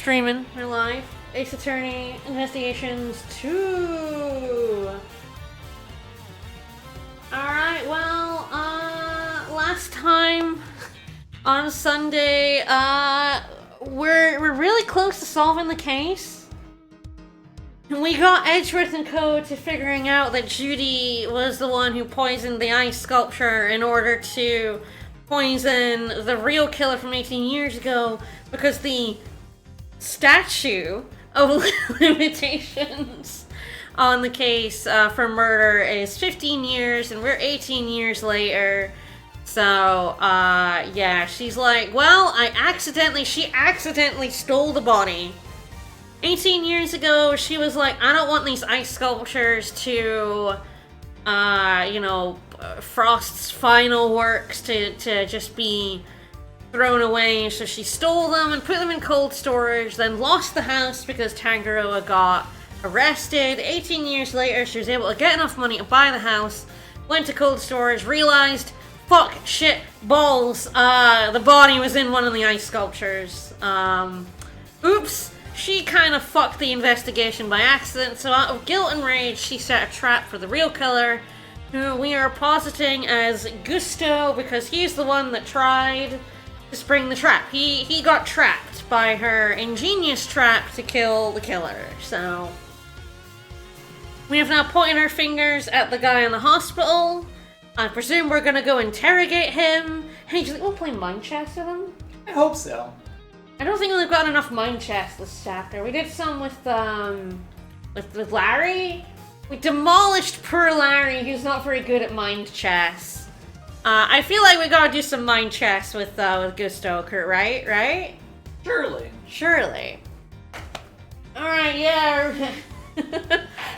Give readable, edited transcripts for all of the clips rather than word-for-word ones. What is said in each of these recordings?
streaming. We're live. Ace Attorney Investigations 2. Alright, well, last time on Sunday, we're really close to solving the case. And we got Edgeworth and Co. to figuring out that Judy was the one who poisoned the ice sculpture in order to poison the real killer from 18 years ago, because the statute of limitations on the case for murder is 15 years, and we're 18 years later. So, yeah, she's like, well, she accidentally stole the body. 18 years ago, she was like, I don't want these ice sculptures to, Frost's final works to just be thrown away. So she stole them and put them in cold storage, then lost the house because Tangaroa got arrested. 18 years later, she was able to get enough money to buy the house, went to cold storage, realized, fuck, shit, balls, the body was in one of the ice sculptures. Oops. She kind of fucked the investigation by accident, so out of guilt and rage, she set a trap for the real killer, who we are positing as Gusto, because he's the one that tried to spring the trap. He got trapped by her ingenious trap to kill the killer, so... We have now pointed our fingers at the guy in the hospital. I presume we're gonna go interrogate him. Hey, do you think we'll play Mind Chess with him? I hope so. I don't think we've got enough mind chess this chapter. We did some with Larry. We demolished poor Larry, who's not very good at mind chess. I feel like we gotta do some mind chess with Gusto, Kurt, right? Surely. Alright, yeah.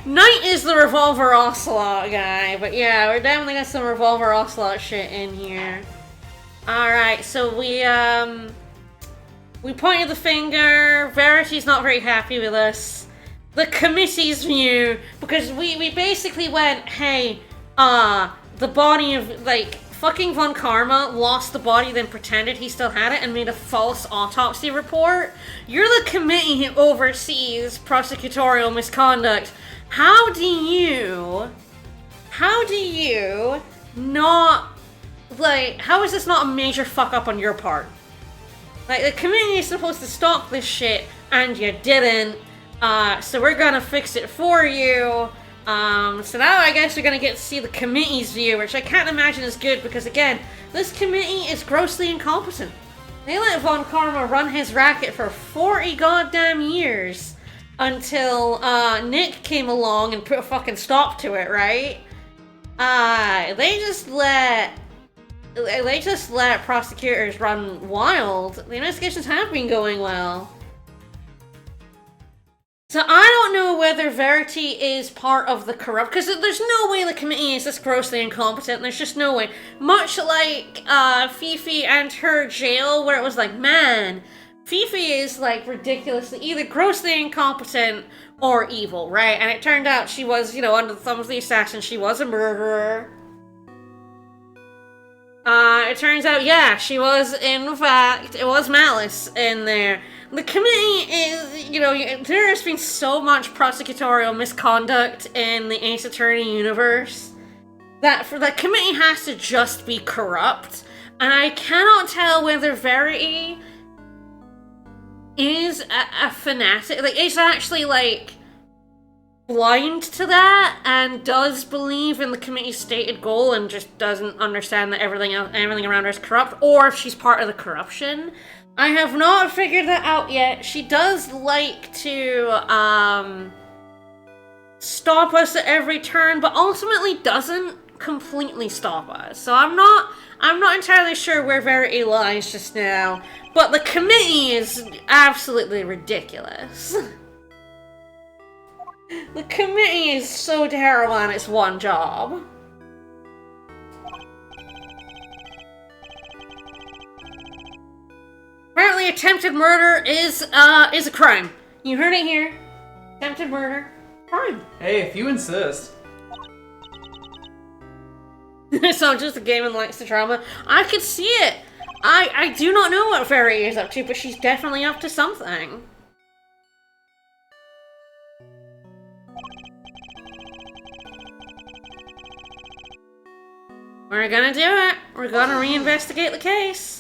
Knight is the Revolver Ocelot guy, but yeah, we're definitely got some Revolver Ocelot shit in here. Alright, so we pointed the finger. Verity's not very happy with us. The committee's view, because we basically went, hey, the body of, fucking Von Karma lost the body, then pretended he still had it and made a false autopsy report. You're the committee who oversees prosecutorial misconduct. How do you not, how is this not a major fuck up on your part? The committee is supposed to stop this shit, and you didn't, so we're gonna fix it for you. So now I guess you're gonna get to see the committee's view, which I can't imagine is good, because again, this committee is grossly incompetent. They let Von Karma run his racket for 40 goddamn years, until, Nick came along and put a fucking stop to it, right? They just let prosecutors run wild. The investigations have been going well. So I don't know whether Verity is part of the corrupt, because there's no way the committee is this grossly incompetent. There's just no way. Much like Fifi and her jail, where it was like, man, Fifi is ridiculously either grossly incompetent or evil, right? And it turned out she was, under the thumb of the assassin, she was a murderer. It turns out, yeah, she was, in fact, it was malice in there. The committee is, there has been so much prosecutorial misconduct in the Ace Attorney universe that for the committee has to just be corrupt. And I cannot tell whether Verity is a fanatic, is actually, blind to that and does believe in the committee's stated goal and just doesn't understand that everything around her is corrupt, or if she's part of the corruption. I have not figured that out yet. She does like to stop us at every turn, but ultimately doesn't completely stop us. So I'm not entirely sure where Verity lies just now, but the committee is absolutely ridiculous. The committee is so terrible on its one job. Apparently attempted murder is a crime. You heard it here. Attempted murder, crime. Hey, if you insist. So just a game and likes the drama. I could see it. I do not know what Verity is up to, but she's definitely up to something. We're gonna do it. We're gonna reinvestigate the case.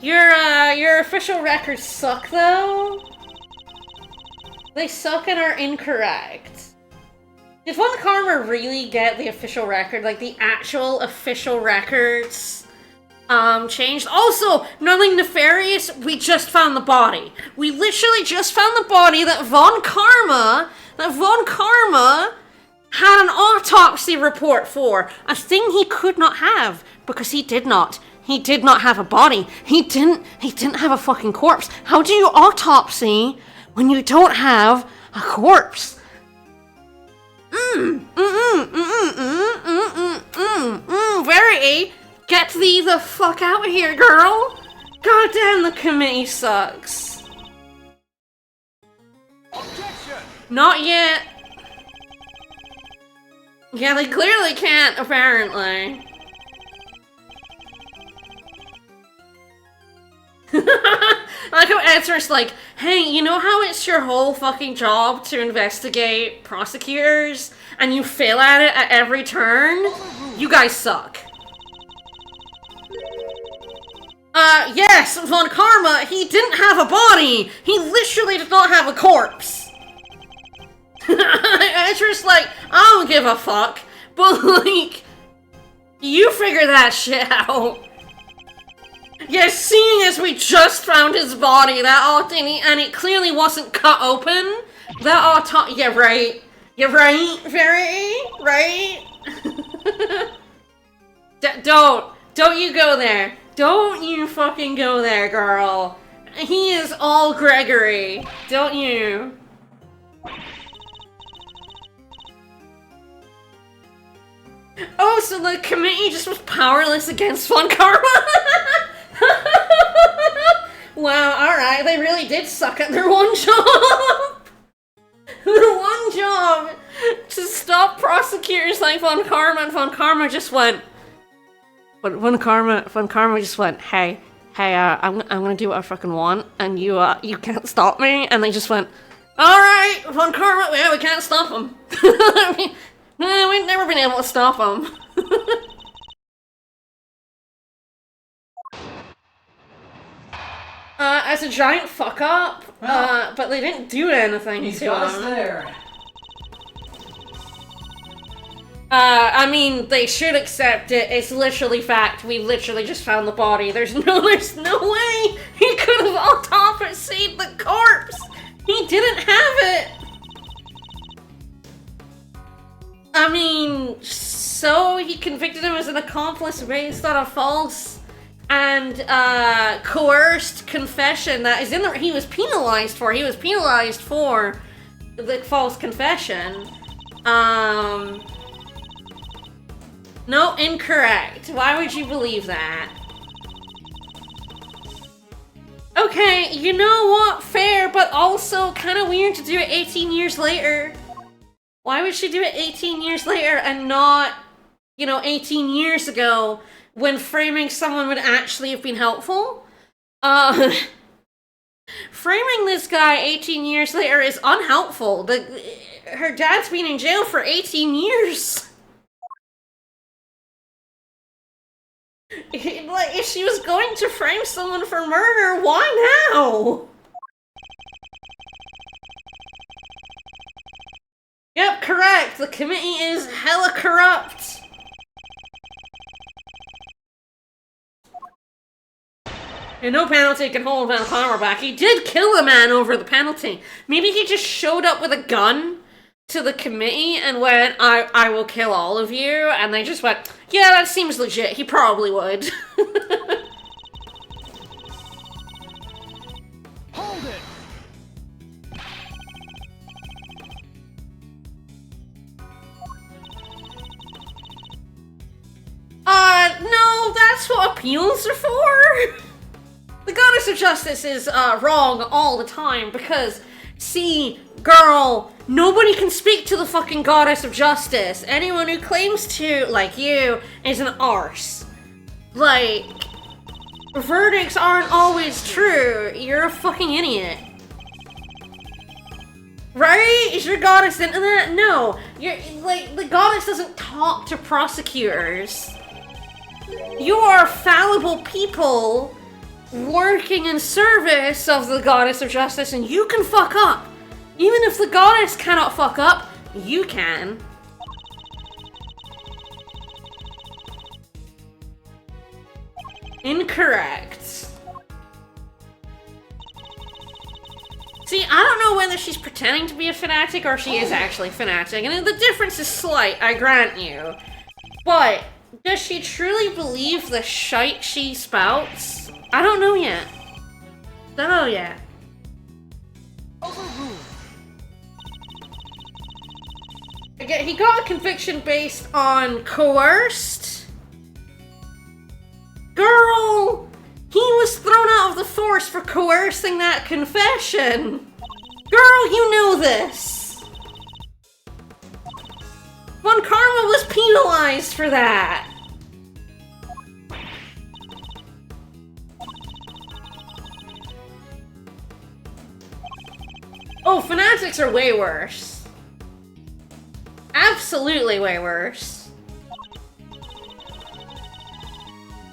Your official records suck, though. They suck and are incorrect. Did Von Karma really get the official record, like the actual official records, changed? Also, nothing nefarious, we just found the body. We literally just found the body that Von Karma had an autopsy report for. A thing he could not have, because he did not. He did not have a body. He didn't have a fucking corpse. How do you autopsy when you don't have a corpse? Verity, get thee the fuck out of here, girl. Goddamn, the committee sucks. Objection! Not yet. Yeah, they clearly can't, apparently. I like how Ezra's like, hey, you know how it's your whole fucking job to investigate prosecutors, and you fail at it at every turn? You guys suck. Yes, Von Karma, he didn't have a body! He literally did not have a corpse! Ezra's like, I don't give a fuck, but like, you figure that shit out. Yes, seeing as we just found his body, and it clearly wasn't cut open, yeah, right. You're right, Verity, right? Don't you go there. Don't you fucking go there, girl. He is all Gregory. Don't you? Oh, so the committee just was powerless against Von Karma? Wow, alright, they really did suck at their one job! Their one job! To stop prosecutors like Von Karma, and Von Karma just went... Von Karma just went, hey, I'm gonna do what I fucking want, and you can't stop me, and they just went, alright, Von Karma, yeah, we can't stop him. We've never been able to stop him. As a giant fuck up, but they didn't do anything He's to got us him. there. I mean, they should accept it. It's literally fact. We literally just found the body. There's no way he could have autopsied the corpse. He didn't have it. I mean, so he convicted him as an accomplice based on a false and coerced confession that is in the. He was penalized for. He was penalized for the false confession. No, incorrect. Why would you believe that? Okay, you know what? Fair, but also kind of weird to do it 18 years later. Why would she do it 18 years later and not, 18 years ago when framing someone would actually have been helpful? Framing this guy 18 years later is unhelpful. Her dad's been in jail for 18 years. Like, if she was going to frame someone for murder, why now? Yep, correct. The committee is hella corrupt. And no penalty can hold Van Palmer back. He did kill a man over the penalty. Maybe he just showed up with a gun to the committee and went, I will kill all of you. And they just went, yeah, that seems legit. He probably would. Hold it! No, that's what appeals are for. The goddess of justice is wrong all the time because, see, girl, nobody can speak to the fucking goddess of justice. Anyone who claims to, like you, is an arse. Like, verdicts aren't always true. You're a fucking idiot. Right? Is your goddess into that? No. You're, like, the goddess doesn't talk to prosecutors. You are fallible people working in service of the goddess of justice, and you can fuck up. Even if the goddess cannot fuck up, you can. Incorrect. See, I don't know whether she's pretending to be a fanatic or she is actually fanatic, and the difference is slight, I grant you. But, does she truly believe the shite she spouts? I don't know yet. Don't know yet. Again, he got a conviction based on coerced. Girl! He was thrown out of the force for coercing that confession! Girl, you know this! Von Karma was penalized for that! Oh, fanatics are way worse. Absolutely way worse.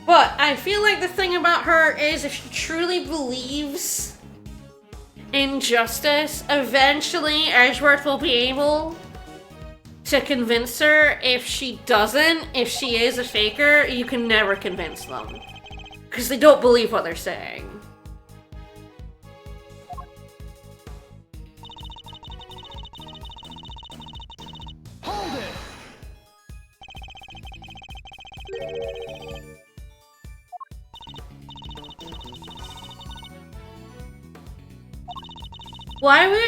But I feel like the thing about her is if she truly believes in justice, eventually Edgeworth will be able to convince her. If she doesn't, if she is a faker, you can never convince them. Because they don't believe what they're saying. Hold it! Why would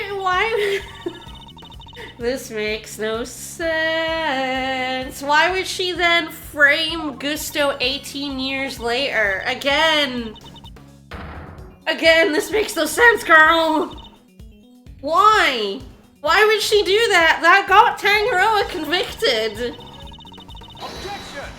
this makes no sense. Why would she then frame Gusto 18 years later? Again, this makes no sense, girl. Why? Why would she do that? That got Tangaroa convicted. Objection!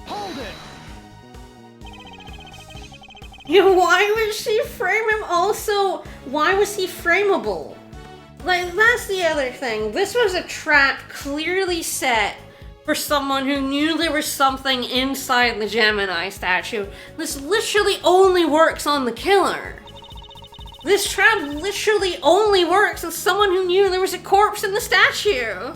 Hold it! Why would she frame him? Also, why was he frameable? Like, that's the other thing. This was a trap clearly set for someone who knew there was something inside the Gemini statue. This literally only works on the killer. This trap literally only works with someone who knew there was a corpse in the statue.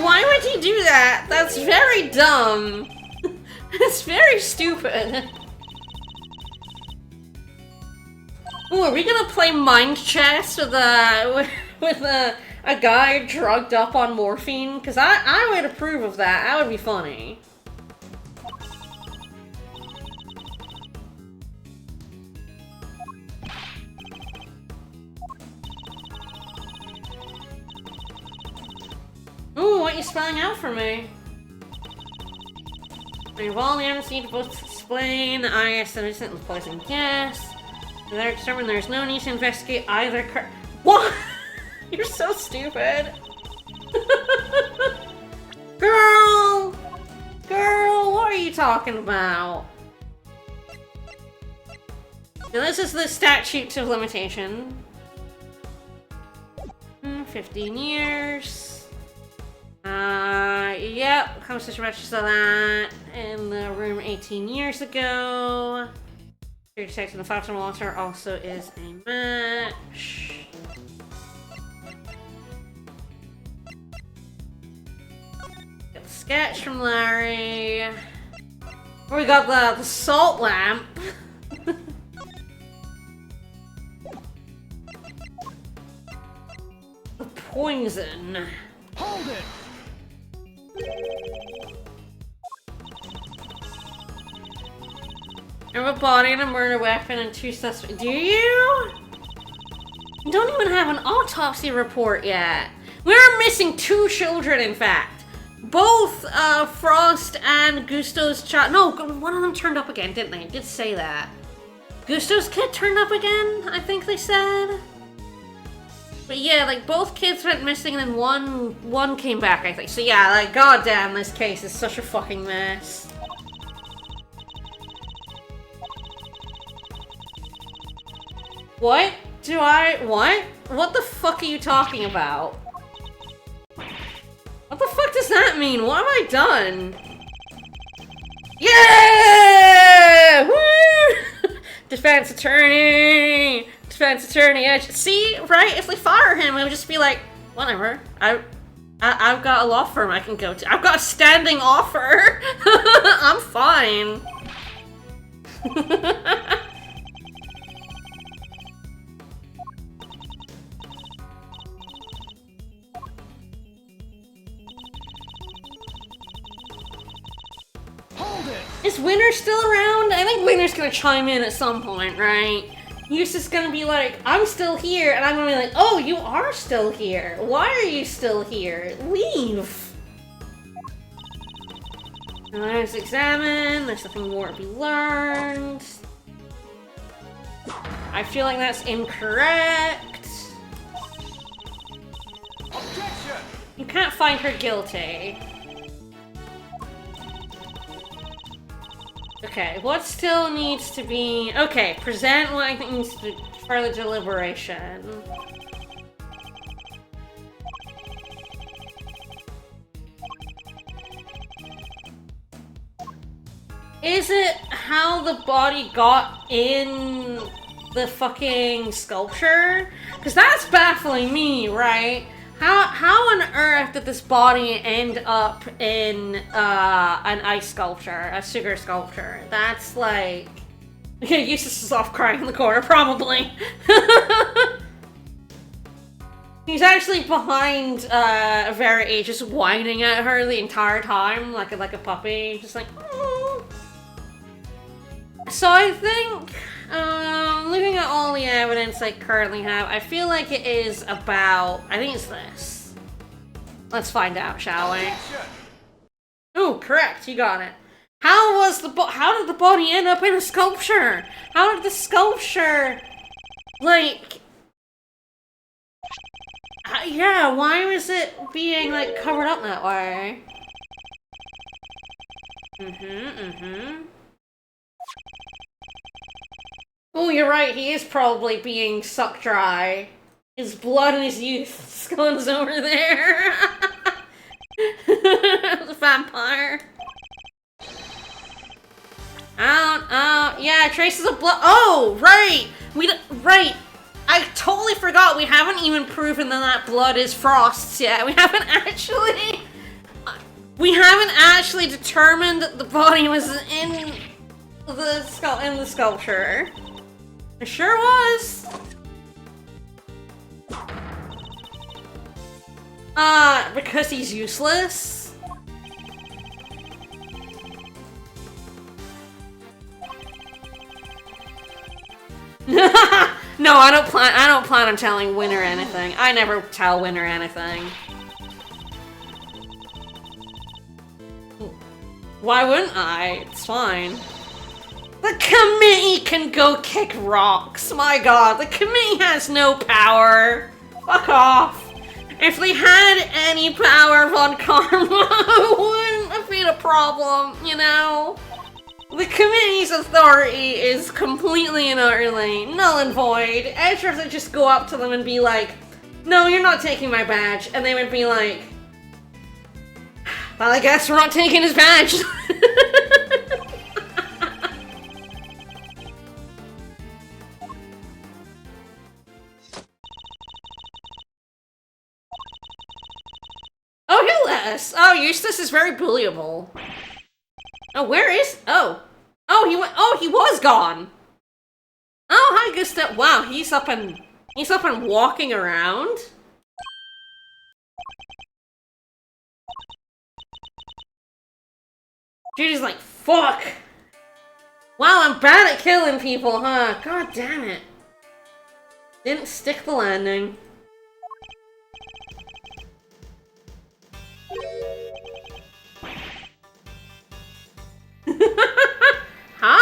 Why would he do that? That's very dumb. It's very stupid. Ooh, are we gonna play mind chess with a guy drugged up on morphine? Because I would approve of that. That would be funny. Ooh, what are you spelling out for me? My volumes need to both explain. I estimate the poison gas. They're determined there's no need to investigate either What? You're so stupid. Girl! Girl, what are you talking about? Now, this is the statute of limitation. 15 years. Yep, conversation register that in the room 18 years ago. You're detecting the Phantom Water also is a match. Got the sketch from Larry. We got the salt lamp. The poison. Hold it! I have a body and a murder weapon and 2 suspects. Do you? You don't even have an autopsy report yet. We're missing 2 children, in fact. both Frost and Gusto's child. No, one of them turned up again, didn't they? I did say that. Gusto's kid turned up again, I think they said. But yeah, like both kids went missing and then one came back, I think. So yeah, like goddamn, this case is such a fucking mess. What? What? What the fuck are you talking about? What the fuck does that mean? What have I done? Yeah! Woo! Defense attorney! Defense attorney edge. See, right? If they fire him, it would just be like, whatever. I've got a law firm I can go to. I've got a standing offer. I'm fine. Hold it! Is Winter still around? I think Winter's gonna chime in at some point, right? Eustace is gonna be like, I'm still here, and I'm gonna be like, oh, you are still here. Why are you still here? Leave. Let's examine. There's nothing more to be learned. I feel like that's incorrect. Objection! You can't find her guilty. Okay, what still needs to be... Okay, present what I think needs to be further deliberation. Is it how the body got in the fucking sculpture? Because that's baffling me, right? How on earth did this body end up in an ice sculpture, a sugar sculpture? That's like... Okay, Eustace is off crying in the corner, probably. He's actually behind Verity, just whining at her the entire time, like a puppy, just like, oh. So I think, looking at all the evidence I currently have, I feel like it is about, I think it's this. Let's find out, shall we? Ooh, correct, you got it. How did the body end up in a sculpture? How did the sculpture, like, yeah, why was it being, like, covered up that way? Oh, you're right, he is probably being sucked dry. His blood and his youth goes over there. The vampire. Yeah, traces of blood. Oh, right! Right! I totally forgot we haven't even proven that blood is Frost's yet. We haven't actually determined that the body was in the sculpture. It sure was. Because he's useless. No, I don't plan on telling Winter anything. I never tell Winter anything. Why wouldn't I? It's fine. The committee can go kick rocks. My god, the committee has no power. Fuck off. If they had any power on Karma, it wouldn't have been a problem, you know? The committee's authority is completely and utterly null and void. Ezra would just go up to them and be like, no, you're not taking my badge. And they would be like, well, I guess we're not taking his badge. Oh, he'll let us. Oh, Eustace is very bullyable. Oh, where is... Oh, he was gone. Oh, hi, Gustav. Wow, he's up and walking around. Judy's like, fuck. Wow, I'm bad at killing people, huh? God damn it. Didn't stick the landing.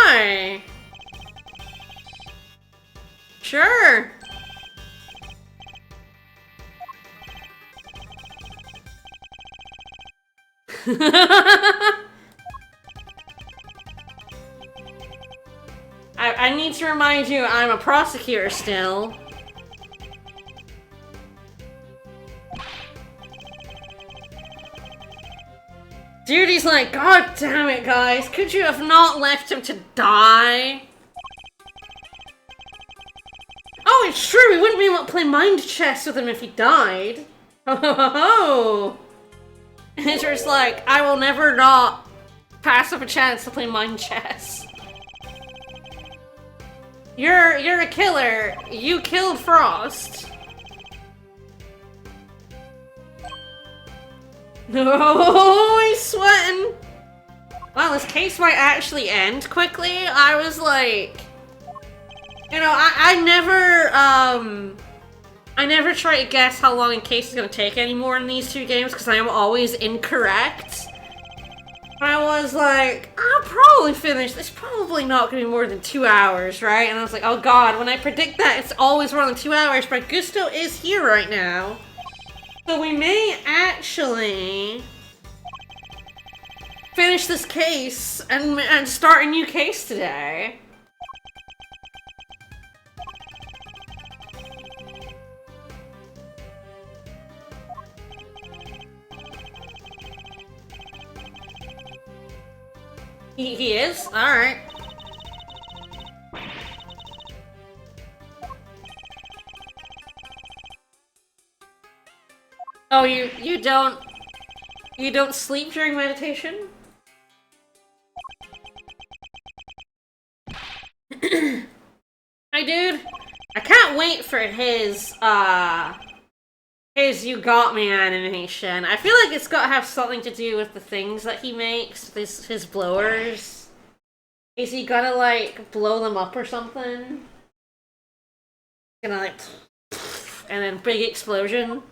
try. Sure. I need to remind you, I'm a prosecutor still. Judy's like, God damn it, guys. Could you have not left him to die? Oh, it's true. We wouldn't be able to play mind chess with him if he died. Ho ho ho ho. And it's like, I will never not pass up a chance to play mind chess. You're a killer. You killed Frost. No, he's sweating. Wow, this case might actually end quickly. I was like, you know, I never try to guess how long a case is gonna take anymore in these two games because I am always incorrect. But I was like, I'll probably finish. It's probably not gonna be more than 2 hours, right? And I was like, oh god, when I predict that, it's always more than 2 hours. But Gusto is here right now. So we may actually finish this case and start a new case today. He is? Alright. Oh, you don't sleep during meditation? Hi, dude. I can't wait for his You Got Me animation. I feel like it's gotta have something to do with the things that he makes, his blowers. Is he gonna, like, blow them up or something? Gonna, like, and then big explosion?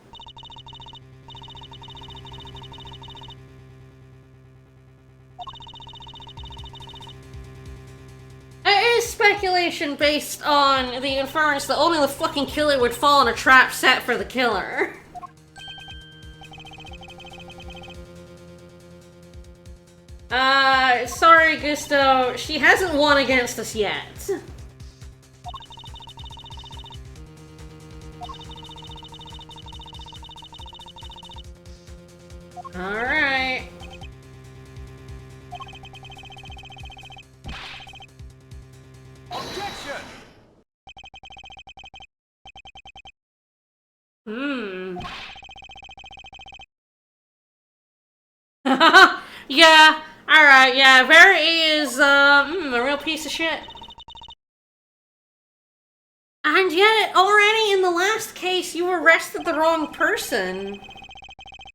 It is speculation based on the inference that only the fucking killer would fall in a trap set for the killer. Sorry, Gusto. She hasn't won against us yet. Alright. Objection! Yeah, alright, yeah, Verity is, a real piece of shit. And yet, already in the last case, you arrested the wrong person.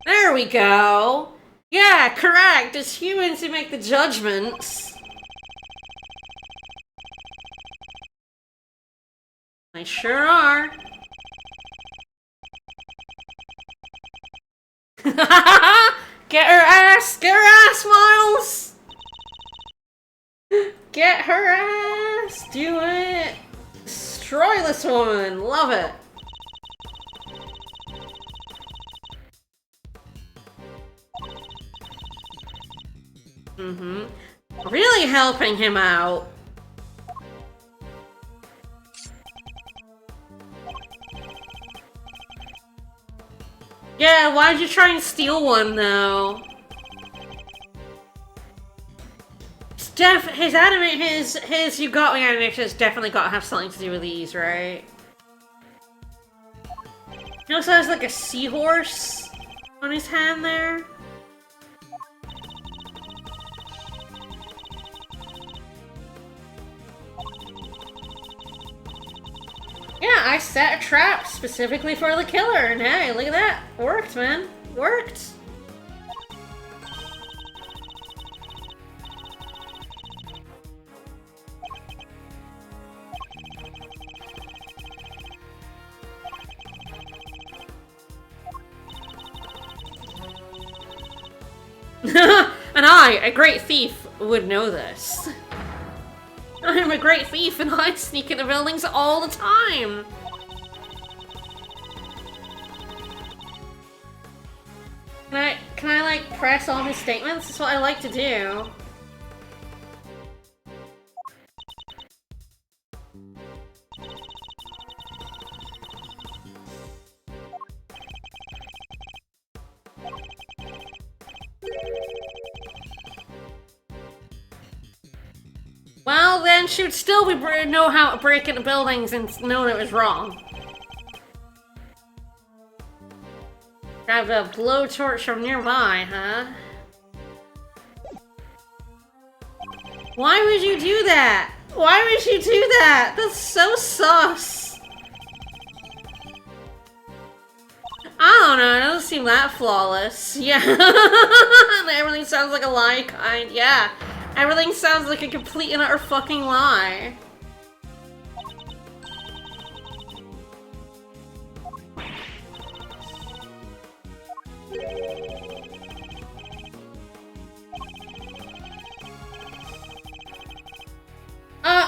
There we go. Yeah, correct. It's humans who make the judgments. They sure are. Get her ass! Get her ass, Miles! Get her ass! Do it! Destroy this woman! Love it! Really helping him out. Yeah, why'd you try and steal one, though? His You Got Me animation has definitely got to have something to do with these, right? He also has, like, a seahorse on his hand there. Yeah, I set a trap specifically for the killer, and hey, look at that. Worked, man. Worked. And I, a great thief, would know this. I'm a great thief and I sneak into buildings all the time. Can I like press all his statements? That's what I like to do. Well, then she would still know how to break into buildings and know that it was wrong. Grab a blowtorch from nearby, huh? Why would you do that? Why would you do that? That's so sus. I don't know, it doesn't seem that flawless. Yeah. Everything sounds like a lie, kind. Yeah. Everything sounds like a complete and utter fucking lie.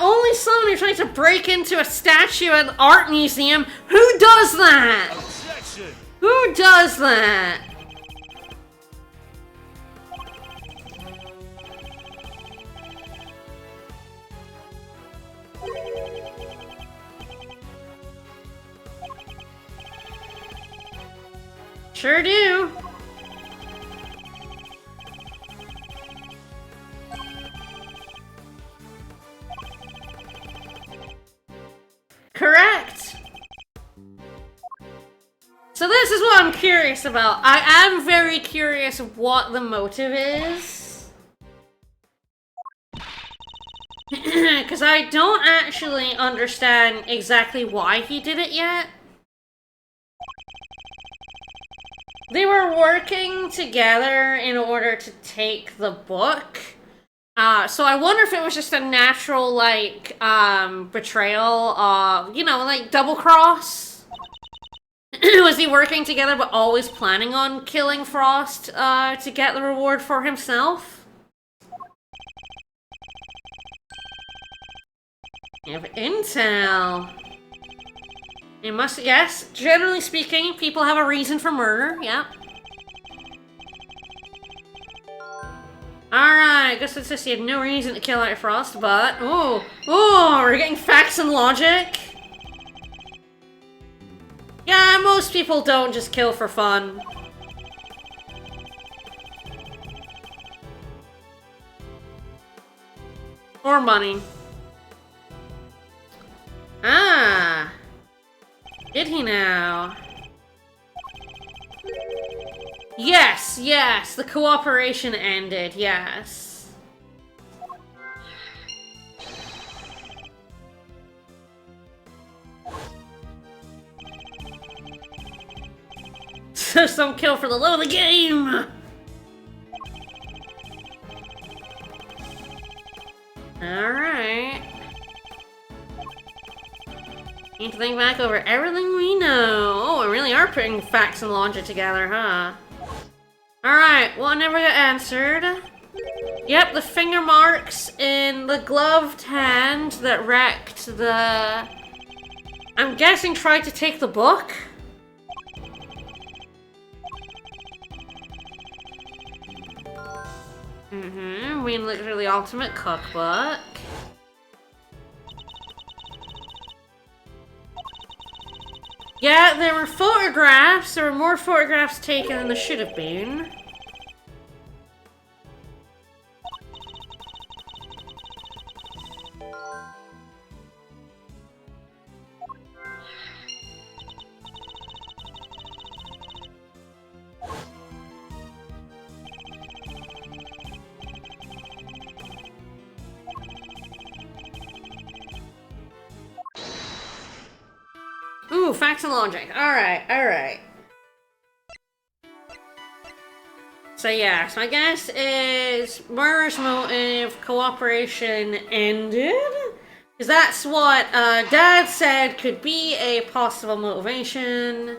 Only someone who tries to break into a statue at an art museum. Who does that? Objection! Who does that? Sure do. Correct. So this is what I'm curious about. I am very curious what the motive is. Because I don't actually understand exactly why he did it yet. They were working together in order to take the book. So I wonder if it was just a natural, like, betrayal of, you know, like, double cross? Was he working together but always planning on killing Frost, to get the reward for himself? You have intel. You must, yes, generally speaking, people have a reason for murder, yep. Alright, I guess it's just you had no reason to kill out Frost, but... Ooh, we're getting facts and logic. Yeah, most people don't just kill for fun. Or money. Ah. Did he now? Yes, yes, the cooperation ended, yes. So some kill for the love of the game! Alright. Need to think back over everything we know. Oh, we really are putting facts and logic together, huh? Alright, one never got answered. Yep, the finger marks in the gloved hand that wrecked the... I'm guessing tried to take the book? We literally ultimate cookbook. Yeah, there were photographs. There were more photographs taken than there should have been. Ooh, facts and logic. Alright, alright. So yeah, so my guess is murder's motive, cooperation ended. Because that's what Dad said could be a possible motivation.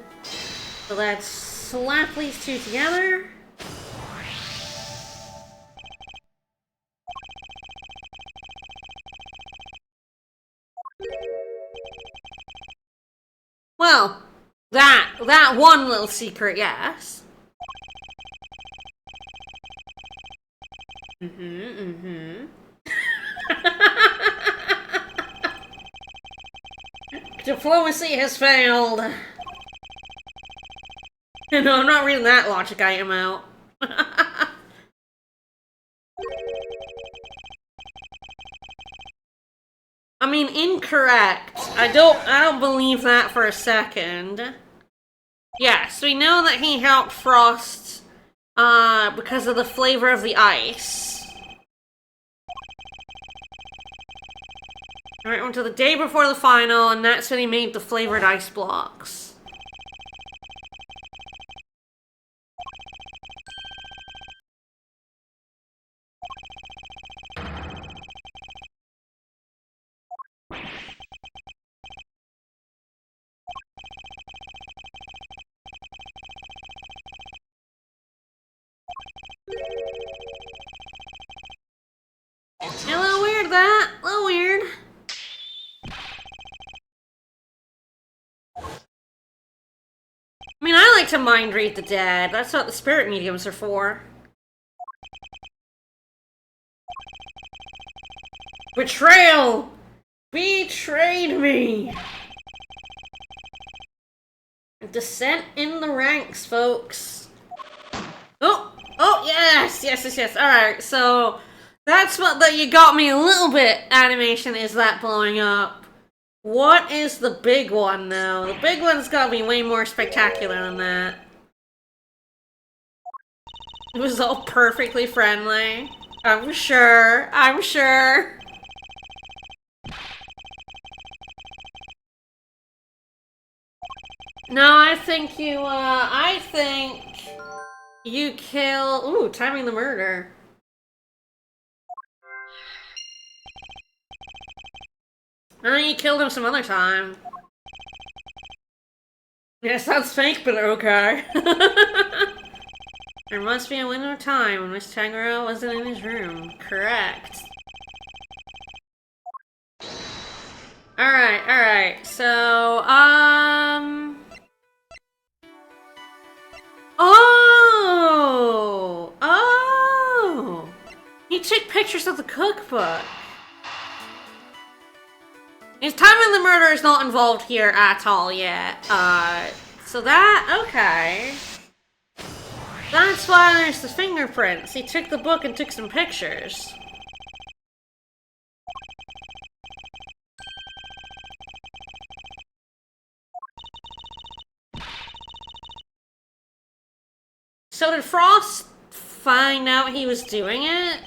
So let's slap these two together. Well, that one little secret, yes. Diplomacy has failed. No, I'm not reading that logic item out. I mean, incorrect. I don't believe that for a second. Yes, we know that he helped Frost, because of the flavor of the ice. Alright, went to the day before the final, and that's when he made the flavored ice blocks. A little weird, that. A little weird. I mean, I like to mind read the dead. That's what the spirit mediums are for. Betrayal! Betrayed me! Descent in the ranks, folks. Oh, yes. Alright, so that's what you got me a little bit animation is that blowing up. What is the big one, though? The big one's gotta be way more spectacular than that. It was all perfectly friendly. I'm sure. No, I think you kill... Ooh, timing the murder. I think you killed him some other time. Yeah, sounds fake, but okay. There must be a window of time when Miss Tangrel wasn't in his room. Correct. Alright, so, Oh! He took pictures of the cookbook. His timing the murder is not involved here at all yet. So that, okay. That's why there's the fingerprints. He took the book and took some pictures. So did Frost find out he was doing it?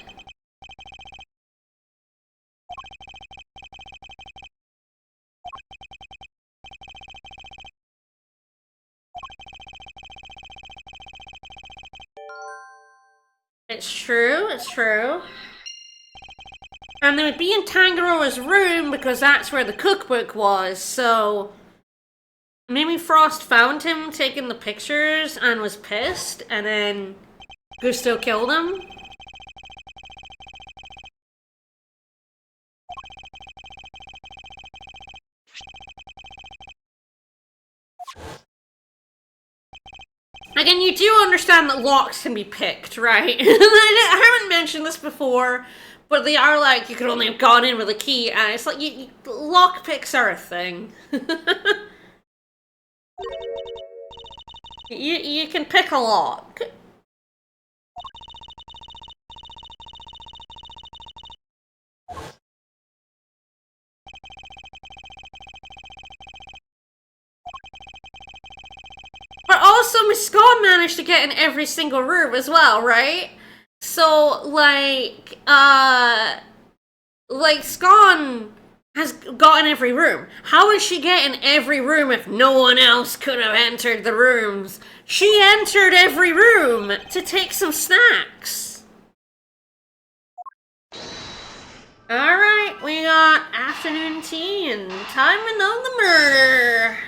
It's true. And they would be in Tangaroa's room because that's where the cookbook was, so... Maybe Frost found him taking the pictures and was pissed, and then Gusto killed him? Again, you do understand that locks can be picked, right? I haven't mentioned this before, but they are like, you could only have gone in with a key, and it's like, lock picks are a thing. You can pick a lock. But also, Misconduct managed to get in every single room as well, right? So, like Scone has gotten every room. How did she get in every room if no one else could have entered the rooms? She entered every room to take some snacks. Alright, we got afternoon tea and timing of the murder.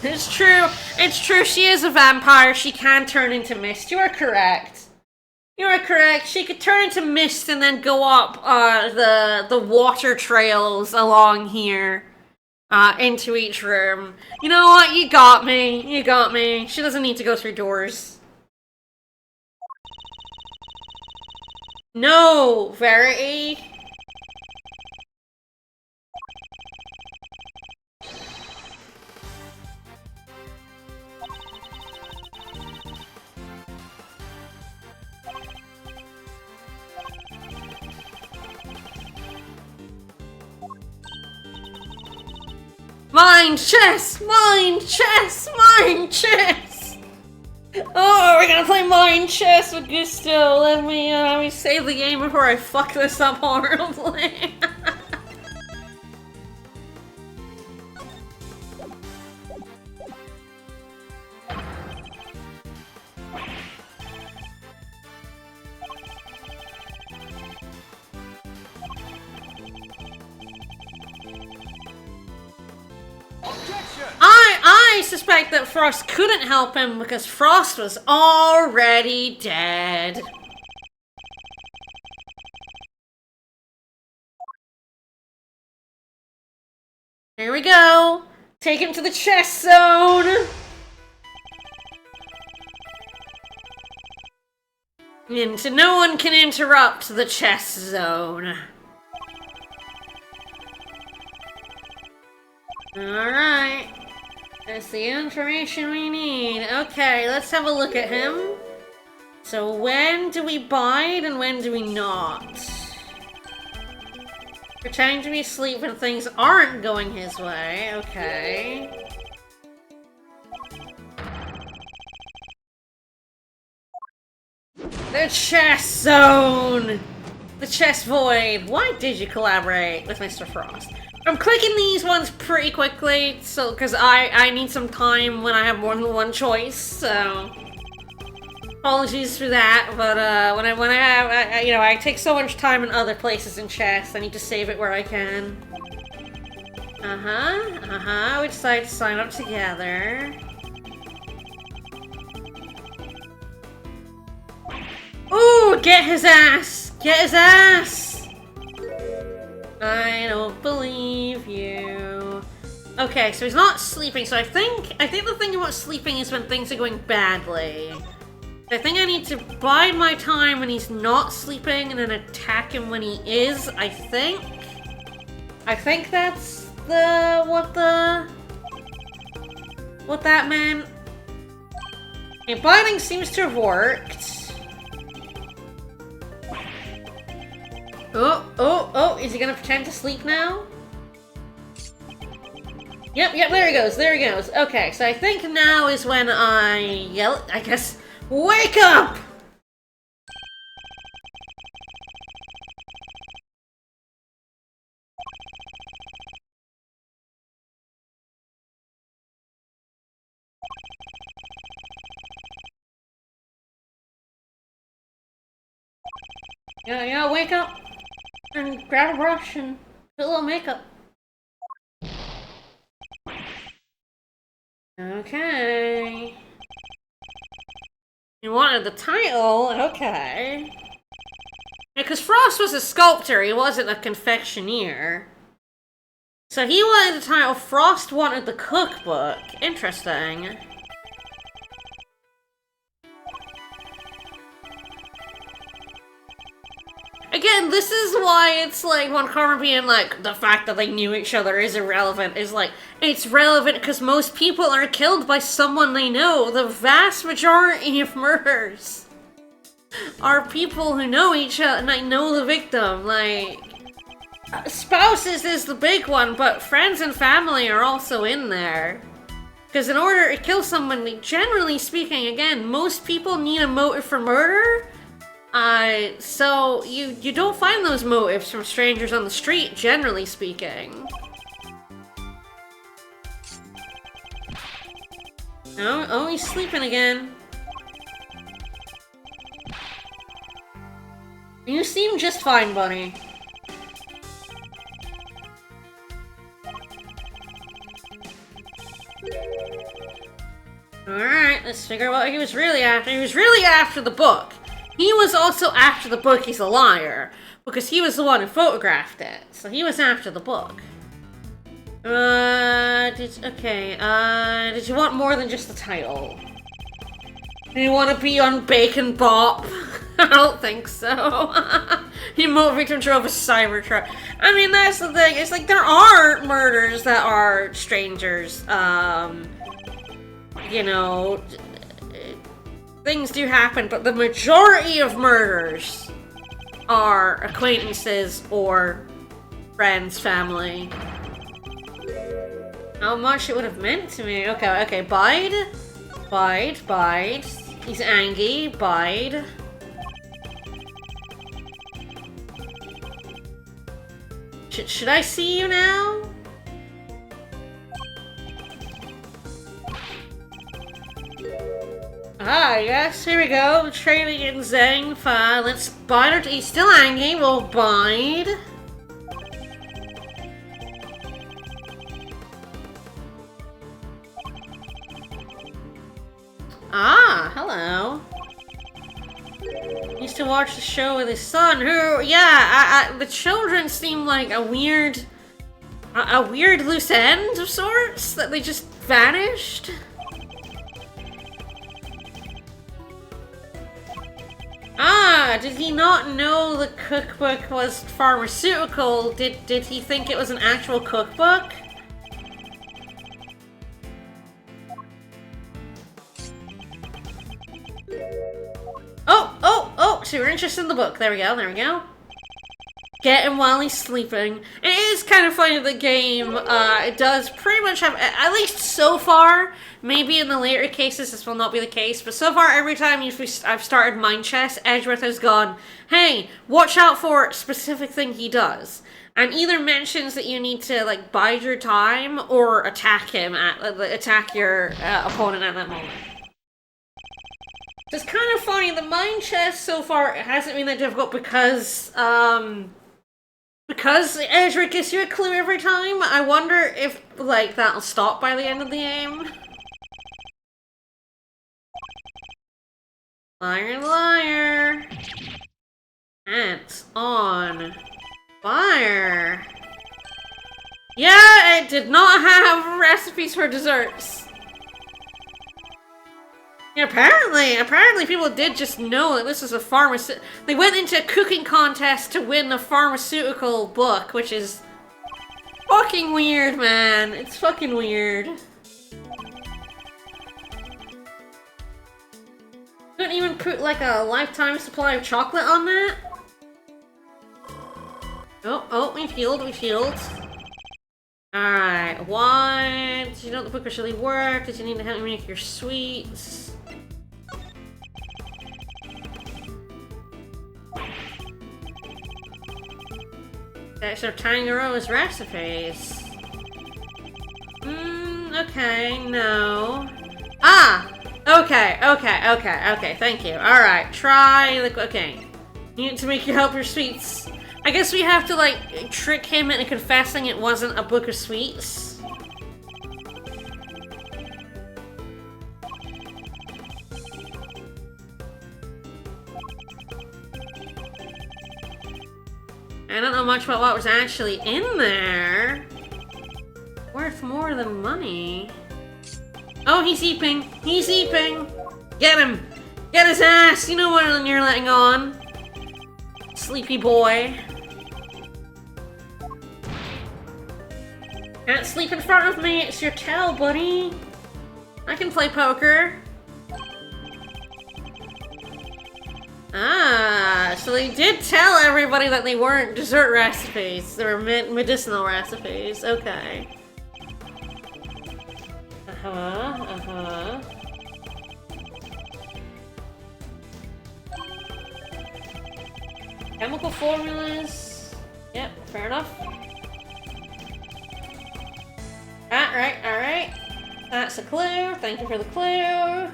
It's true, she is a vampire. She can turn into mist. You are correct. She could turn into mist and then go up the water trails along here. into each room. You know what? You got me. You got me. She doesn't need to go through doors. No, Verity. Mind chess! Mind chess! Mind chess! Oh, we're gonna play mind chess with Gusto. Let me save the game before I fuck this up horribly. Objection! I suspect that Frost couldn't help him because Frost was already dead. Here we go. Take him to the chess zone. And so no one can interrupt the chess zone. Alright. That's the information we need. Okay, let's have a look at him. So when do we bide and when do we not? Pretending to be asleep when things aren't going his way. Okay. The chess zone! The chess void. Why did you collaborate with Mr. Frost? I'm clicking these ones pretty quickly, so because I need some time when I have more than one choice. So apologies for that, but when I have I take so much time in other places in chess. I need to save it where I can. We decided to sign up together. Ooh, get his ass! Get his ass! I don't believe you. Okay, so he's not sleeping, so I think the thing about sleeping is when things are going badly. I think I need to bide my time when he's not sleeping and then attack him when he is, I think. I think that's what that meant. Okay, biding seems to have worked. Oh, is he gonna pretend to sleep now? Yep, there he goes. Okay, so I think now is when I yell, I guess, wake up! Yeah, wake up! And grab a brush and put a little makeup. Okay. You wanted the title? Okay. Because Frost was a sculptor, he wasn't a confectioner. So he wanted the title, Frost wanted the cookbook. Interesting. Again, this is why it's like when Carmen being like, the fact that they knew each other is irrelevant, is like, it's relevant because most people are killed by someone they know. The vast majority of murders are people who know each other and like, know the victim. Like, spouses is the big one, but friends and family are also in there. Because in order to kill someone, generally speaking, again, most people need a motive for murder. So you don't find those motives from strangers on the street, generally speaking. Oh, he's sleeping again. You seem just fine, Bunny. Alright, let's figure out what he was really after. He was really after the book. He was also after the book, he's a liar. Because he was the one who photographed it. So he was after the book. Did you want more than just the title? Do you want to be on Bacon Bop? I don't think so. You motor victim drove a Cybertruck. I mean, that's the thing. It's like, there are murders that are strangers. You know, things do happen, but the majority of murders are acquaintances or friends, family. How much it would have meant to me. Okay, bide. He's angry, bide. Should I see you now? Ah, yes, here we go. Training in Zeng. Fine, let's bide. He's still angry, we'll bide. Ah, hello. Used to watch the show with his son, who, yeah, the children seem like a weird loose end of sorts, that they just vanished. Ah, did he not know the cookbook was pharmaceutical? Did he think it was an actual cookbook? Oh, so you're interested in the book. There we go. Get him while he's sleeping. It is kind of funny the game, it does pretty much have, at least so far, maybe in the later cases this will not be the case, but so far every time I've started Mind Chess, Edgeworth has gone, hey, watch out for a specific thing he does. And either mentions that you need to, like, bide your time, or attack him, attack your opponent at that moment. It's kind of funny, the Mind Chess so far hasn't been that difficult because Ezra gives you a clue every time. I wonder if, like, that'll stop by the end of the game. Liar. Ants on fire. Yeah, it did not have recipes for desserts. Yeah, apparently people did just know that this was a pharmaceutical. They went into a cooking contest to win a pharmaceutical book, which is fucking weird, man. It's fucking weird. Couldn't even put like a lifetime supply of chocolate on that. Oh, we've healed. Alright, what? Did you know the book actually worked? Did you need to help me make your sweets? So Tangaroa's recipes. Okay, no. Ah! Okay, thank you. Alright, try the, okay. You need to make you help your sweets. I guess we have to, like, trick him into confessing it wasn't a book of sweets. I don't know much about what was actually in there. Worth more than money. Oh, he's eeping. Get him. Get his ass. You know what you're letting on. Sleepy boy. Can't sleep in front of me. It's your tell, buddy. I can play poker. Ah, so they did tell everybody that they weren't dessert recipes. They were medicinal recipes. Okay. Chemical formulas. Yep, fair enough. Alright. That's a clue. Thank you for the clue.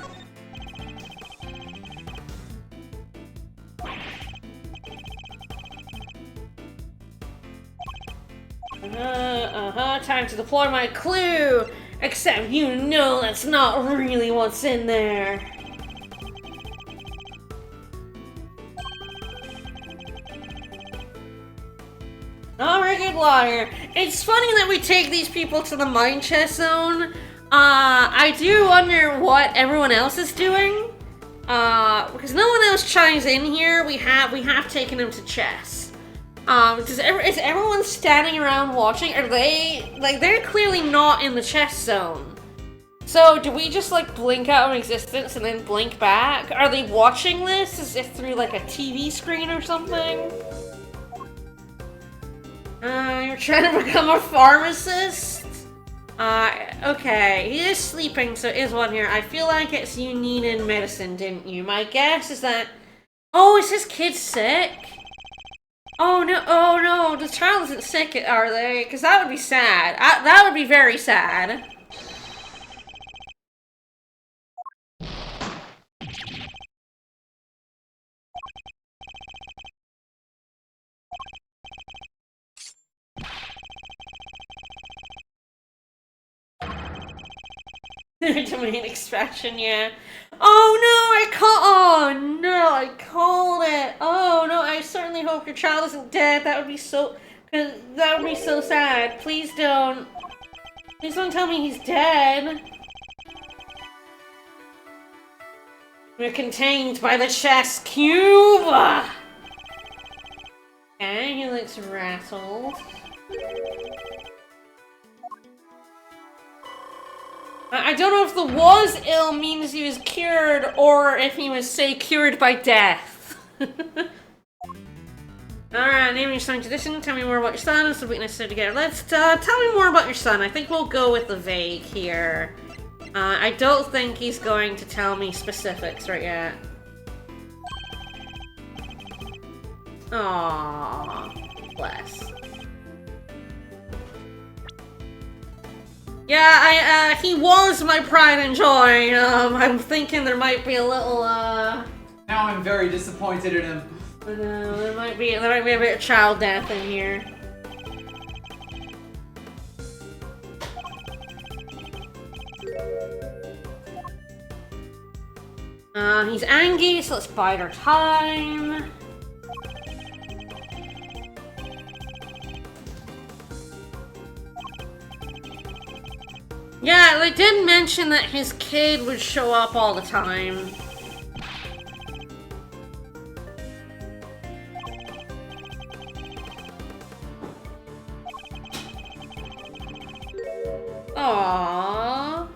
Time to deploy my clue! Except you know that's not really what's in there. Not a very good liar. It's funny that we take these people to the mine chest zone. I do wonder what everyone else is doing. Because no one else chimes in here. We have taken them to chess. Is everyone standing around watching? Are they, like, they're clearly not in the chess zone. So, do we just, like, blink out of existence and then blink back? Are they watching this as if through, like, a TV screen or something? You're trying to become a pharmacist? Okay. He is sleeping, so is one here. I feel like it's you needed medicine, didn't you? My guess is that... Oh, is his kid sick? Oh no, the child isn't sick, are they? Because that would be sad. That would be very sad. Domain extraction, yeah. Oh no, I called it. Oh no, I certainly hope your child isn't dead. That would be so sad. Please don't tell me he's dead. We're contained by the chess cube. Okay, he looks rattled. I don't know if the was ill means he was cured, or if he was, say, cured by death. Alright, name your son tradition, tell me more about your son, and so we can sit together. Let's, tell me more about your son. I think we'll go with the vague here. I don't think he's going to tell me specifics right yet. Aww, bless. Yeah, he was my pride and joy. I'm thinking there might be a little, Now I'm very disappointed in him. I know, there might be a bit of child death in here. He's angry, so let's bide our time. Yeah, they did mention that his kid would show up all the time. Aww.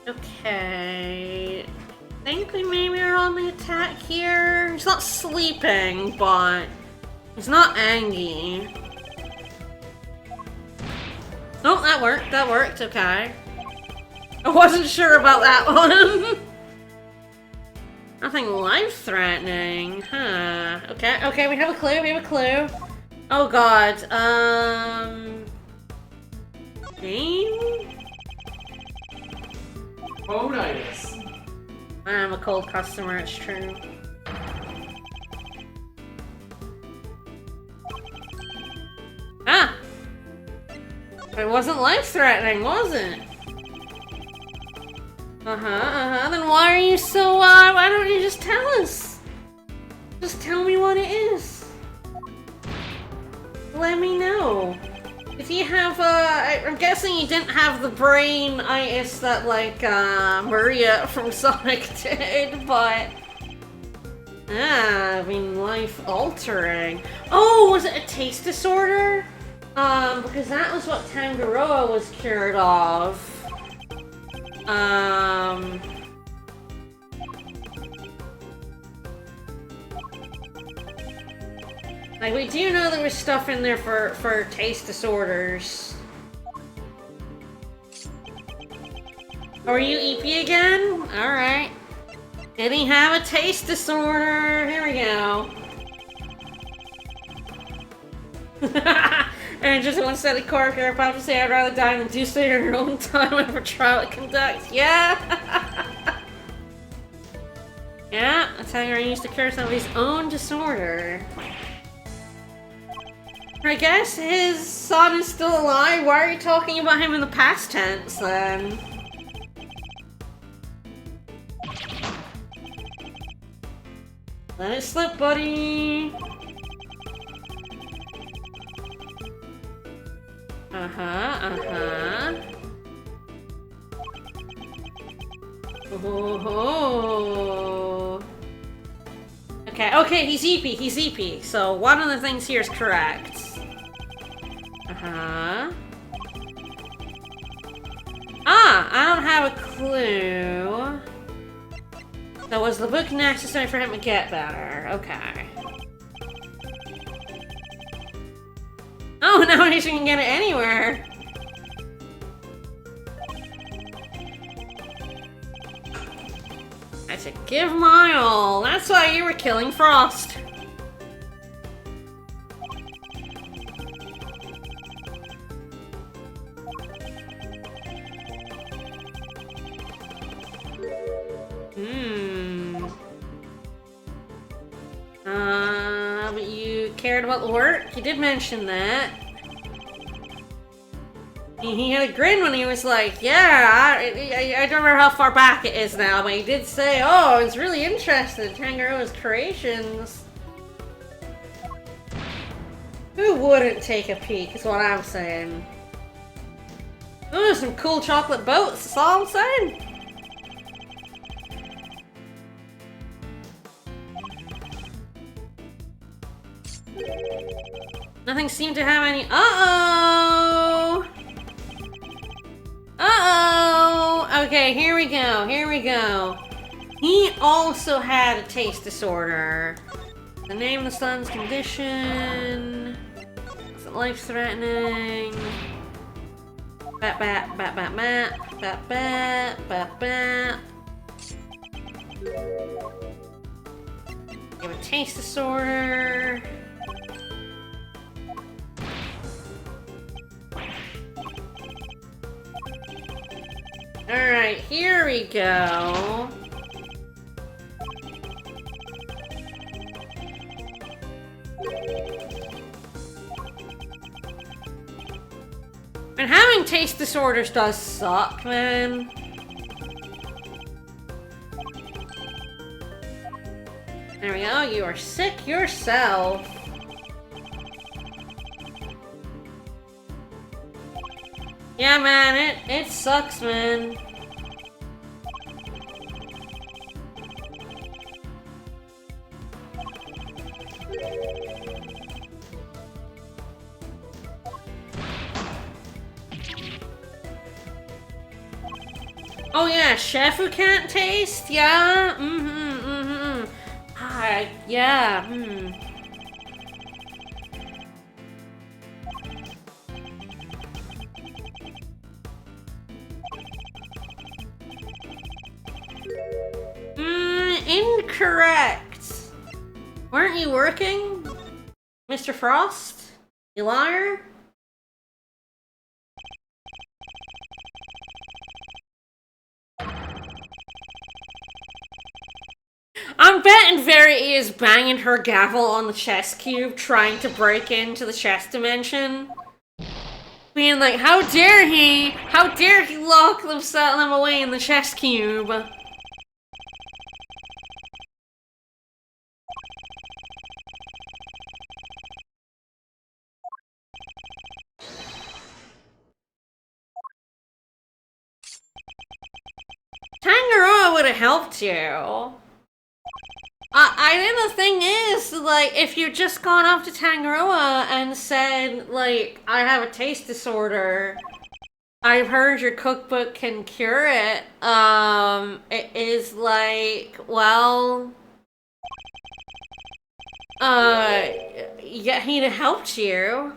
Okay. I think we maybe are on the attack here. He's not sleeping, but he's not angry. Oh, that worked, okay. I wasn't sure about that one. Nothing life-threatening, huh? Okay, we have a clue, Oh god, pain? Coditis. I'm a cold customer, it's true. Ah! It wasn't life-threatening, was it? Then why are you so, why don't you just tell us? Just tell me what it is. Let me know. If you have, I'm guessing you didn't have the brain-itis that, like, Maria from Sonic did, but... I mean, life-altering. Oh, was it a taste disorder? Because that was what Tangaroa was cured of. Like, we do know there was stuff in there for taste disorders. Oh, are you EP again? Alright. Did he have a taste disorder? Here we go. And just one steady cork, you're about to say I'd rather die than do so in your own time whenever trial it conducts. Yeah! Yeah, that's how you're used to cure somebody's own disorder. I guess his son is still alive. Why are you talking about him in the past tense, then? Let it slip, buddy. Oh. Okay, he's EP, so one of the things here is correct. I don't have a clue. So was the book necessary for him to get better? Okay. Oh, nowadays you can get it anywhere. I said, give my all. That's why you were killing Frost. But you cared about the work? You did mention that. He had a grin when he was like, yeah, I don't remember how far back it is now, but he did say, oh, I was really interested in Tangaroa's creations. Who wouldn't take a peek, is what I'm saying. Ooh, some cool chocolate boats, that's all I'm saying. Nothing seemed to have any. Uh-oh! Uh-oh! Okay, here we go. He also had a taste disorder. The name of the son's condition. Is it life-threatening? Bap bap bap bap bap bap bap bap bap. You have a taste disorder. Alright, here we go. And having taste disorders does suck, man. There we go, you are sick yourself. Yeah, man, it sucks, man. Oh yeah, chef who can't taste? Yeah, Hi, yeah, Incorrect. Weren't you working, Mr. Frost? You liar? I'm betting Verity is banging her gavel on the chess cube, trying to break into the chess dimension. Being like, how dare he lock them away in the chess cube? Tangaroa would have helped you. I think the thing is, like, if you'd just gone off to Tangaroa and said, like, I have a taste disorder, I've heard your cookbook can cure it, it is like, well, yeah, he'd have helped you.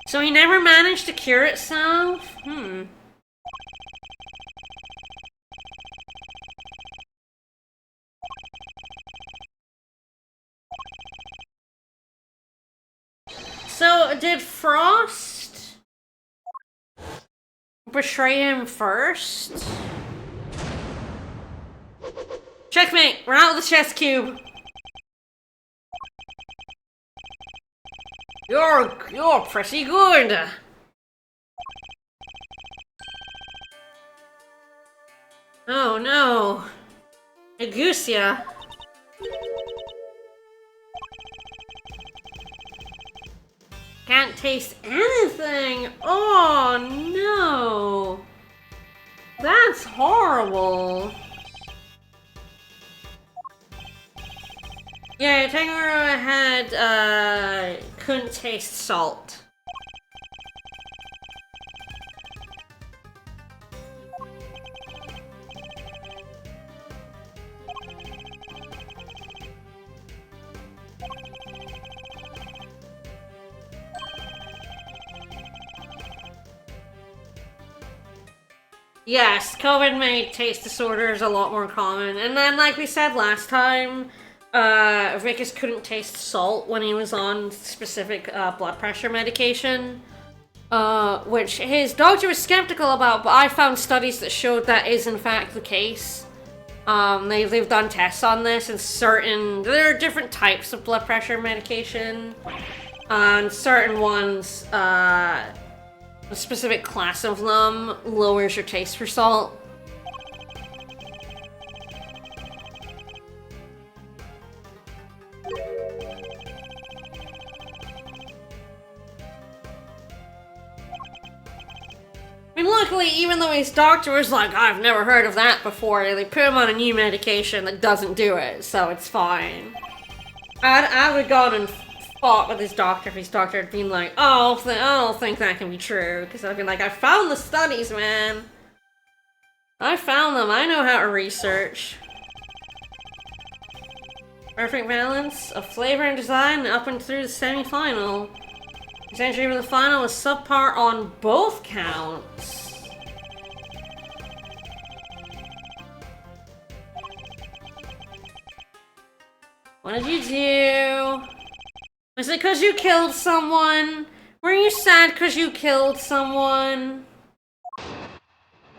So he never managed to cure itself? So, did Frost betray him first? Checkmate! We're out of the chess cube! You're pretty good! Oh no! Agusia. Can't taste anything! Oh no! That's horrible! Yeah, Tangaroa had, couldn't taste salt. Yes, COVID made taste disorders a lot more common. And then, like we said last time, Vicus couldn't taste salt when he was on specific blood pressure medication, which his doctor was skeptical about, but I found studies that showed that is in fact the case. They've done tests on this, and there are different types of blood pressure medication, and certain ones, a specific class of them lowers your taste for salt. I mean, luckily, even though his doctor was like, I've never heard of that before, they put him on a new medication that doesn't do it, so it's fine. I would have gone and fought with his doctor if his doctor had been like, oh, I don't think that can be true, because I'd be like, I found the studies, man. I found them, I know how to research. Perfect balance of flavor and design up and through the semi-final. His entry for the final was subpar on both counts. What did you do? Was it because you killed someone? Were you sad because you killed someone?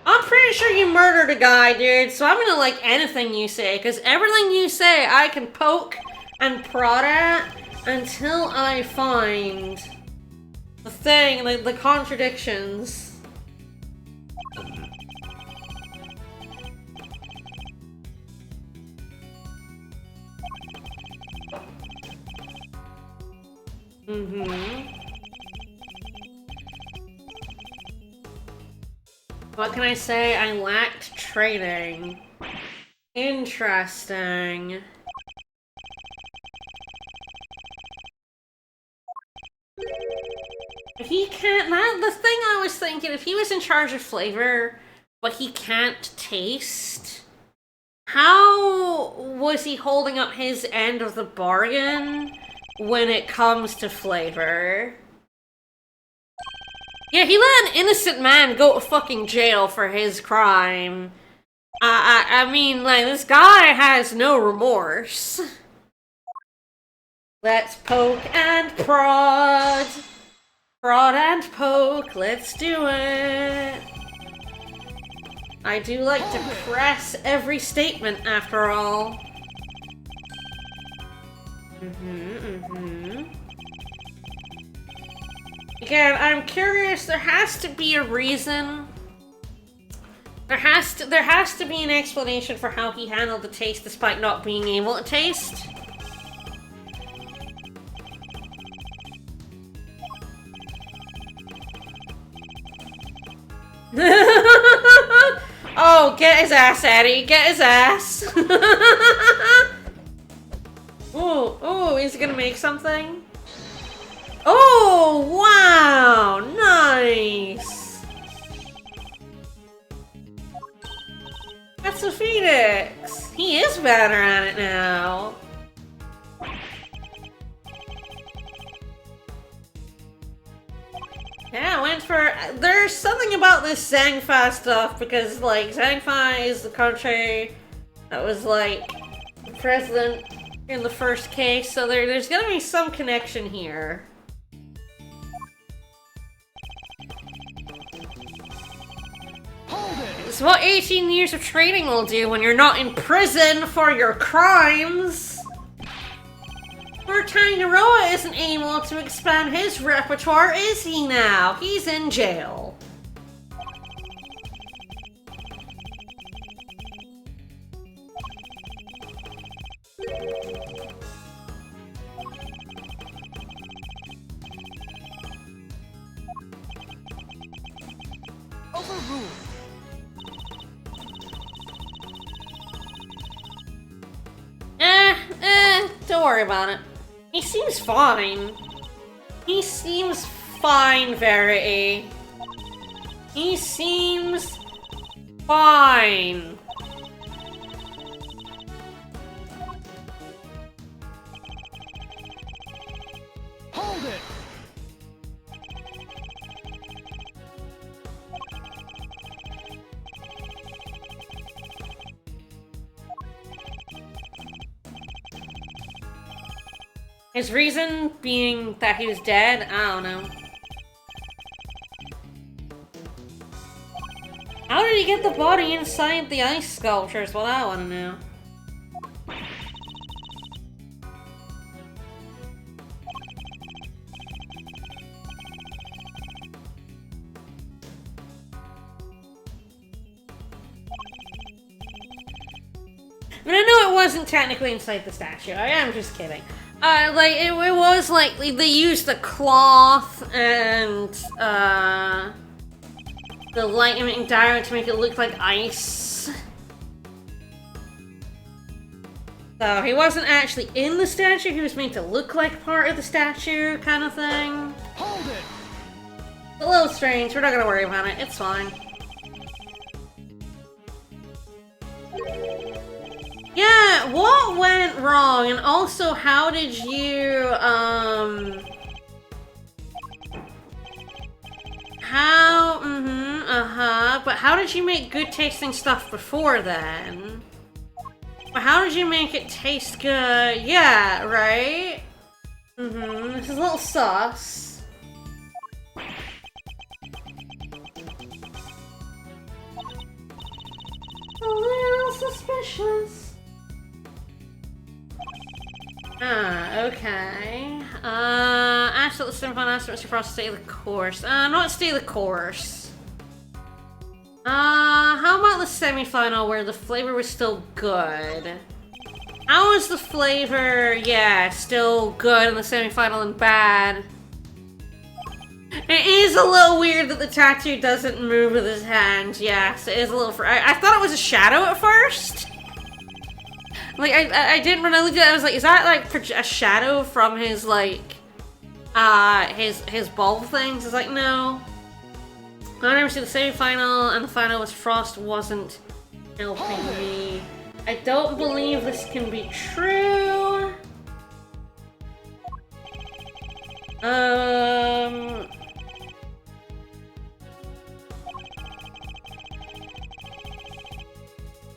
I'm pretty sure you murdered a guy, dude, so I'm gonna like anything you say, because everything you say I can poke and prod at until I find the thing, like the contradictions. What can I say? I lacked training. Interesting. If he can't, the thing I was thinking, if he was in charge of flavor, but he can't taste, how was he holding up his end of the bargain when it comes to flavor? Yeah, he let an innocent man go to fucking jail for his crime. I mean, like, this guy has no remorse. Let's poke and prod. Prod and poke, let's do it. I do like to press every statement, after all. Again, I'm curious, there has to be a reason. There has to be an explanation for how he handled the taste despite not being able to taste. Oh, get his ass, Eddie. Get his ass. Oh, is he gonna make something? Oh, wow. Nice. That's a Phoenix. He is better at it now. Yeah, I went for... There's something about this Zangfa stuff, because, like, Zangfa is the country that was, like, the president in the first case, so there's gonna be some connection here. It's what 18 years of training will do when you're not in prison for your crimes! Poor Tangaroa isn't able to expand his repertoire, is he now? He's in jail. don't worry about it. He seems fine. He seems fine, Verity. He seems fine. Hold it! His reason being that he was dead? I don't know. How did he get the body inside the ice sculpture is what I want to know. I mean, I know it wasn't technically inside the statue. I am just kidding. Like, it was like, they used the cloth and, the light emitting diode to make it look like ice. So, he wasn't actually in the statue, he was made to look like part of the statue, kind of thing. Hold it! A little strange, we're not gonna worry about it, it's fine. Yeah, what went wrong? And also, how did you, but how did you make good tasting stuff before then? How did you make it taste good? Yeah, right? This is a little sus. A little suspicious. Okay. Actually, let's simplify an answer for us to stay the course. Not stay the course. How about the semi-final where the flavor was still good? How is the flavor, yeah, still good in the semi-final and bad? It is a little weird that the tattoo doesn't move with his hand. Yes, it is a little... I thought it was a shadow at first. Like, I didn't, when I looked at it, I was like, is that, like, a shadow from his, like, his bulb things? It's like, no. I never see the semi-final, and the final was Frost wasn't helping me. I don't believe this can be true.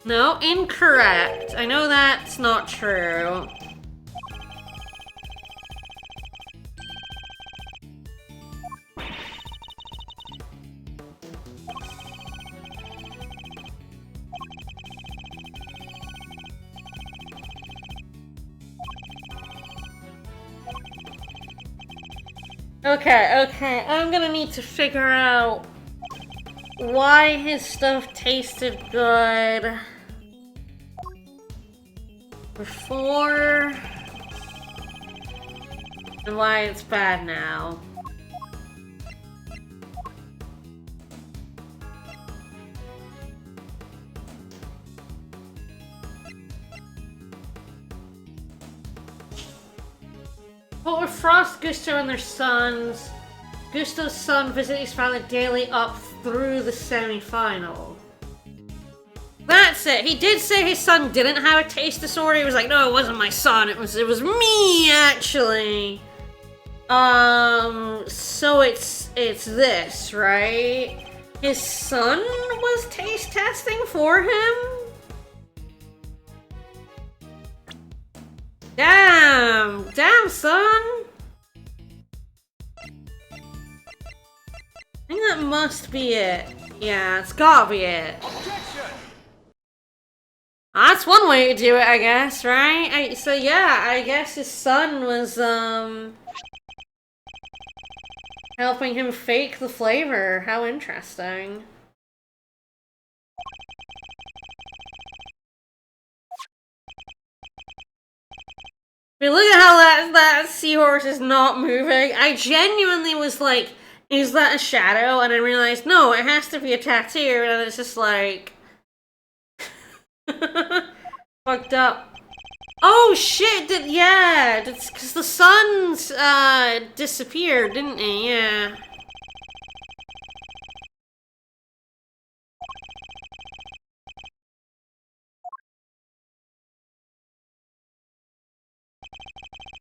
No, incorrect. I know that's not true. Okay, I'm gonna need to figure out why his stuff tasted good before and why it's bad now. What were Frost, Gusto, and their sons? Gusto's son visited his family daily up through the semi-final. That's it. He did say his son didn't have a taste disorder. He was like, no, it wasn't my son. It was me, actually. So it's this, right? His son was taste testing for him? Damn, son. I think that must be it. Yeah, it's gotta be it. Objection! That's one way to do it, I guess, right? So yeah, I guess his son was, helping him fake the flavor. How interesting. I mean, look at how that seahorse is not moving. I genuinely was like, is that a shadow? And I realized, no, it has to be a tattoo. And it's just like... fucked up. Oh shit, yeah, it's because the sun's, disappeared, didn't he? Yeah.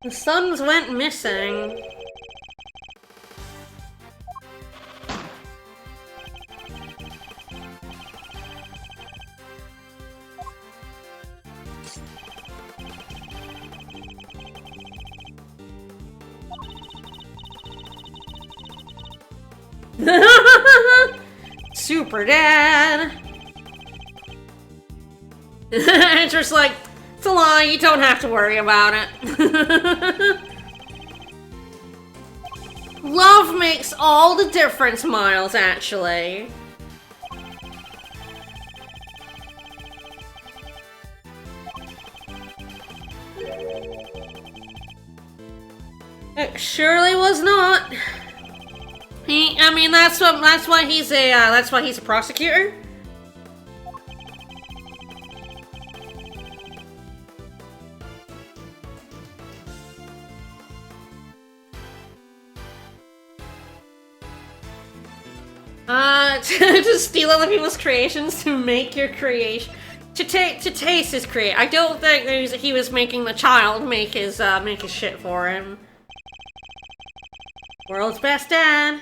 The suns went missing. Super Dad. It's just like, it's a lie, you don't have to worry about it. Love makes all the difference, Miles, actually. It surely was not. I mean, that's why he's a prosecutor. To steal other people's creations to make your creation, to taste his create. I don't think he was making the child make his shit for him. World's best dad.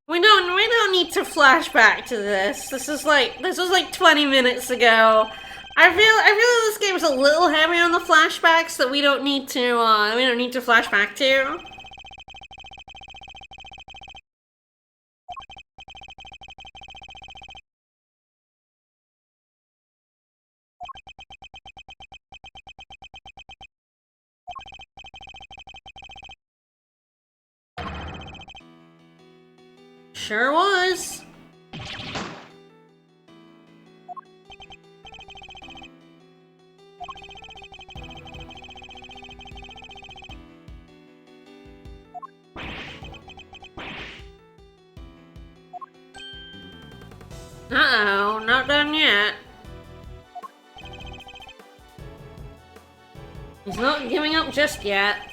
We don't need to flash back to this. This was like 20 minutes ago. I feel this game's a little heavy on the flashbacks that we don't need to flash back to. Sure was. Uh-oh, not done yet. He's not giving up just yet.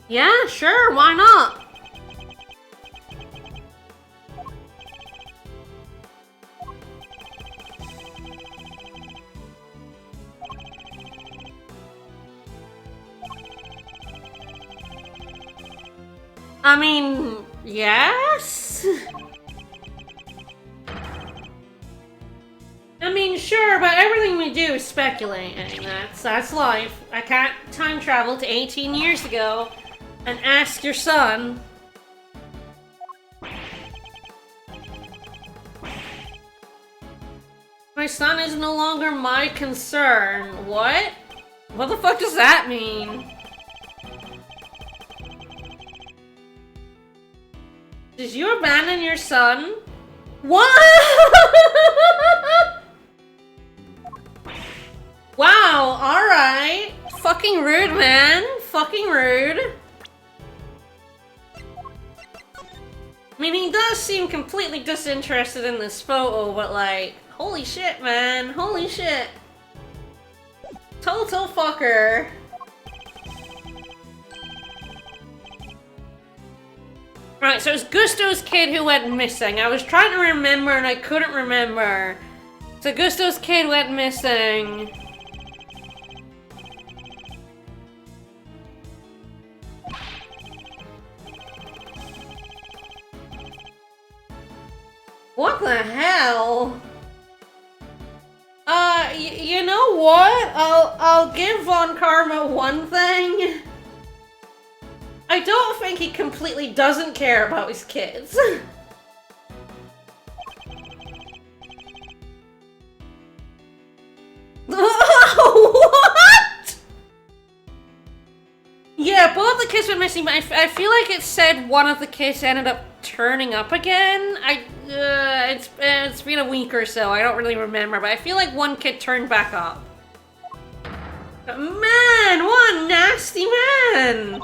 Yeah, sure, why not? I mean, yes? I mean, sure, but everything we do is speculating. That's life. I can't time travel to 18 years ago and ask your son. My son is no longer my concern. What? What the fuck does that mean? Did you abandon your son? What? Wow, alright. Fucking rude, man. Fucking rude. I mean, he does seem completely disinterested in this photo, but like, holy shit, man. Holy shit. Total fucker. Right, so it's Gusto's kid who went missing. I was trying to remember and I couldn't remember. So Gusto's kid went missing. What the hell? You know what? I'll give Von Karma one thing. I don't think he completely doesn't care about his kids. What? Yeah, both the kids were missing, but I feel like it said one of the kids ended up turning up again. It's been a week or so. I don't really remember, but I feel like one kid turned back up. Man, what a nasty man!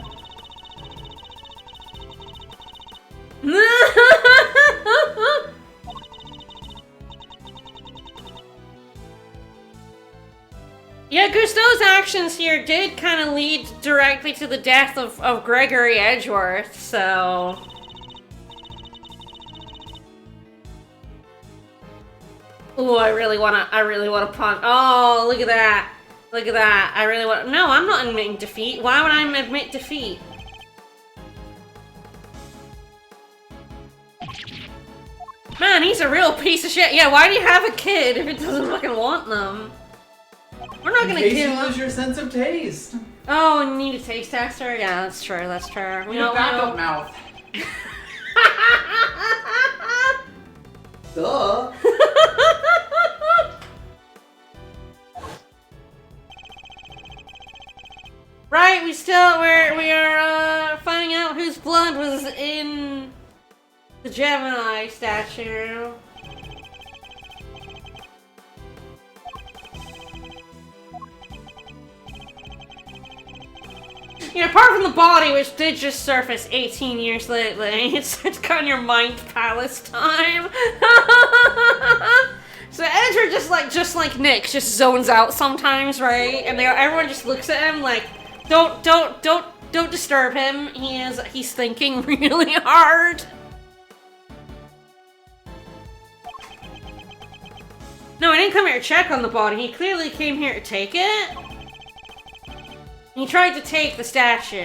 Yeah, Gusteau's actions here did kind of lead directly to the death of Gregory Edgeworth, so... Ooh, I really wanna punch. Oh, look at that. Look at that. I really want... No, I'm not admitting defeat. Why would I admit defeat? Man, he's a real piece of shit. Yeah, why do you have a kid if it doesn't fucking want them? We're not gonna kill him. Lose your sense of taste. Oh, and you need a taste tester? Yeah, that's true, that's true. We need a backup mouth. Duh. Right, we are finding out whose blood was in the Gemini statue. You know, apart from the body, which did just surface 18 years lately, it's kind of your mind palace time. So Edward just like Nick, just zones out sometimes, right? And everyone just looks at him like, don't disturb him. He's thinking really hard. No, I didn't come here to check on the body. He clearly came here to take it. He tried to take the statue.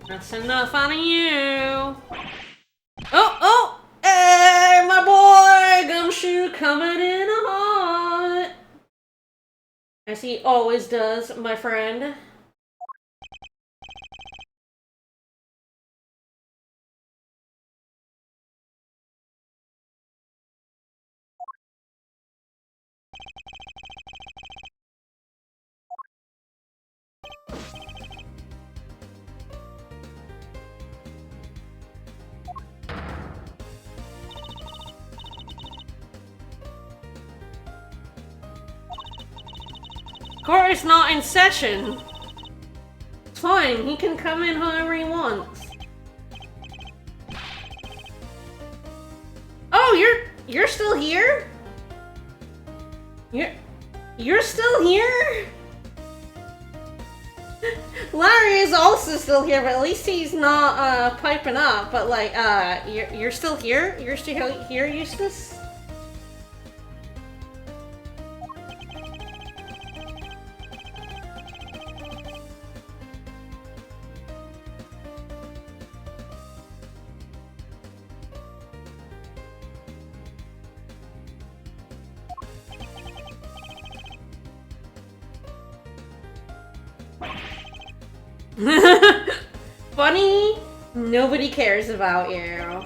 That's enough out of you. Oh! Hey, my boy! Gumshoe coming in hot! As he always does, my friend. Court is not in session. It's fine, he can come in however he wants. Oh, you're still here? You're still here? Larry is also still here, but at least he's not piping up. But like, you're still here? You're still here, Eustace? Funny, nobody cares about you.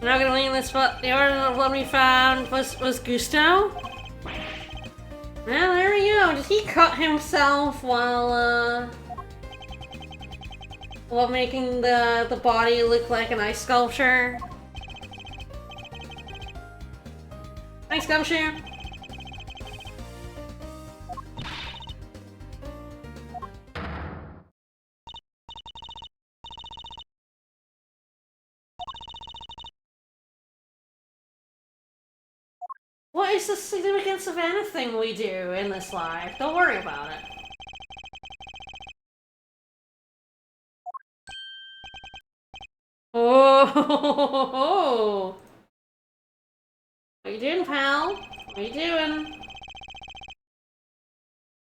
I'm not gonna leave this, but the original one we found was Gusteau. Well, there we go. Did he cut himself while making the body look like an ice sculpture? Thanks, Gumshoe. What is the significance of anything we do in this life? Don't worry about it. Oh! What you doing, pal? What you doing?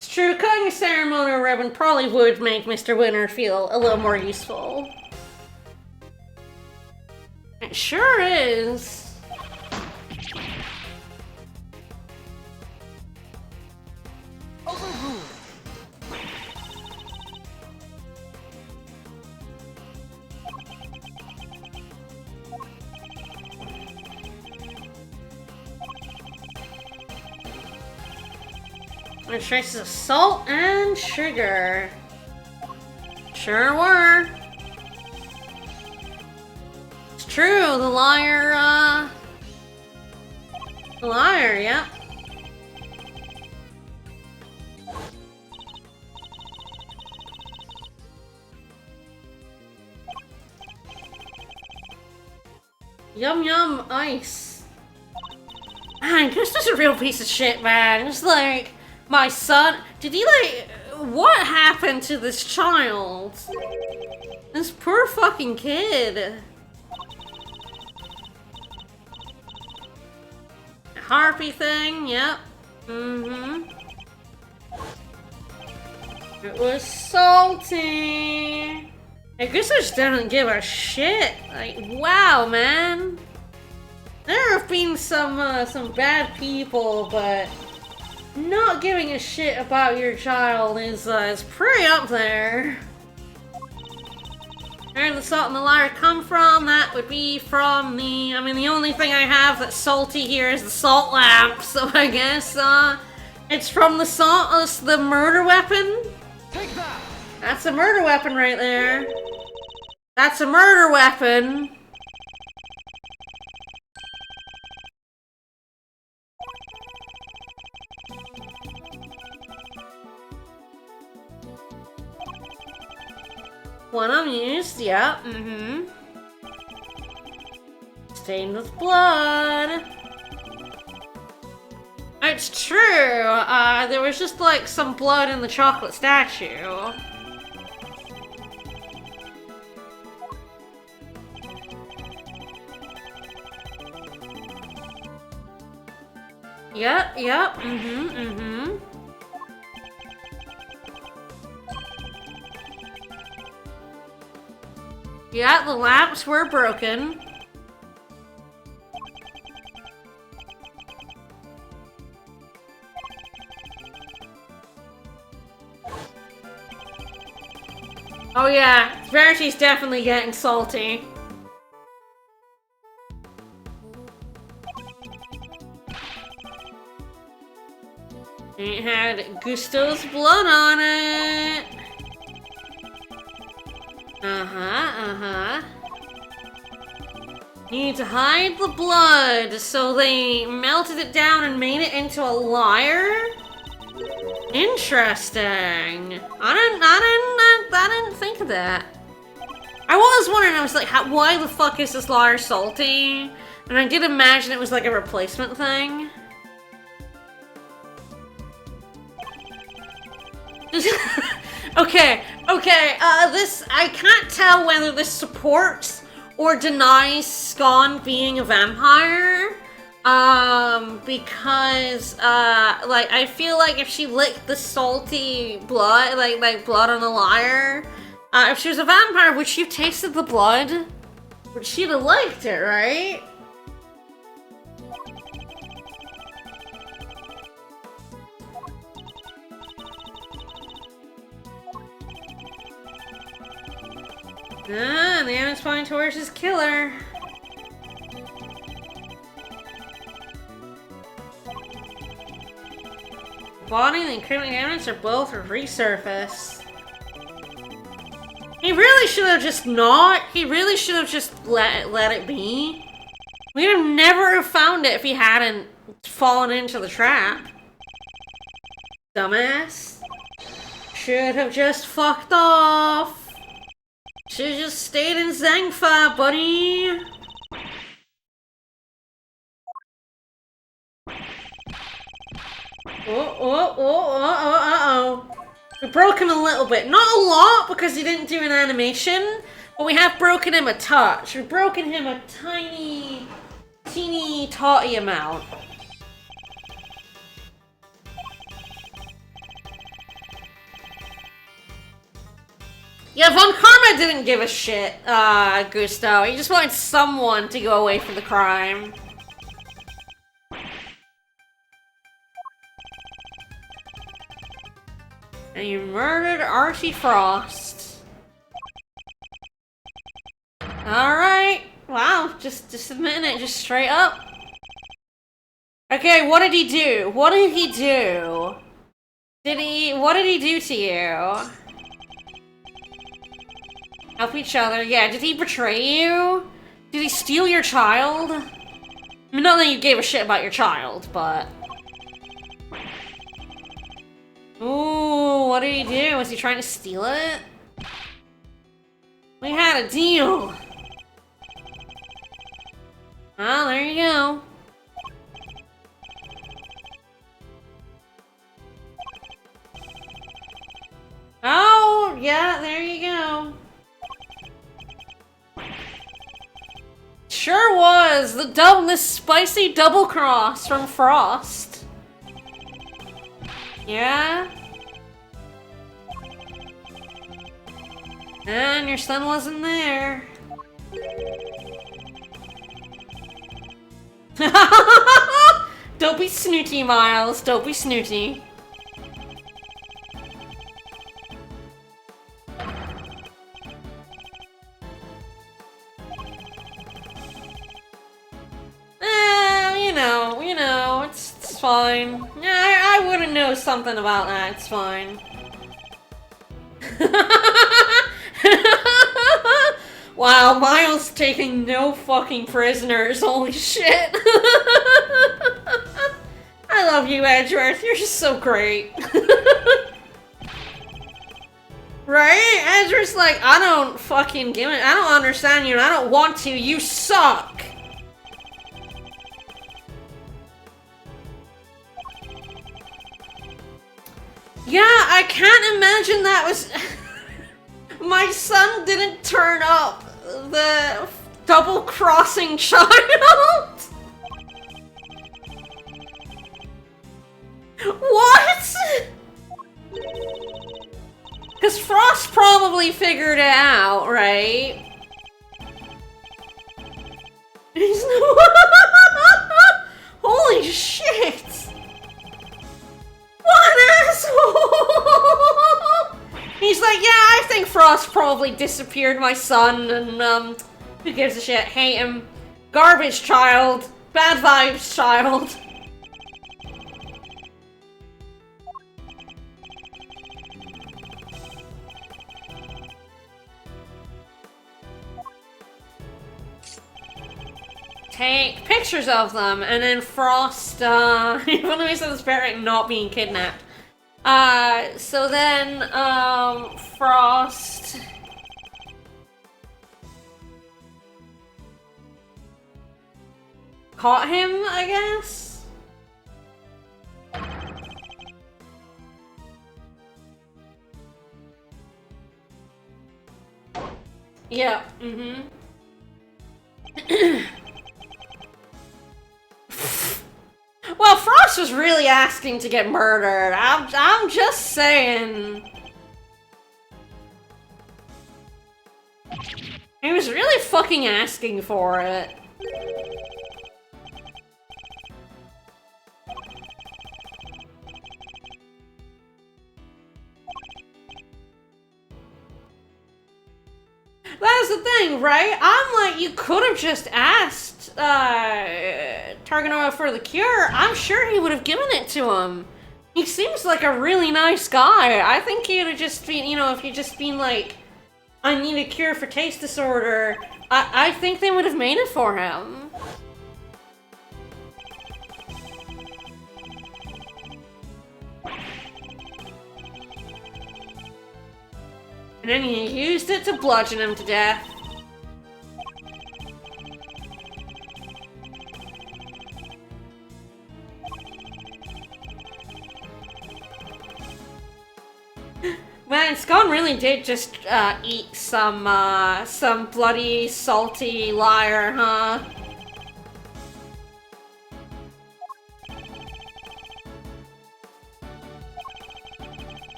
Let's true, cutting a ceremonial ribbon probably would make Mr. Winter feel a little more useful. It sure is. Overruled. And traces of salt and sugar. Sure were. It's true, the liar, yep. Yum yum ice. Man, this is a real piece of shit, man. It's like, my son, did he like, what happened to this child? This poor fucking kid. Harpy thing, yep. Mm-hmm. It was salty. I guess I just didn't give a shit. Like, wow, man. There have been some bad people, but not giving a shit about your child is pretty up there. Where did the salt and the liar come from? That would be from the... I mean, the only thing I have that's salty here is the salt lamp, so I guess, it's from the salt... the murder weapon? Take that. That's a murder weapon right there. That's a murder weapon. One unused, yeah, mm-hmm. Stained with blood. It's true, there was just like some blood in the chocolate statue. Yep, mm-hmm, mm-hmm. Yeah, the lamps were broken. Oh yeah, Verity's definitely getting salty. It had Gusto's blood on it. Need to hide the blood, so they melted it down and made it into a liar? Interesting. I didn't think of that. I was wondering, I was like, why the fuck is this liar salty? And I did imagine it was like a replacement thing. Okay, this, I can't tell whether this supports or denies Scone being a vampire, because, like, I feel like if she licked the salty blood, like blood on the liar, if she was a vampire, would she have tasted the blood? Would she have liked it, right? The evidence pointing towards his killer. The body and the incriminating evidence are both resurfaced. He really should have just not. He really should have just let it be. We'd have never have found it if he hadn't fallen into the trap. Dumbass. Should have just fucked off. Should've just stayed in Zangfa, buddy! Uh-oh. We broke him a little bit. Not a lot, because he didn't do an animation, but we have broken him a touch. We've broken him a tiny, teeny, totty amount. Yeah, Von Karma didn't give a shit, Gusto. He just wanted someone to go away from the crime. And you murdered Archie Frost. Alright. Wow, just admitting it, just straight up. Okay, what did he do? What did he do? What did he do to you? Help each other. Yeah, did he betray you? Did he steal your child? I mean, not that you gave a shit about your child, but... Ooh, what did he do? Was he trying to steal it? We had a deal. Well, there you go. Oh, yeah, there you go. Sure was this spicy double cross from Frost. Yeah. And your son wasn't there. Don't be snooty, Miles. Don't be snooty. You know, it's fine. Yeah, I wouldn't know something about that. It's fine. Wow, Miles taking no fucking prisoners. Holy shit. I love you, Edgeworth. You're just so great. Right? Edgeworth's like, I don't fucking give it. I don't understand you and I don't want to. You suck. Yeah, I can't imagine that was... My son didn't turn up the double-crossing child! What?! Because Frost probably figured it out, right? Holy shit! What an asshole! He's like, yeah, I think Frost probably disappeared my son, and, who gives a shit? Hate him. Garbage child. Bad vibes child. Take pictures of them, and then Frost, even though he said his parent not being kidnapped. So then, Frost... caught him, I guess? Yeah, Well, Frost was really asking to get murdered. I'm just saying. He was really fucking asking for it. That's the thing, right? I'm like, you could have just asked Targanoa for the cure. I'm sure he would have given it to him. He seems like a really nice guy. I think he would have just been, you know, if he'd just been like, I need a cure for taste disorder, I think they would have made it for him. And then you used it to bludgeon him to death. Man, Scone really did just eat some bloody, salty liar, huh?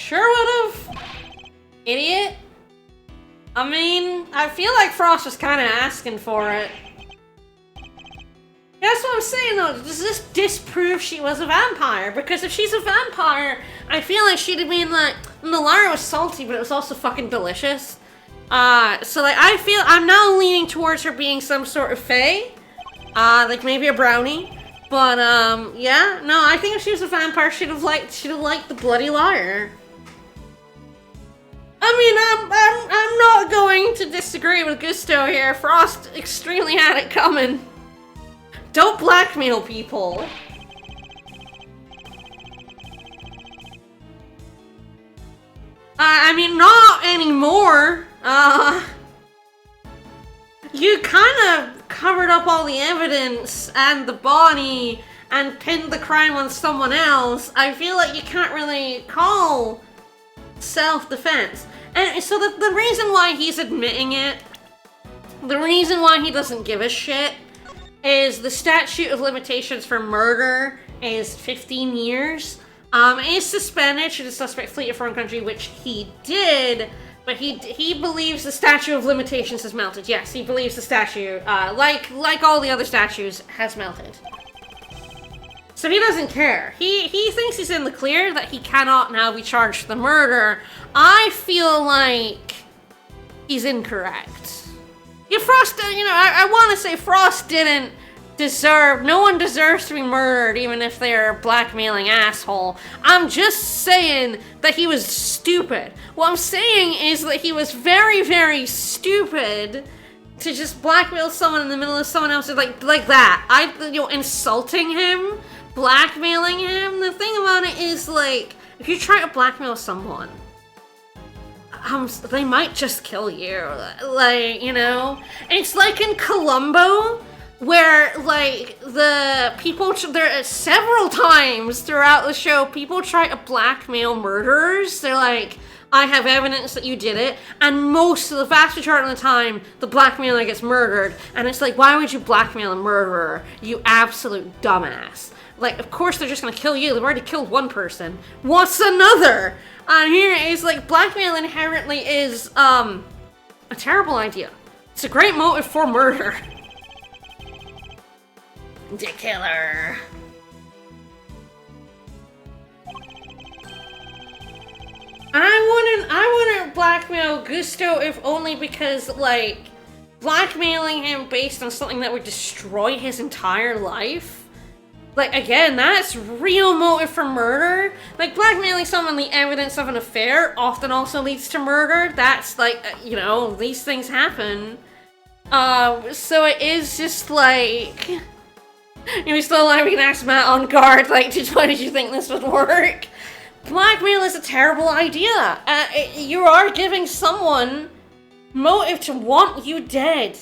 Sure would've. Idiot. I mean, I feel like Frost was kind of asking for it. That's what I'm saying though, does this disprove she was a vampire? Because if she's a vampire, I feel like she'd have been like, the Lara was salty, but it was also fucking delicious. So like, I feel, I'm now leaning towards her being some sort of fae. Like maybe a brownie. But, yeah, no, I think if she was a vampire, she'd have liked the bloody liar. I mean, I'm not going to disagree with Gusto here. Frost extremely had it coming. Don't blackmail people. I mean, not anymore. You kind of covered up all the evidence and the body and pinned the crime on someone else. I feel like you can't really call self-defense. And so the reason why he's admitting it, the reason why he doesn't give a shit, is the statute of limitations for murder is 15 years. It is suspended should the suspect flee a foreign country, which he did, but he believes the statute of limitations has melted. Yes, he believes the statute, like all the other statutes, has melted. So he doesn't care. He thinks he's in the clear, that he cannot now be charged with the murder. I feel like he's incorrect. Yeah, Frost, you know, I want to say Frost didn't deserve, no one deserves to be murdered, even if they're a blackmailing asshole. I'm just saying that he was stupid. What I'm saying is that he was very, very stupid to just blackmail someone in the middle of someone else's, like that. You know, insulting him, blackmailing him. The thing about it is, like, if you try to blackmail someone, they might just kill you, like, you know? It's like in Columbo, where, like, the people, there several times throughout the show, people try to blackmail murderers. They're like, I have evidence that you did it, and the vast majority of the time, the blackmailer gets murdered, and it's like, why would you blackmail a murderer, you absolute dumbass? Like, of course they're just gonna kill you, they've already killed one person. What's another? And here is, like, blackmail inherently is, a terrible idea. It's a great motive for murder. The killer. I wouldn't blackmail Gusto if only because, like, blackmailing him based on something that would destroy his entire life. Like, again, that's real motive for murder. Like, blackmailing someone the evidence of an affair often also leads to murder. That's, like, you know, these things happen. So it is just, like... You still like we can ask Matt on guard, like, why did you think this would work? Blackmail is a terrible idea. You are giving someone motive to want you dead.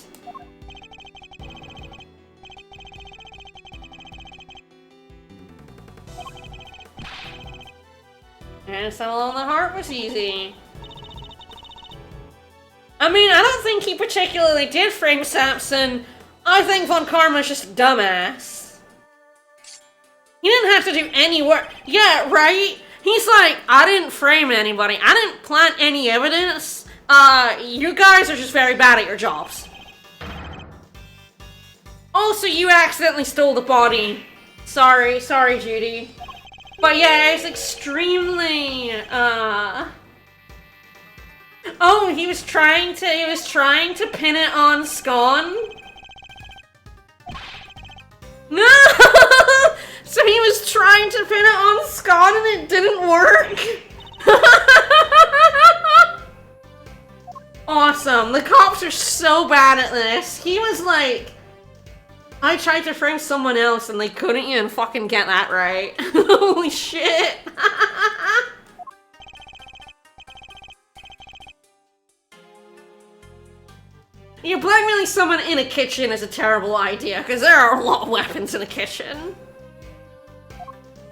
And settle on the heart was easy. I mean, I don't think he particularly did frame Samson. I think Von Karma's just a dumbass. He didn't have to do any work. Yeah, right? He's like, I didn't frame anybody. I didn't plant any evidence. You guys are just very bad at your jobs. Also, you accidentally stole the body. Sorry, Judy. But yeah, it's extremely, Oh, he was trying to pin it on Scone? No! So he was trying to pin it on Scone and it didn't work? Awesome. The cops are so bad at this. He was like, I tried to frame someone else and they couldn't even fucking get that right. Holy shit. Yeah, blackmailing someone in a kitchen is a terrible idea, because there are a lot of weapons in a kitchen.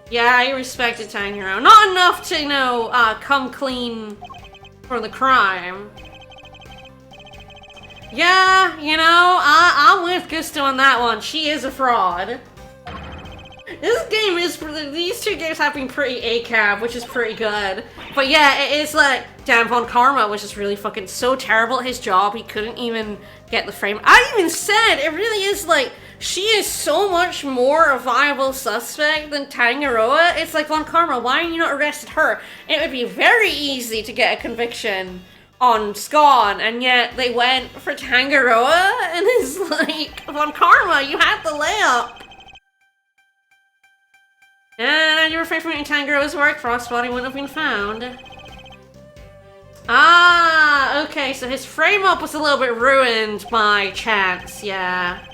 Yeah, I respected Tanjiro. Not enough to, you know, come clean for the crime. Yeah, you know, I'm with Gusto on that one. She is a fraud. This game is, these two games have been pretty ACAB, which is pretty good. But yeah, it is like, damn, Von Karma was just really fucking so terrible at his job, he couldn't even get the frame. I even said, it really is like, she is so much more a viable suspect than Tangaroa. It's like, Von Karma, why are you not arrested her? It would be very easy to get a conviction on Scon, and yet they went for Tangaroa, and it's like, Von Karma, you had the layup. And you were afraid from Tangaroa's work, Frost's body wouldn't have been found. Ah, okay, so his frame-up was a little bit ruined by chance, yeah.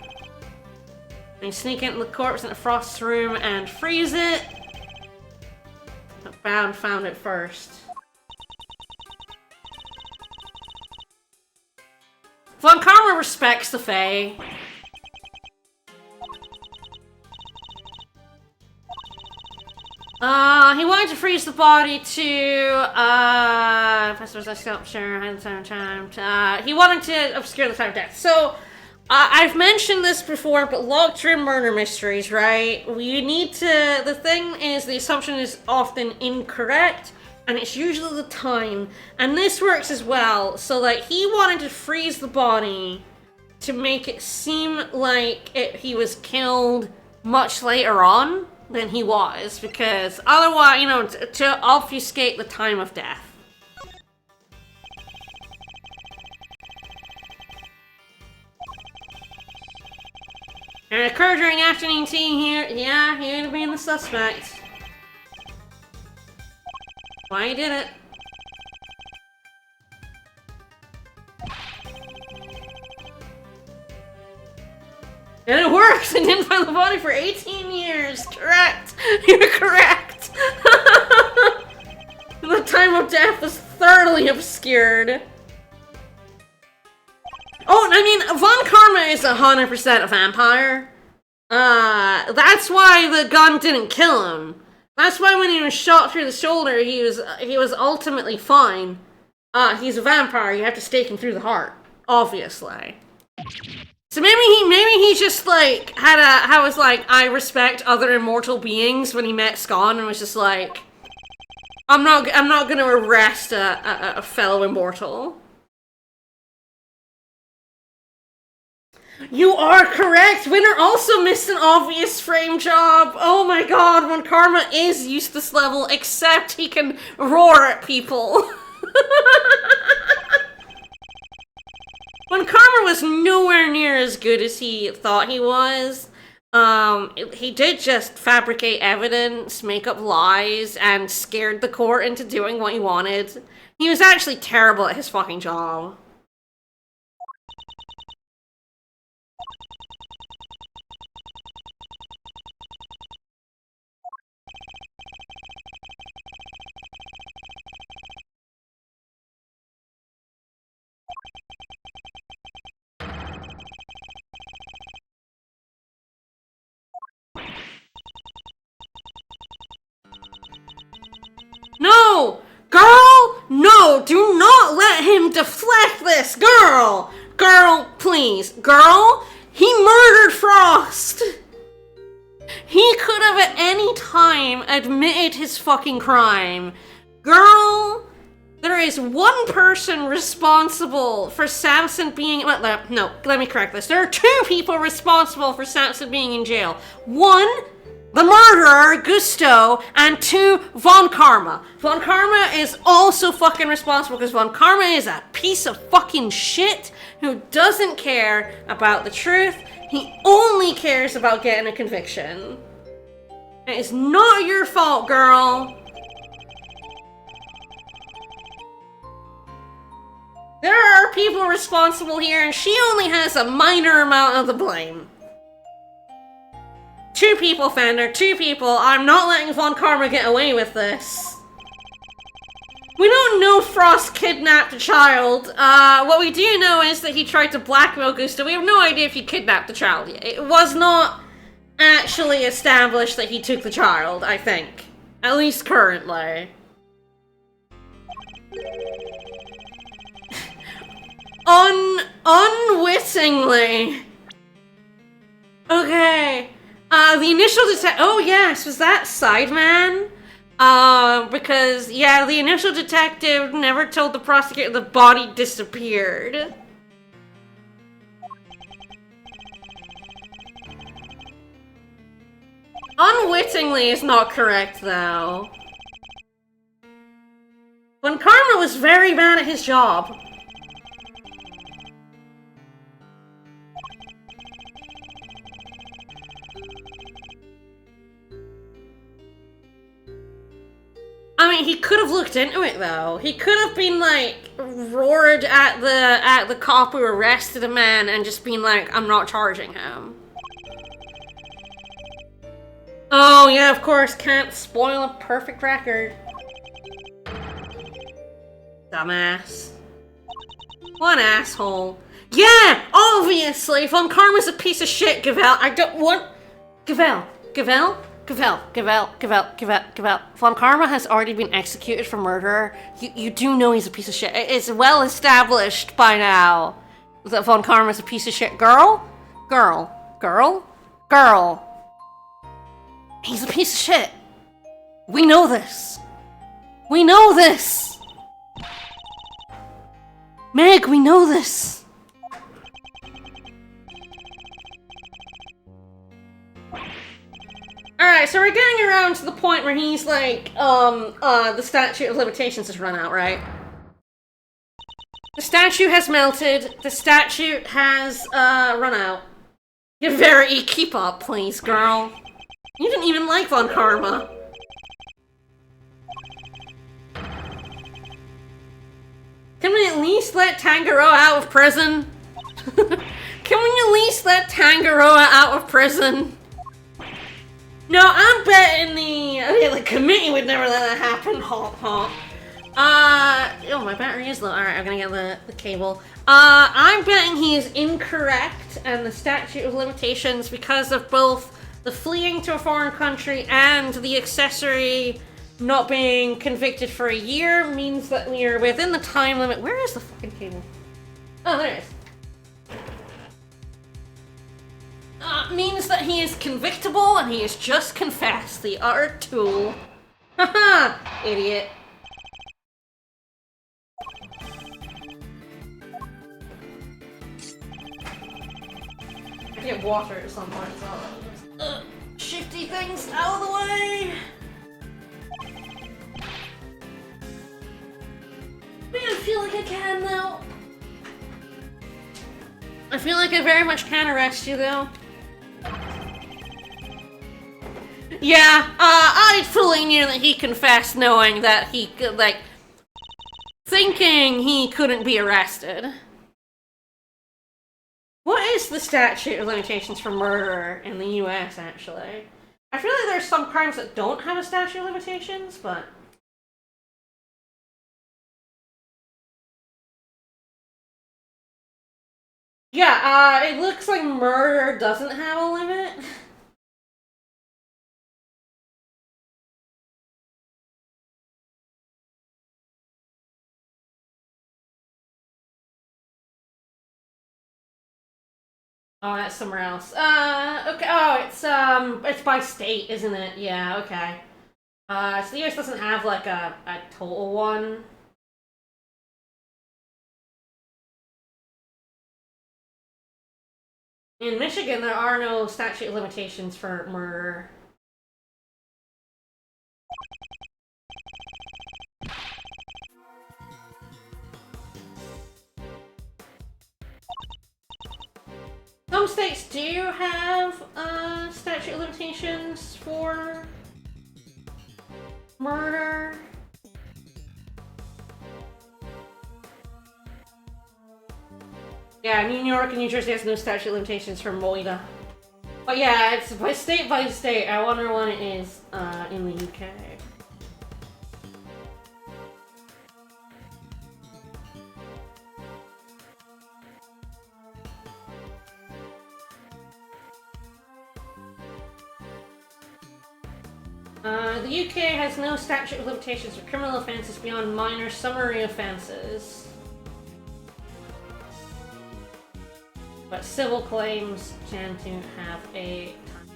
And you sneak into the corpse into Frost's room and freeze it. But found it first. Von Karma respects the Fae. He wanted to freeze the body to, Festivals of Sculpture, he wanted to obscure the time of death. So, I've mentioned this before, but locked room murder mysteries, right? You need to, the thing is, the assumption is often incorrect, and it's usually the time. And this works as well. So, like, he wanted to freeze the body to make it seem like he was killed much later on than he was, because otherwise, you know, to obfuscate the time of death. And it occurred during afternoon tea here. Yeah, he would have been the suspect. Why he did it? And it works! I didn't find the body for 18 years! Correct! You're correct! The time of death was thoroughly obscured. Oh, I mean, Von Karma is 100% a vampire. That's why the gun didn't kill him. That's why when he was shot through the shoulder, he was ultimately fine. He's a vampire, you have to stake him through the heart. Obviously. So maybe he just like was like, I respect other immortal beings when he met Scon and was just like, I'm not gonna arrest a fellow immortal. You are correct! Winner also missed an obvious frame job! Oh my god, when Karma is Eustace level, except he can roar at people. When Karma was nowhere near as good as he thought he was, he did just fabricate evidence, make up lies, and scared the court into doing what he wanted. He was actually terrible at his fucking job. No! Girl! No! Do not let him deflect this! Girl! Girl, please. Girl? He murdered Frost! He could have at any time admitted his fucking crime. Girl, there is one person responsible for Samson being... No, let me correct this. There are two people responsible for Samson being in jail. One, the murderer, Gusto, and two, Von Karma. Von Karma is also fucking responsible because Von Karma is a piece of fucking shit who doesn't care about the truth. He only cares about getting a conviction. It is not your fault, girl. There are people responsible here, and she only has a minor amount of the blame. Two people, Fender, two people. I'm not letting Von Karma get away with this. We don't know Frost kidnapped a child. What we do know is that he tried to blackmail Gusto. We have no idea if he kidnapped the child yet. It was not actually established that he took the child, I think. At least currently. Unwittingly. Okay. The initial oh yes, was that Sideman? Because, yeah, the initial detective never told the prosecutor the body disappeared. Unwittingly is not correct, though. Von Karma was very bad at his job. I mean, he could have looked into it, though. He could have been, like, roared at the cop who arrested a man and just been like, I'm not charging him. Oh, yeah, of course, can't spoil a perfect record. Dumbass. What an asshole. Yeah, obviously, Von Karma's a piece of shit, Gavel. I don't want... Gavel. Von Karma has already been executed for murder. You do know he's a piece of shit. It's well established by now that Von Karma's a piece of shit. Girl. He's a piece of shit. We know this. Meg, we know this. Alright, so we're getting around to the point where he's like, the statute of limitations has run out, right? The statute has melted. The statute has, run out. Keep up, please, girl. You didn't even like Von Karma. Can we at least let Tangaroa out of prison? Can we at least let Tangaroa out of prison? No, I'm betting the committee would never let that happen. Hop. Oh, my battery is low. Alright, I'm gonna get the cable. I'm betting he is incorrect, and the statute of limitations, because of both the fleeing to a foreign country and the accessory not being convicted for a year, means that we are within the time limit. Where is the fucking cable? Oh, there it is. Means that he is convictable and he has just confessed. The utter tool. Haha, idiot. I get water at some point, so shifty things out of the way. Man, I feel like I can though. I feel like I very much can arrest you though. Yeah, I fully knew that he confessed knowing that he could, like, thinking he couldn't be arrested. What is the statute of limitations for murder in the US, actually? I feel like there's some crimes that don't have a statute of limitations, but... Yeah, it looks like murder doesn't have a limit. Oh, that's somewhere else. Okay, oh, it's by state, isn't it? Yeah, okay. So the US doesn't have, like, a total one. In Michigan, there are no statute of limitations for murder. Some states do have statute of limitations for murder. Yeah, New York and New Jersey has no statute of limitations for moida. But yeah, it's by state by state. I wonder what it is in the UK. The UK has no statute of limitations for criminal offences beyond minor summary offences. But civil claims tend to have a time.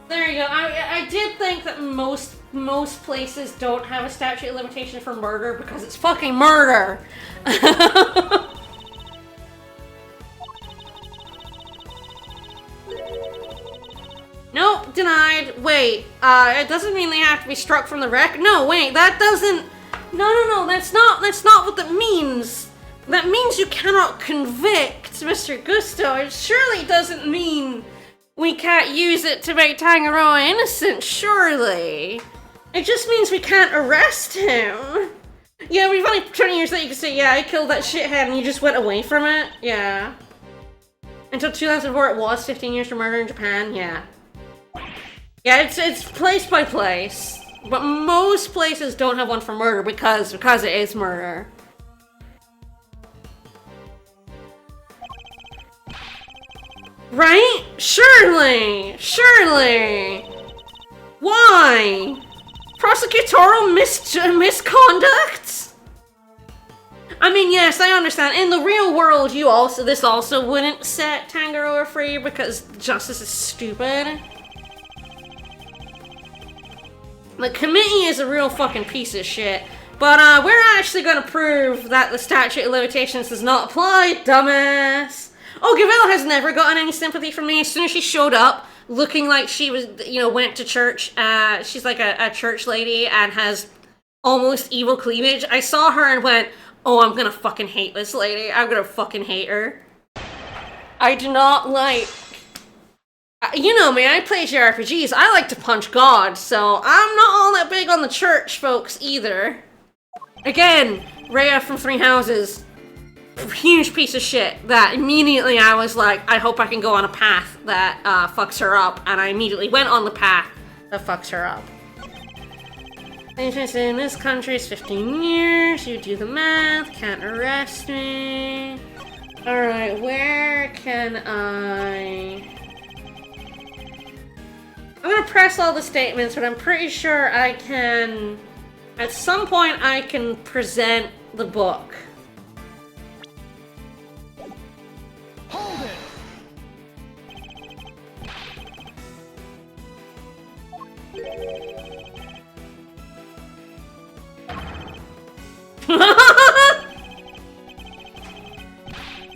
There you go. I did think that most places don't have a statute of limitation for murder because it's fucking murder. Nope, denied. Wait, it doesn't mean they have to be struck from the wreck. No, wait, that doesn't. No, that's not what that means. That means you cannot convict Mr. Gusto. It surely doesn't mean we can't use it to make Tangaroa innocent, surely. It just means we can't arrest him. Yeah, we've only 20 years later you can say, yeah, I killed that shithead and you just went away from it. Yeah. Until 2004 it was 15 years for murder in Japan, yeah. Yeah, it's place by place. But most places don't have one for murder because it is murder. Right? Surely! Why? Prosecutorial misconduct? I mean, yes, I understand. In the real world, this also wouldn't set Tangaroa free because justice is stupid. The committee is a real fucking piece of shit. But, we're actually gonna prove that the statute of limitations does not apply, dumbass! Oh, Gavel has never gotten any sympathy from me. As soon as she showed up, looking like she was, went to church, she's like a church lady and has almost evil cleavage. I saw her and went, oh, I'm gonna fucking hate this lady. I'm gonna fucking hate her. I do not like... You know me, I play JRPGs. I like to punch God, so I'm not all that big on the church folks either. Again, Rhea from Three Houses. Huge piece of shit that immediately I was like, I hope I can go on a path that fucks her up, and I immediately went on the path that fucks her up. Interest in this country is 15 years, you do the math, can't arrest me. Alright, where can I... I'm gonna press all the statements, but I'm pretty sure I can... At some point I can present the book. Hold it!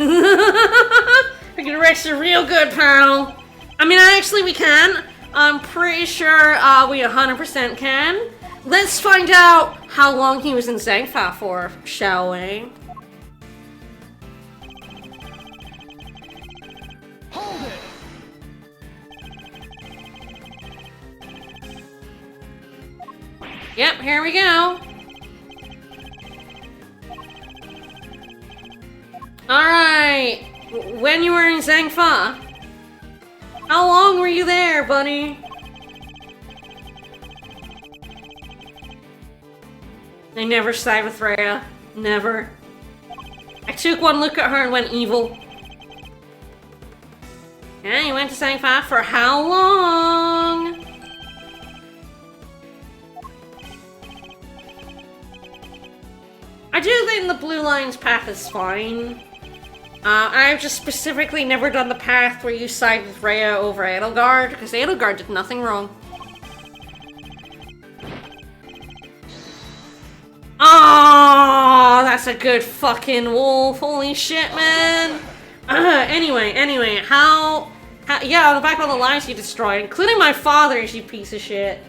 I can arrest you real good, pal. I mean, actually we can. I'm pretty sure we 100% can. Let's find out how long he was in Zangfa for, shall we? Hold it! Yep, here we go. Alright, when you were in Zangfa, how long were you there, buddy? I never side with Rhea. Never. I took one look at her and went evil. Yeah, you went to Zangfa for how long? I do think the Blue Line's path is fine. I've just specifically never done the path where you side with Rhea over Edelgard, because Edelgard did nothing wrong. Oh, that's a good fucking wolf. Holy shit, man. Anyway, how yeah, I'll back all the lives you destroyed, including my father's, you piece of shit.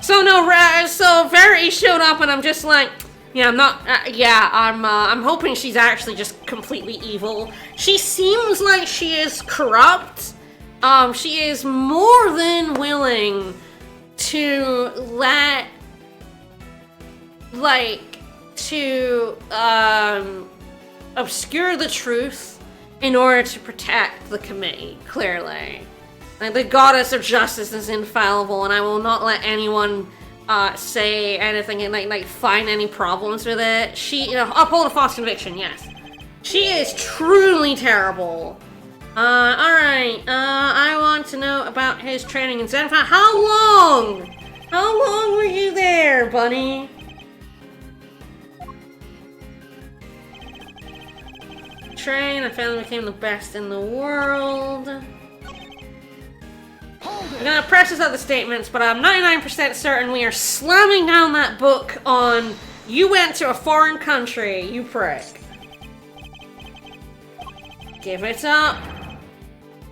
So no, so Verity showed up and I'm just like, yeah, I'm not, I'm hoping she's actually just completely evil. She seems like she is corrupt. She is more than willing to obscure the truth in order to protect the committee, clearly. Like, the goddess of justice is infallible, and I will not let anyone say anything and like find any problems with it. She, uphold a false conviction, yes. She is truly terrible. Alright, I want to know about his training in Zenfa. How long? How long were you there, bunny? train. I finally became the best in the world. I'm gonna preface other statements, but I'm 99% certain we are slamming down that book on you went to a foreign country, you prick. Give it up.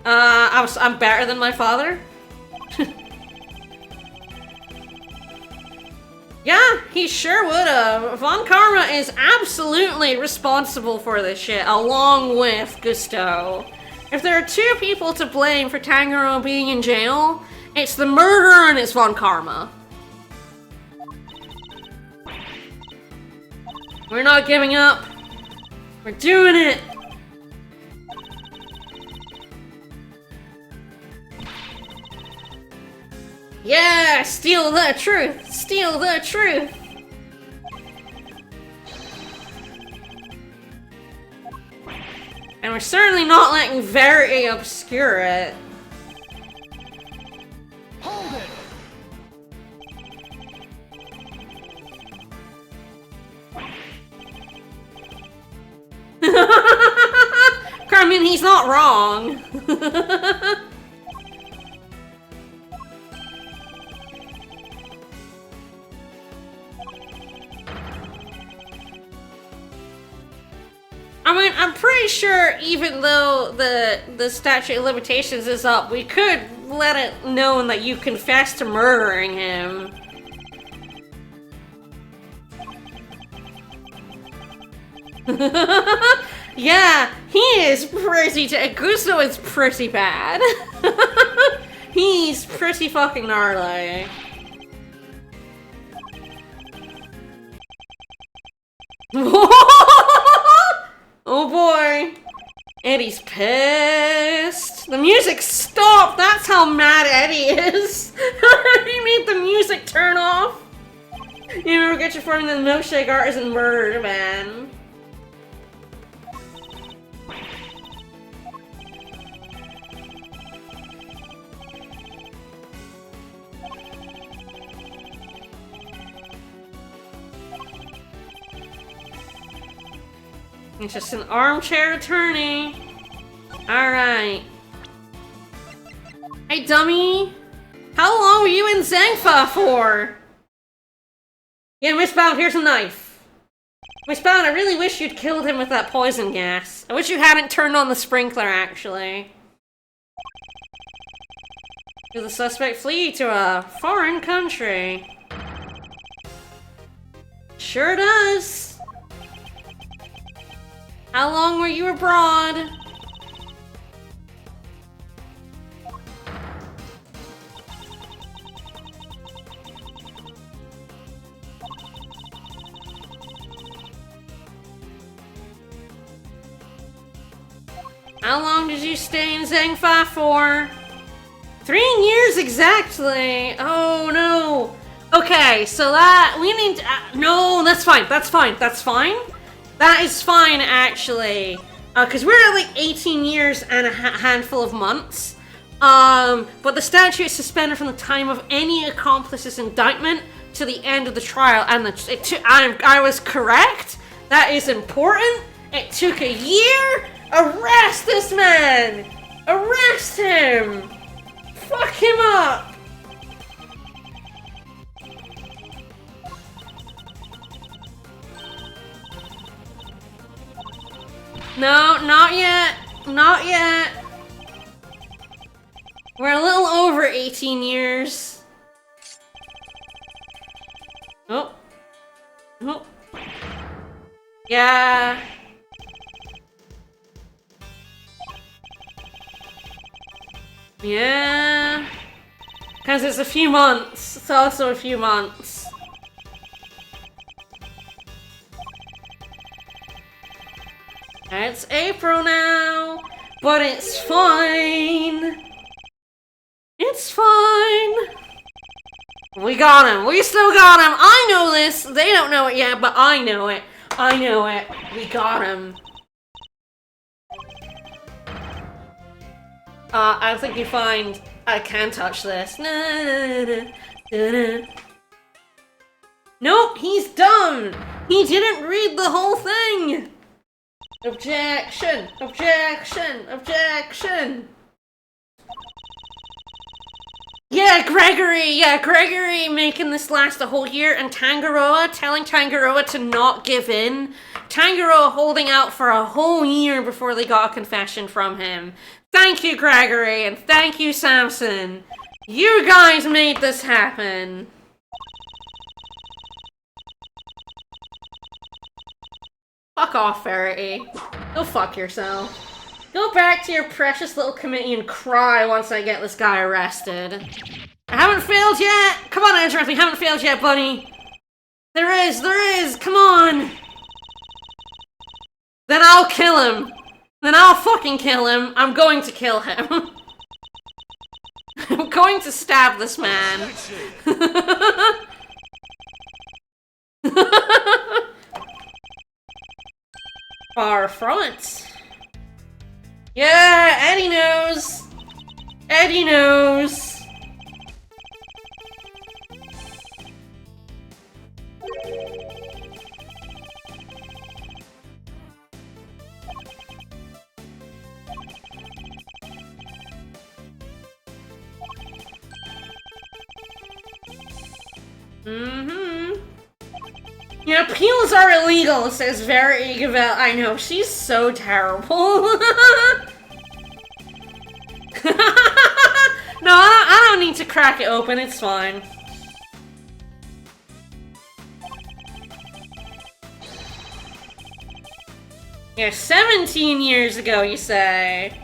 I'm better than my father. Yeah, he sure would've. Von Karma is absolutely responsible for this shit, along with Gusto. If there are two people to blame for Tanjiro being in jail, it's the murderer and it's Von Karma. We're not giving up. We're doing it. Yeah, steal the truth. Steal the truth. And we're certainly not letting Verity obscure it. Hold it! I mean, he's not wrong. I mean, I'm pretty sure even though the statute of limitations is up, we could let it known that you confessed to murdering him. Yeah, he is pretty. Gusto is pretty bad. He's pretty fucking gnarly. Oh boy. Eddie's pissed. The music stopped. That's how mad Eddie is. He made the music turn off. You never get your forming the milkshake artisan murder, man. It's just an armchair attorney. Alright. Hey, dummy. How long were you in Zangfa for? Yeah, Mistbound, here's a knife. Mistbound, I really wish you'd killed him with that poison gas. I wish you hadn't turned on the sprinkler, actually. Does the suspect flee to a foreign country? Sure does. How long were you abroad? How long did you stay in Zangfa for? 3 years exactly. Oh no. Okay, so that we need to, no, that's fine. That's fine. That's fine. That is fine, actually, because we're at like 18 years and a handful of months. But the statute is suspended from the time of any accomplice's indictment to the end of the trial, and I was correct. That is important. It took a year. Arrest this man. Arrest him. Fuck him up. No, not yet. Not yet. We're a little over 18 years. Oh. Oh. Yeah. Yeah. Because it's a few months. It's also a few months. It's April now, but it's fine. It's fine. We got him. We still got him. I know this. They don't know it yet, but I know it. I know it. We got him. I think you find I can touch this. Nope, he's done. He didn't read the whole thing. Objection! Objection! Objection! Yeah, Gregory making this last a whole year, and Tangaroa telling Tangaroa to not give in. Tangaroa holding out for a whole year before they got a confession from him. Thank you, Gregory, and thank you, Samson. You guys made this happen. Fuck off, Verity. Go fuck yourself. Go back to your precious little committee and cry once I get this guy arrested. I haven't failed yet! Come on, Edgeworth, we haven't failed yet, buddy! There is! Come on! Then I'll kill him! Then I'll fucking kill him! I'm going to kill him! I'm going to stab this man! Far front! Yeah, Eddie knows! Eddie knows! Yeah, appeals are illegal, says Verity Gavel. I know, she's so terrible. No, I don't need to crack it open, it's fine. Yeah, 17 years ago, you say?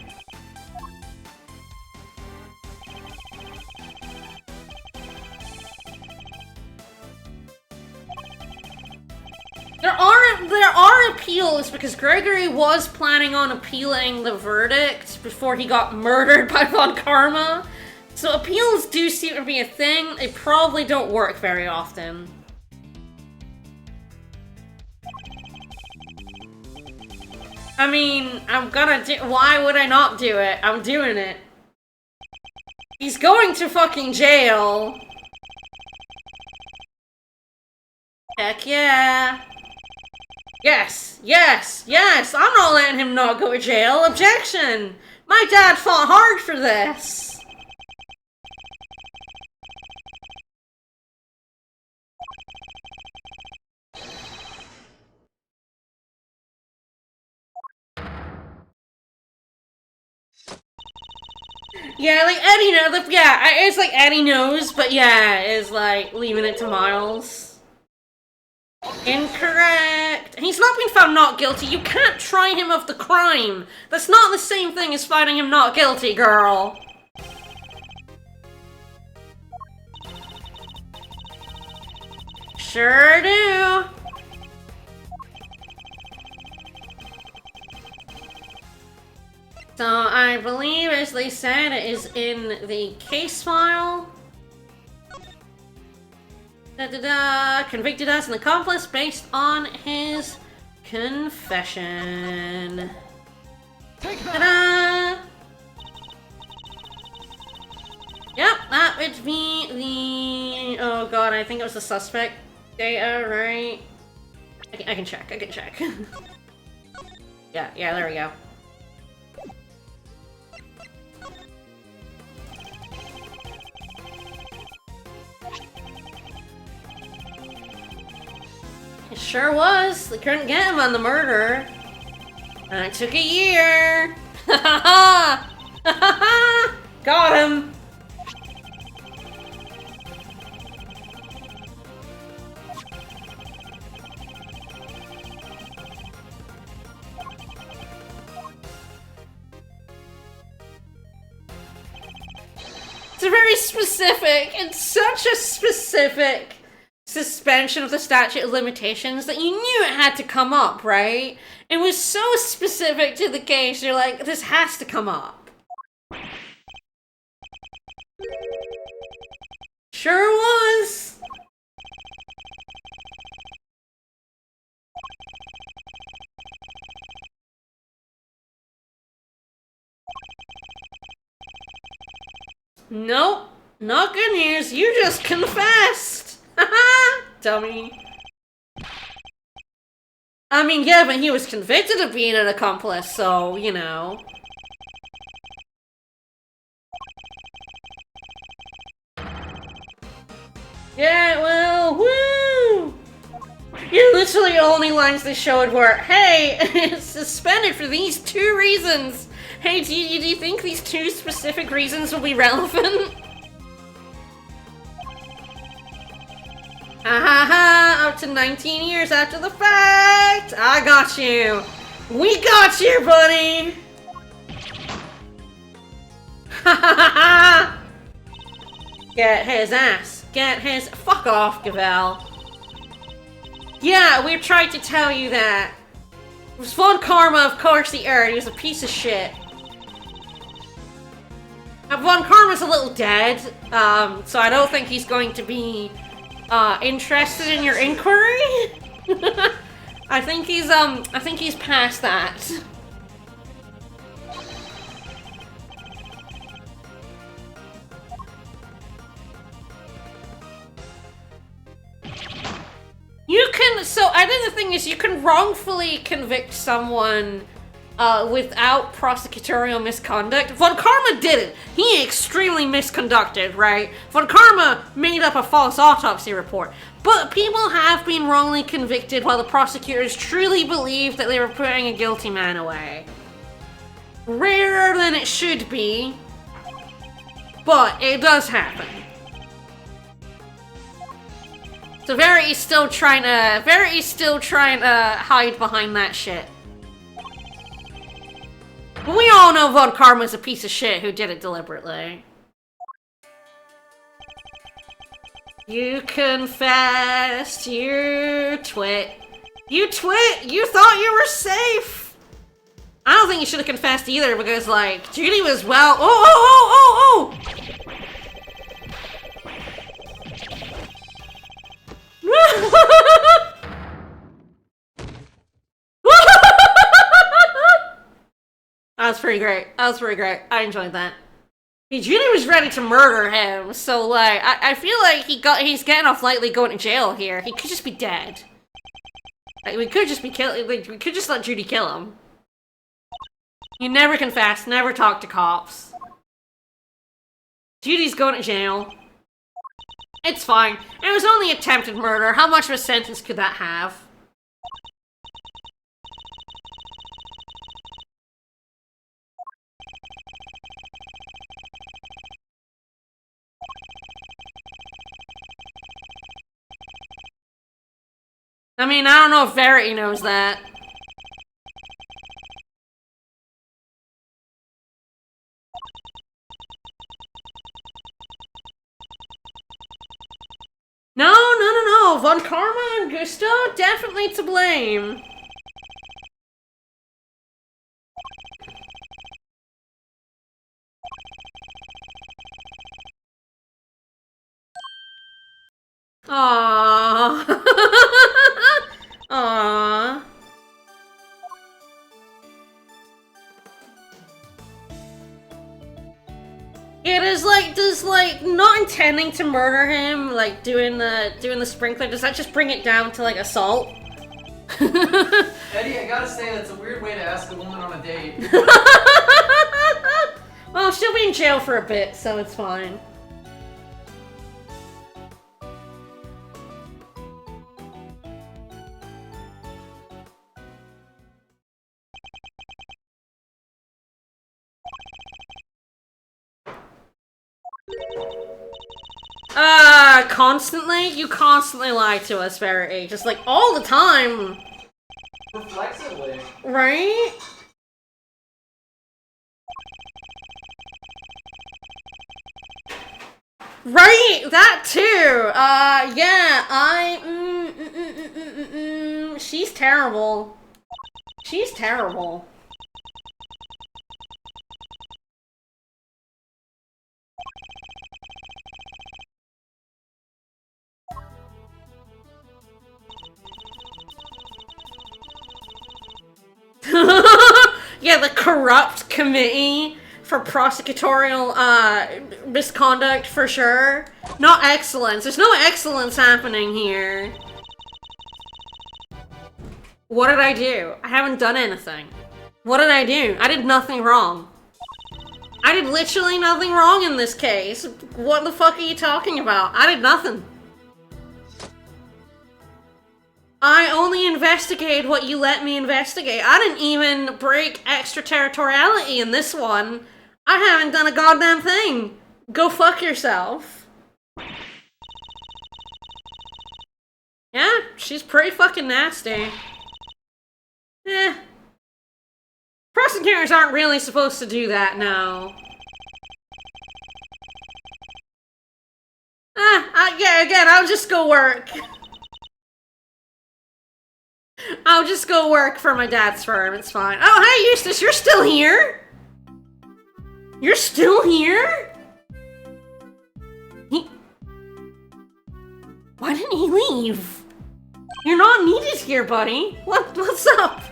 There are appeals because Gregory was planning on appealing the verdict before he got murdered by Von Karma. So appeals do seem to be a thing. They probably don't work very often. I mean, I'm gonna do- why would I not do it? I'm doing it. He's going to fucking jail. Heck yeah. Yes! I'm not letting him not go to jail. Objection! My dad fought hard for this. Yeah, like Eddie knows. Yeah, it's like Eddie knows, but yeah, it's like leaving it to Miles. Incorrect. He's not been found not guilty. You can't try him of the crime. That's not the same thing as finding him not guilty, girl. Sure do. So I believe, as they said, it is in the case file. Convicted as an accomplice based on his confession. Ta-da! Yep, that would be the... oh god, I think it was the suspect data, right? I can check. Yeah, there we go. It sure was. They couldn't get him on the murder. And it took a year. Ha ha ha! Ha ha ha! Got him! It's a very specific, it's such a specific suspension of the statute of limitations that you knew it had to come up, right? It was so specific to the case, you're like, this has to come up. Sure was. Nope, not good news. You just confessed. Haha, dummy. I mean, yeah, but he was convicted of being an accomplice, so, you know. Yeah, well, woo! Yeah, literally only lines they showed were, hey, it's suspended for these 2 reasons. Hey, do you think these 2 specific reasons will be relevant? Ha ha ha, up to 19 years after the fact! I got you! We got you, buddy! Ha ha ha ha! Get his ass. Get his... Fuck off, Gavel. Yeah, we tried to tell you that. It was Von Karma, of course he erred. He was a piece of shit. Von Karma's a little dead, so I don't think he's going to be interested in your inquiry. I think he's past that. You can, so I think the thing is you can wrongfully convict someone without prosecutorial misconduct. Von Karma didn't. He extremely misconducted, right? Von Karma made up a false autopsy report. But people have been wrongly convicted while the prosecutors truly believed that they were putting a guilty man away. Rarer than it should be, but it does happen. So Verity's still trying to hide behind that shit. But we all know Von Karma's a piece of shit who did it deliberately. You confessed, you twit. You twit! You thought you were safe! I don't think you should have confessed either because, like, Judy was well- Oh! That was pretty great. I enjoyed that. Judy was ready to murder him, so like I feel like he's getting off lightly going to jail here. He could just be dead. Like, we could just let Judy kill him. You never confess, never talk to cops. Judy's going to jail. It's fine. It was only attempted murder. How much of a sentence could that have? I mean, I don't know if Verity knows that. No. Von Karma and Gusto, definitely to blame. Aww. Aww. Yeah, does not intending to murder him, like doing the sprinkler, does that just bring it down to like assault? Eddie, I gotta say, that's a weird way to ask a woman on a date. Well, she'll be in jail for a bit, so it's fine. Constantly? You constantly lie to us, Verity. Just like all the time. Reflexively. Right? Right, that too. Yeah, she's terrible. She's terrible. Yeah, the corrupt committee for prosecutorial misconduct for sure. Not excellence. There's no excellence happening here. What did I do? I haven't done anything. What did I do? I did nothing wrong. I did literally nothing wrong in this case. What the fuck are you talking about? I did nothing. I only investigated what you let me investigate. I didn't even break extraterritoriality in this one. I haven't done a goddamn thing. Go fuck yourself. Yeah, she's pretty fucking nasty. Eh. Prosecutors aren't really supposed to do that, no. Yeah, again, I'll just go work. I'll just go work for my dad's firm, it's fine. Oh, hey, Eustace, you're still here? You're still here? Why didn't he leave? You're not needed here, buddy. What's up?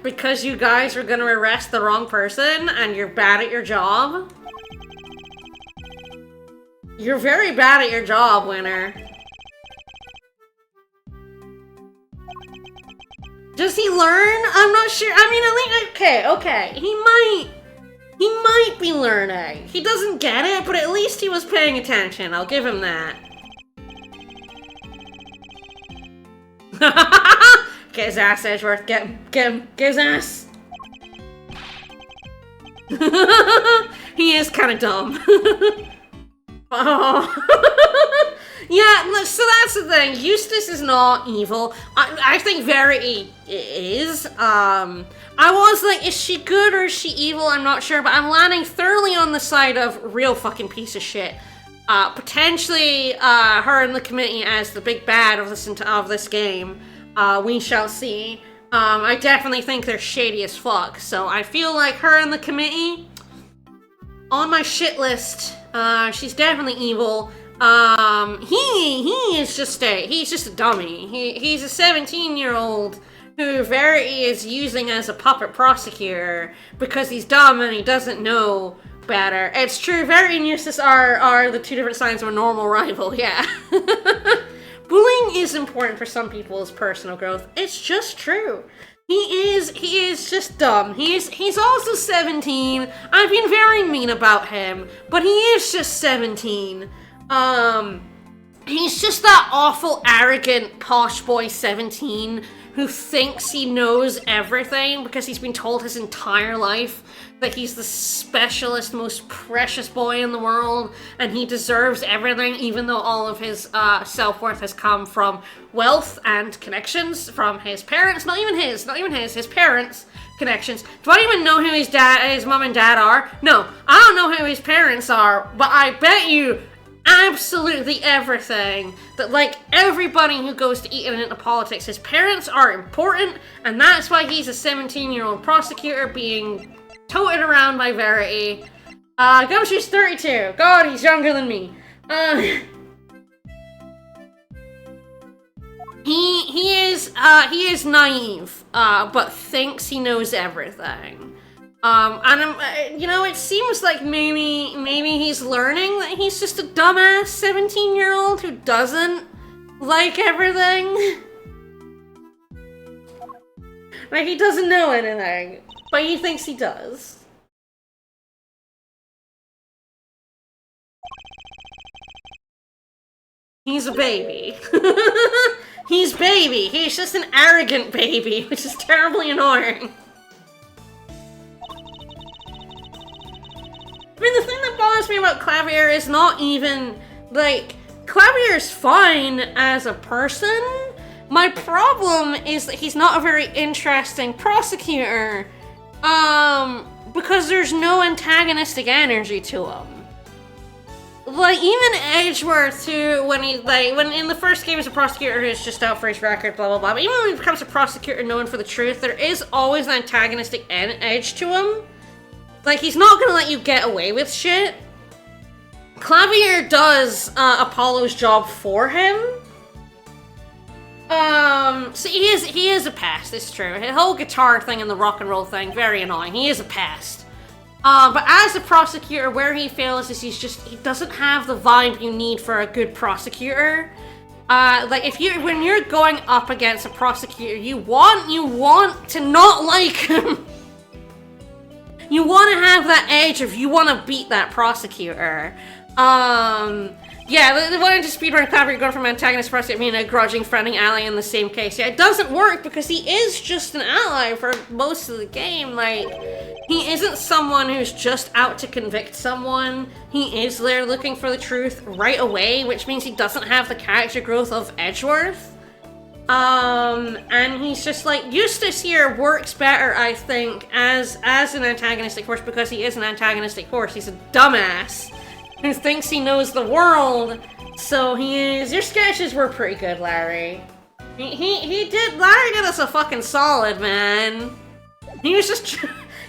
Because you guys were gonna arrest the wrong person and you're bad at your job? You're very bad at your job, Winner. Does he learn? I'm not sure. I mean, at least, okay. He might be learning. He doesn't get it, but at least he was paying attention. I'll give him that. Get his ass, Edgeworth. Get him. Get his ass. He is kind of dumb. Oh. Yeah, so that's the thing. Eustace is not evil. I think Verity is. I was like, is she good or is she evil? I'm not sure, but I'm landing thoroughly on the side of real fucking piece of shit. Potentially, her and the committee as the big bad of this game. We shall see. I definitely think they're shady as fuck, so I feel like her and the committee, on my shit list, she's definitely evil. He's just a dummy. He's a 17-year-old who Verity is using as a puppet prosecutor because he's dumb and he doesn't know better. It's true, Verity and Eustace are the two different signs of a normal rival, yeah. Bullying is important for some people's personal growth. It's just true. He is just dumb. He's also 17. I've been very mean about him, but he is just 17. He's just that awful, arrogant, posh boy 17 who thinks he knows everything because he's been told his entire life that he's the specialist, most precious boy in the world, and he deserves everything, even though all of his self-worth has come from wealth and connections from his parents. Not even his parents' connections. Do I even know who his mom and dad are? No, I don't know who his parents are, but I bet you absolutely everything that, like, everybody who goes to eat and into politics, his parents are important, and that's why he's a 17-year-old prosecutor being toted around by Verity. Gumshoe's 32. God, he's younger than me. He is naive, but thinks he knows everything. And it seems like maybe he's learning that he's just a dumbass 17-year-old who doesn't like everything. Like, he doesn't know anything, but he thinks he does. He's a baby. He's baby. He's just an arrogant baby, which is terribly annoying. I mean, the thing that bothers me about Clavier is not even, like, Clavier's fine as a person. My problem is that he's not a very interesting prosecutor, because there's no antagonistic energy to him. Like, even Edgeworth, who, when in the first game he's a prosecutor who's just out for his record, blah, blah, blah, but even when he becomes a prosecutor known for the truth, there is always an antagonistic edge to him. Like, he's not gonna let you get away with shit. Clavier does Apollo's job for him. So he is a pest, it's true. The whole guitar thing and the rock and roll thing, very annoying. He is a pest. But as a prosecutor, where he fails is he doesn't have the vibe you need for a good prosecutor. Like when you're going up against a prosecutor, you want to not like him. You want to have that edge if you want to beat that prosecutor. Yeah, they wanted to speedrun Clavier going from antagonist to prosecutor, being a grudging, friendly ally in the same case. Yeah, it doesn't work because he is just an ally for most of the game. Like, he isn't someone who's just out to convict someone. He is there looking for the truth right away, which means he doesn't have the character growth of Edgeworth. And he's just like, Eustace here works better, I think, as an antagonistic force because he is an antagonistic force. He's a dumbass who thinks he knows the world, so he is. Your sketches were pretty good, Larry. Larry did us a fucking solid, man. He was just,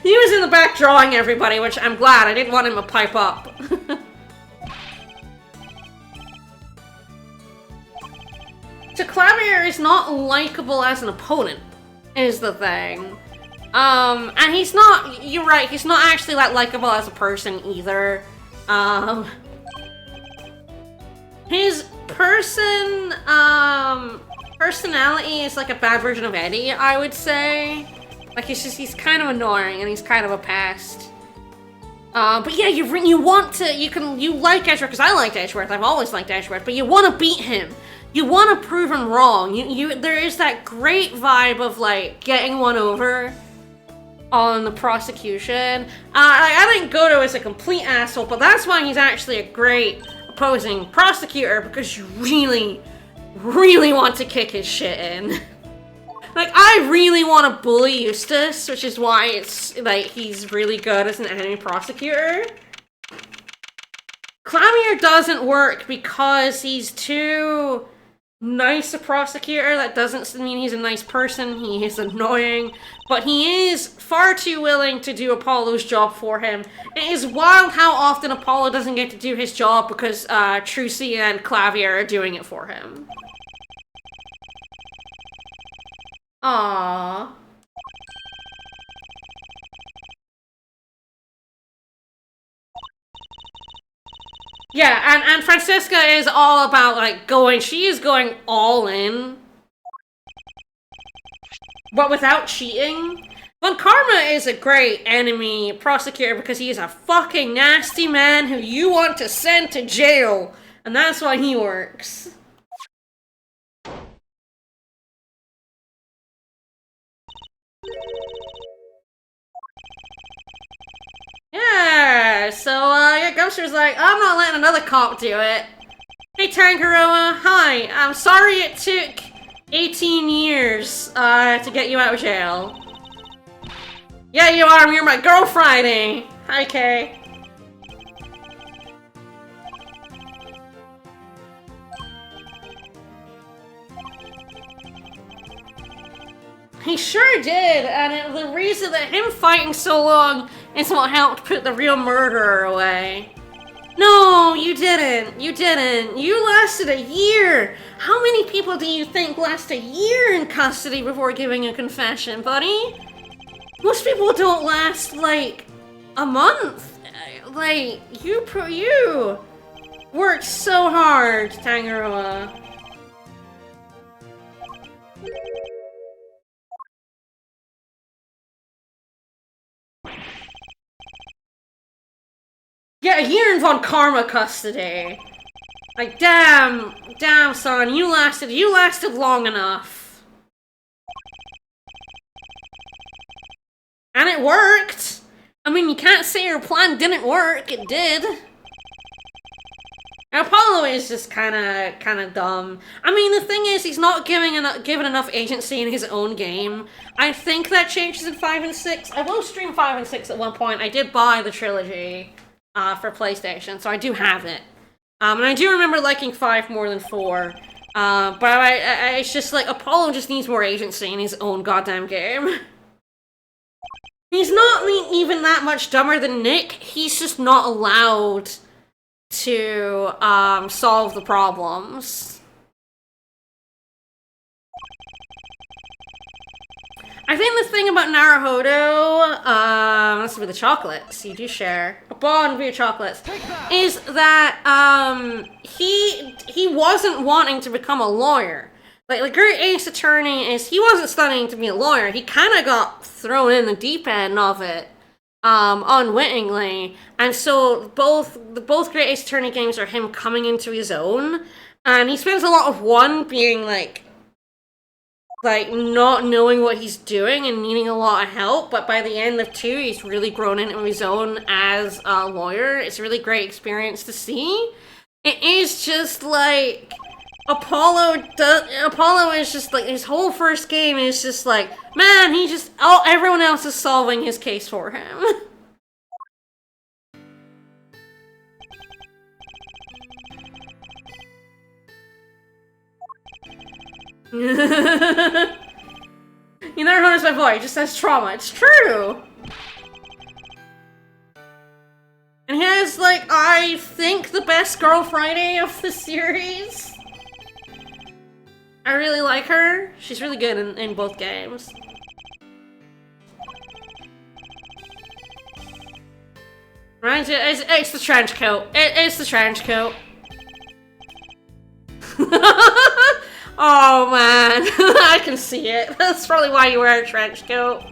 he was in the back drawing everybody, which I'm glad. I didn't want him to pipe up. So Clavier is not likable as an opponent, is the thing. And he's not, you're right, he's not actually that likable as a person either. His personality is like a bad version of Eddie, I would say. Like, he's kind of annoying and he's kind of a pest. But yeah, you like Edgeworth, because I liked Edgeworth, I've always liked Edgeworth, but you want to beat him. You want to prove him wrong. There is that great vibe of, like, getting one over on the prosecution. I think Goto is a complete asshole, but that's why he's actually a great opposing prosecutor, because you really, really want to kick his shit in. Like, I really want to bully Eustace, which is why it's, like, he's really good as an enemy prosecutor. Clavier doesn't work because he's too nice a prosecutor. That doesn't mean he's a nice person. He is annoying, but he is far too willing to do Apollo's job for him. It is wild how often Apollo doesn't get to do his job because Trucy and Clavier are doing it for him. Aww. Yeah, and Francisca is all about, like, she is going all in. But without cheating. Von Karma is a great enemy prosecutor because he is a fucking nasty man who you want to send to jail. And that's why he works. Yeah, so, yeah, Gumster's like, I'm not letting another cop do it. Hey, Tangaroa, hi. I'm sorry it took 18 years, to get you out of jail. Yeah, you are. You're my girl Friday. Hi, Kay. He sure did, and the reason that him fighting so long is what helped put the real murderer away. No, you didn't. You didn't. You lasted a year. How many people do you think last a year in custody before giving a confession, buddy? Most people don't last, like, a month. Like, you worked so hard, Tangaroa. Yeah, a year in Von Karma custody. Like, damn, son, you lasted long enough. And it worked. I mean, you can't say your plan didn't work. It did. And Apollo is just kind of dumb. I mean, the thing is, he's not given enough agency in his own game. I think that changes in 5 and 6. I will stream 5 and 6 at one point. I did buy the trilogy for PlayStation, so I do have it. And I do remember liking 5 more than 4. But it's just like, Apollo just needs more agency in his own goddamn game. He's not even that much dumber than Nick. He's just not allowed to solve the problems. I think the thing about Naruhodo, let's see with the chocolates, you do share a bond with your chocolates, is that he wasn't wanting to become a lawyer. Like Great Ace Attorney is, he wasn't studying to be a lawyer. He kind of got thrown in the deep end of it, unwittingly. And so both Great Ace Attorney games are him coming into his own, and he spends a lot of one being like not knowing what he's doing and needing a lot of help, but by the end of 2, he's really grown into his own as a lawyer. It's a really great experience to see. It is just like Apollo is just like, his whole first game is just like, man, everyone else is solving his case for him. You never noticed my boy, he just says trauma. It's true! And he has, like, I think the best Girl Friday of the series. I really like her. She's really good in both games. Right? It's the trench coat. It's the trench coat. Oh man, I can see it. That's probably why you wear a trench coat.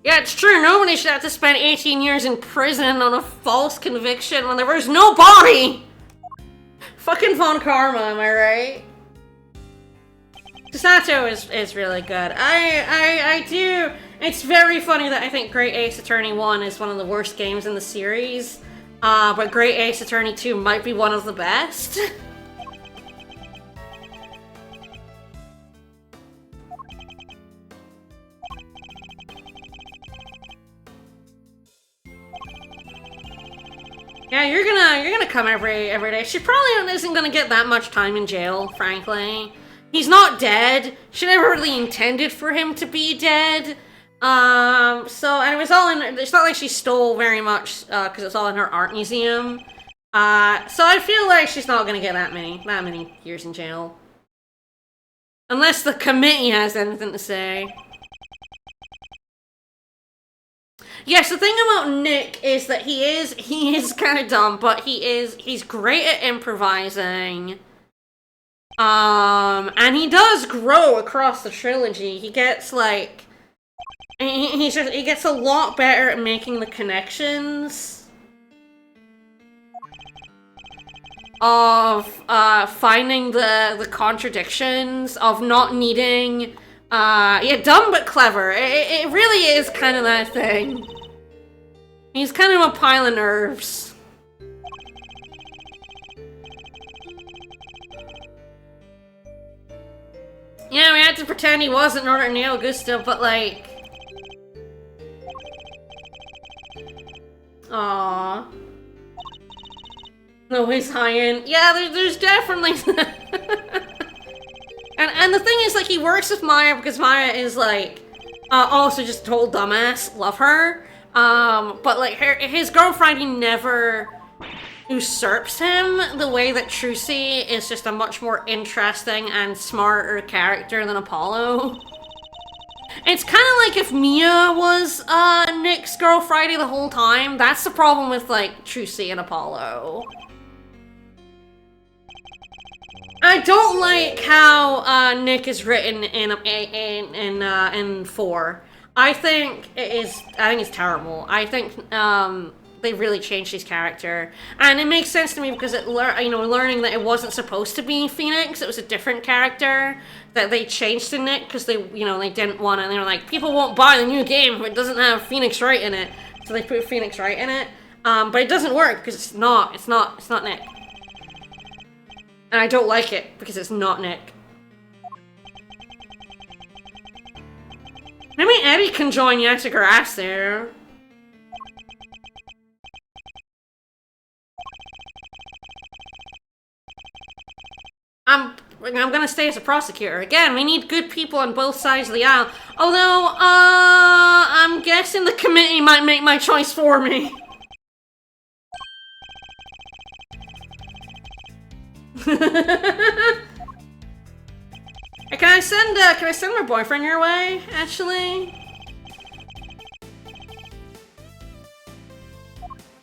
Yeah, it's true. Nobody should have to spend 18 years in prison on a false conviction when there was no body! Fucking Von Karma, am I right? Sato is really good. I do. It's very funny that I think Great Ace Attorney 1 is one of the worst games in the series. But Great Ace Attorney 2 might be one of the best. Yeah, you're gonna come every day. She probably isn't gonna get that much time in jail, frankly. He's not dead. She never really intended for him to be dead. So, and it was all in, it's not like she stole very much, because it's all in her art museum. So I feel like she's not gonna get that many years in jail. Unless the committee has anything to say. Yes, the thing about Nick is that he is kind of dumb, but he's great at improvising. And he does grow across the trilogy. He gets like, he gets a lot better at making the connections of finding the contradictions, of not needing. Yeah, dumb but clever. It really is kind of that thing. He's kind of a pile of nerves. Yeah, we had to pretend he wasn't in order to nail Gusto, but like... Aww. No, he's high-end. Yeah, there's definitely... And the thing is, like, he works with Maya because Maya is, like, also just a total dumbass. Love her. But, like, his girlfriend, he never usurps him the way that Trucy is just a much more interesting and smarter character than Apollo. It's kind of like if Mia was, Nick's Girl Friday the whole time. That's the problem with, like, Trucy and Apollo. I don't like how Nick is written in 4. I think it's terrible. I think they really changed his character, and it makes sense to me because learning that it wasn't supposed to be Phoenix, it was a different character that they changed to Nick because they didn't want to. They were like, people won't buy the new game if it doesn't have Phoenix Wright in it, so they put Phoenix Wright in it. But it doesn't work because it's not Nick. And I don't like it, because it's not Nick. Maybe Eddie can join Yatagarasu. I'm gonna stay as a prosecutor. Again, we need good people on both sides of the aisle. Although, I'm guessing the committee might make my choice for me. Hey, can I send my boyfriend your way, actually?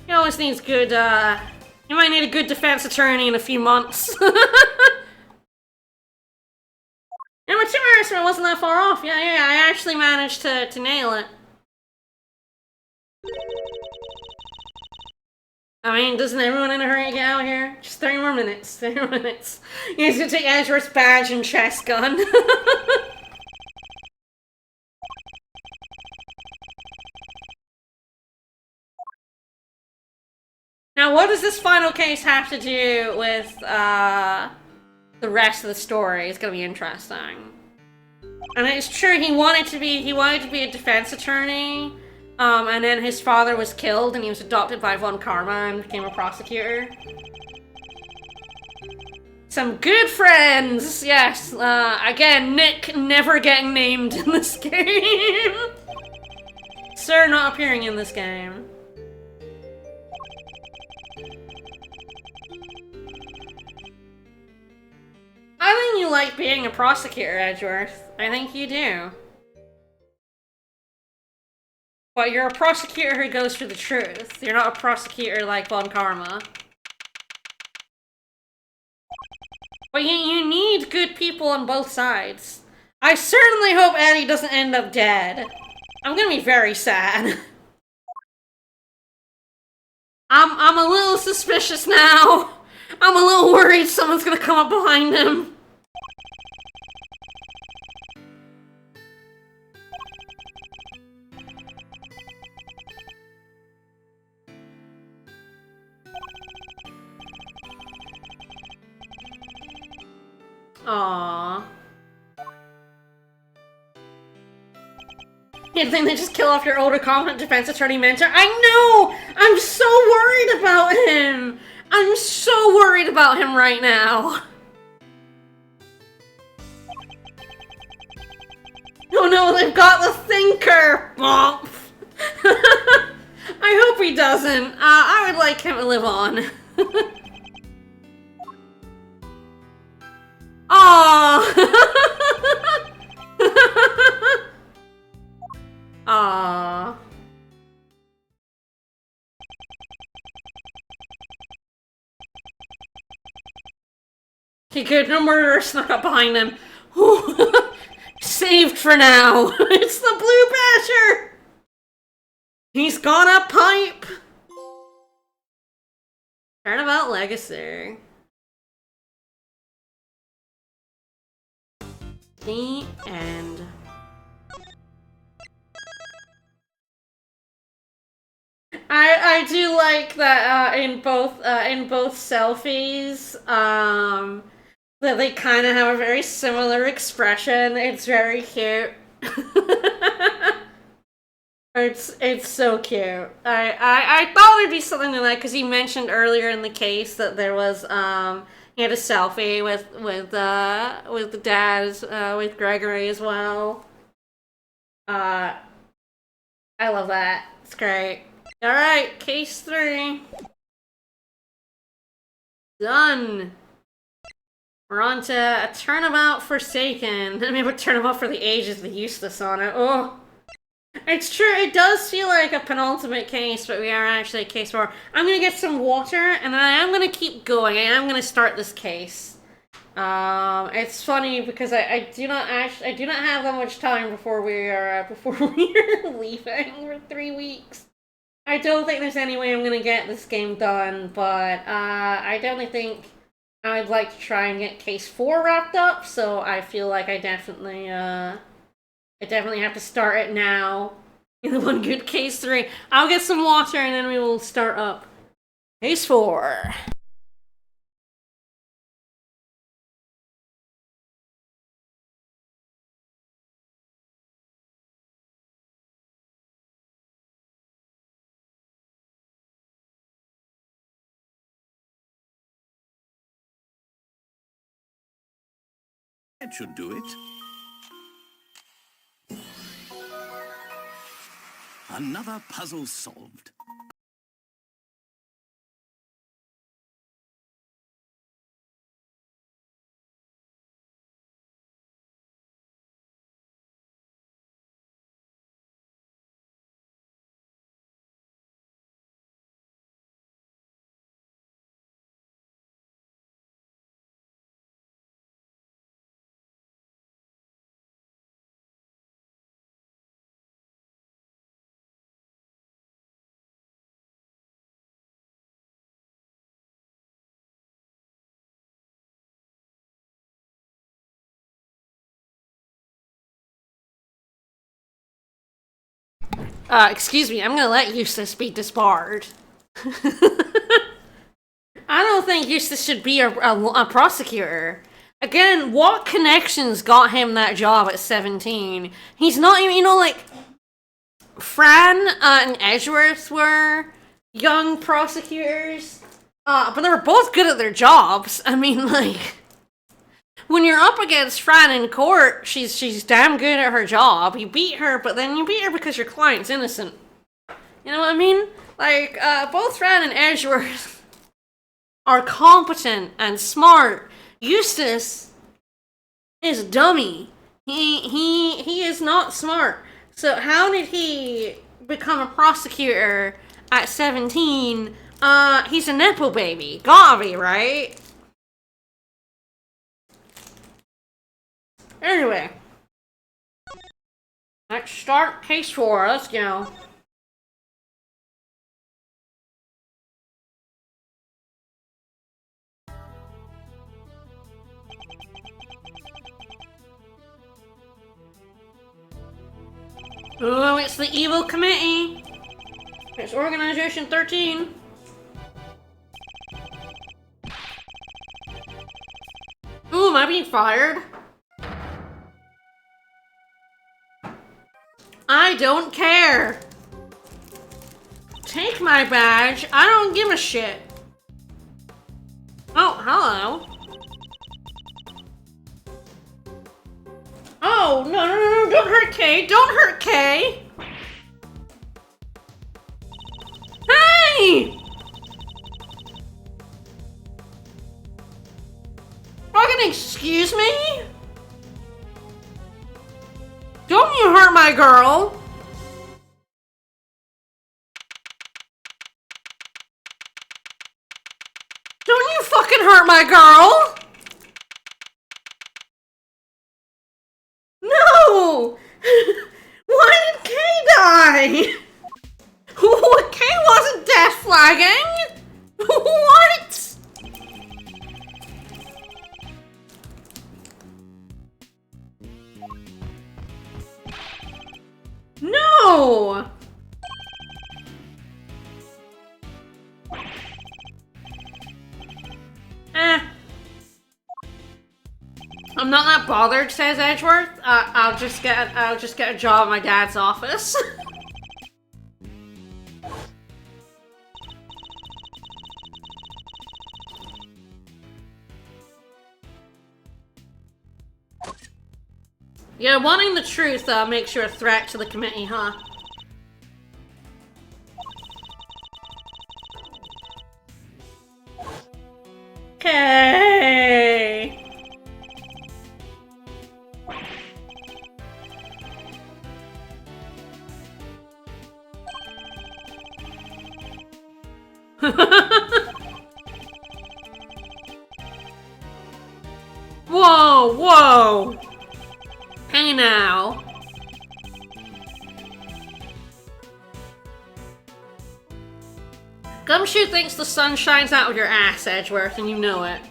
He always needs good, you might need a good defense attorney in a few months. And my tumor estimate wasn't that far off. Yeah, I actually managed to nail it. I mean, doesn't everyone in a hurry to get out here? Just 30 more minutes. 30 more minutes. He's gonna take Edgeworth's badge and chest gun. Now, what does this final case have to do with, the rest of the story? It's gonna be interesting. And it's true, he wanted to be a defense attorney, and then his father was killed, and he was adopted by Von Karma and became a prosecutor. Some good friends, yes. Again, Nick never getting named in this game. Sir not appearing in this game. I think you like being a prosecutor, Edgeworth. I think you do. But you're a prosecutor who goes for the truth. You're not a prosecutor like Von Karma. But you need good people on both sides. I certainly hope Eddie doesn't end up dead. I'm gonna be very sad. I'm a little suspicious now. I'm a little worried someone's gonna come up behind him. Aww. You think they just kill off your older competent defense attorney mentor? I know! I'm so worried about him! I'm so worried about him right now. Oh no, they've got the thinker! Bonk! I hope he doesn't. I would like him to live on. Aww! Aww. Okay, good. No murderer snuck up behind him. Saved for now. It's the Blue Badger! He's got a pipe! Turnabout Legacy. The end. I do like that in both selfies, that they kind of have a very similar expression. It's very cute. It's so cute. I thought there'd be something like that because he mentioned earlier in the case that there was he had a selfie with the dad with Gregory as well. I love that. It's great. All right, case 3 done. We're on to a Turnabout Forsaken. Let me put Turnabout for the Ages, the Useless on it. Oh. It's true, it does feel like a penultimate case, but we are actually at case 4. I'm gonna get some water, and then I am gonna keep going. I am gonna start this case. It's funny because I do not have that much time before we are leaving for 3 weeks. I don't think there's any way I'm gonna get this game done, but I definitely think I'd like to try and get case 4 wrapped up, so I feel like I definitely have to start it now. In the one good case 3. I'll get some water and then we will start up case 4. That should do it. Another puzzle solved. Excuse me, I'm gonna let Eustace be disbarred. I don't think Eustace should be a prosecutor. Again, what connections got him that job at 17? He's not even, like, Fran and Edgeworth were young prosecutors, but they were both good at their jobs. I mean, like, when you're up against Fran in court, she's damn good at her job. You beat her, but then you beat her because your client's innocent. You know what I mean? Like, both Fran and Edgeworth are competent and smart. Eustace is dummy. He is not smart. So how did he become a prosecutor at 17? He's a nepo baby. Gotta be, right? Anyway. Let's start case 4. Let's go. Oh, it's the evil committee. It's Organization 13. Ooh, am I being fired? I don't care. Take my badge. I don't give a shit. Oh, hello. Oh, no, don't hurt Kay. Don't hurt Kay. Hey! Fucking excuse me? Don't you hurt my girl. Don't you fucking hurt my girl. No! Why did Kay die? Kay wasn't death flagging! What? No! I'm not that bothered, says Edgeworth. I'll just get a job at my dad's office. Yeah, wanting the truth makes you a threat to the committee, huh? Okay. Whoa, whoa. Hey now. Gumshoe thinks the sun shines out of your ass, Edgeworth, and you know it.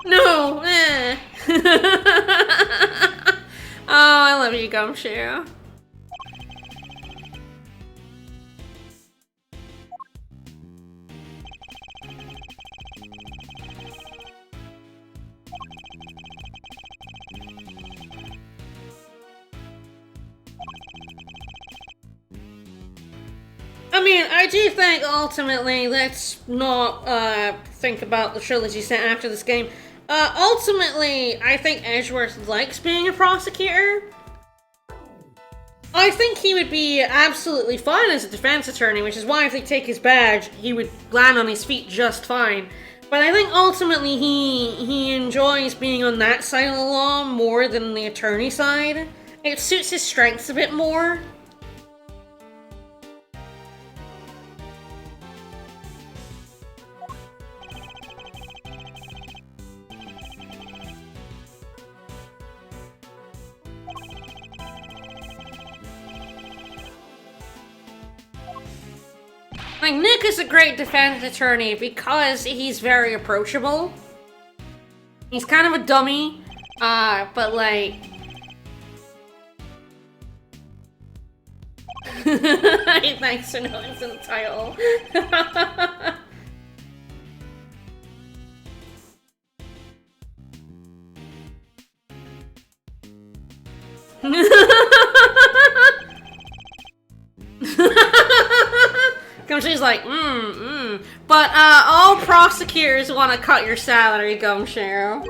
No, Oh, I love you, Gumshoe. I do think ultimately, let's not think about the trilogy set after this game. Ultimately, I think Edgeworth likes being a prosecutor. I think he would be absolutely fine as a defense attorney, which is why if they take his badge, he would land on his feet just fine. But I think ultimately he enjoys being on that side of the law more than the attorney side. It suits his strengths a bit more. Like, Nick is a great defense attorney because he's very approachable. He's kind of a dummy, but like... Thanks for noticing the title. Gumshoe's like, But, all prosecutors want to cut your salary, Gumshoe.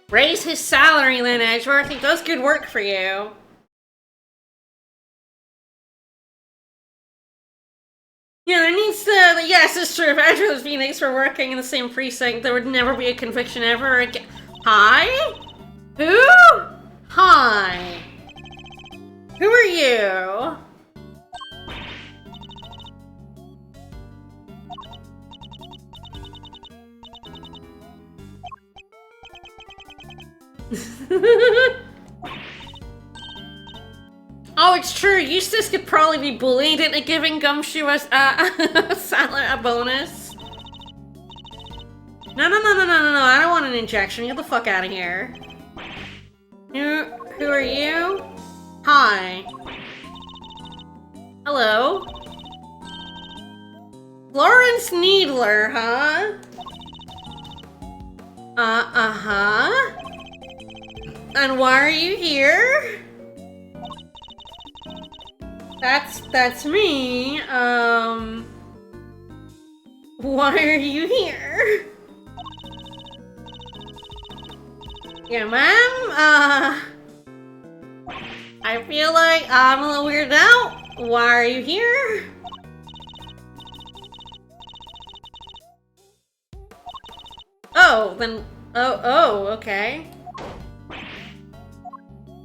Raise his salary, Lynn Edgeworth. He does good work for you. Yeah, there needs to... Yes, it's true. If Edgeworth and Phoenix were working in the same precinct, there would never be a conviction ever again. Hi? Who? Hi. Who are you? Oh, it's true. Eustace could probably be bullied into giving Gumshoe a bonus. No, I don't want an injection. Get the fuck out of here. Who are you? Hi. Hello. Lawrence Needler, huh? Uh-huh. And why are you here? That's me. Why are you here? Yeah, ma'am, I feel like I'm a little weirded out. Why are you here? Oh, then... Oh, okay.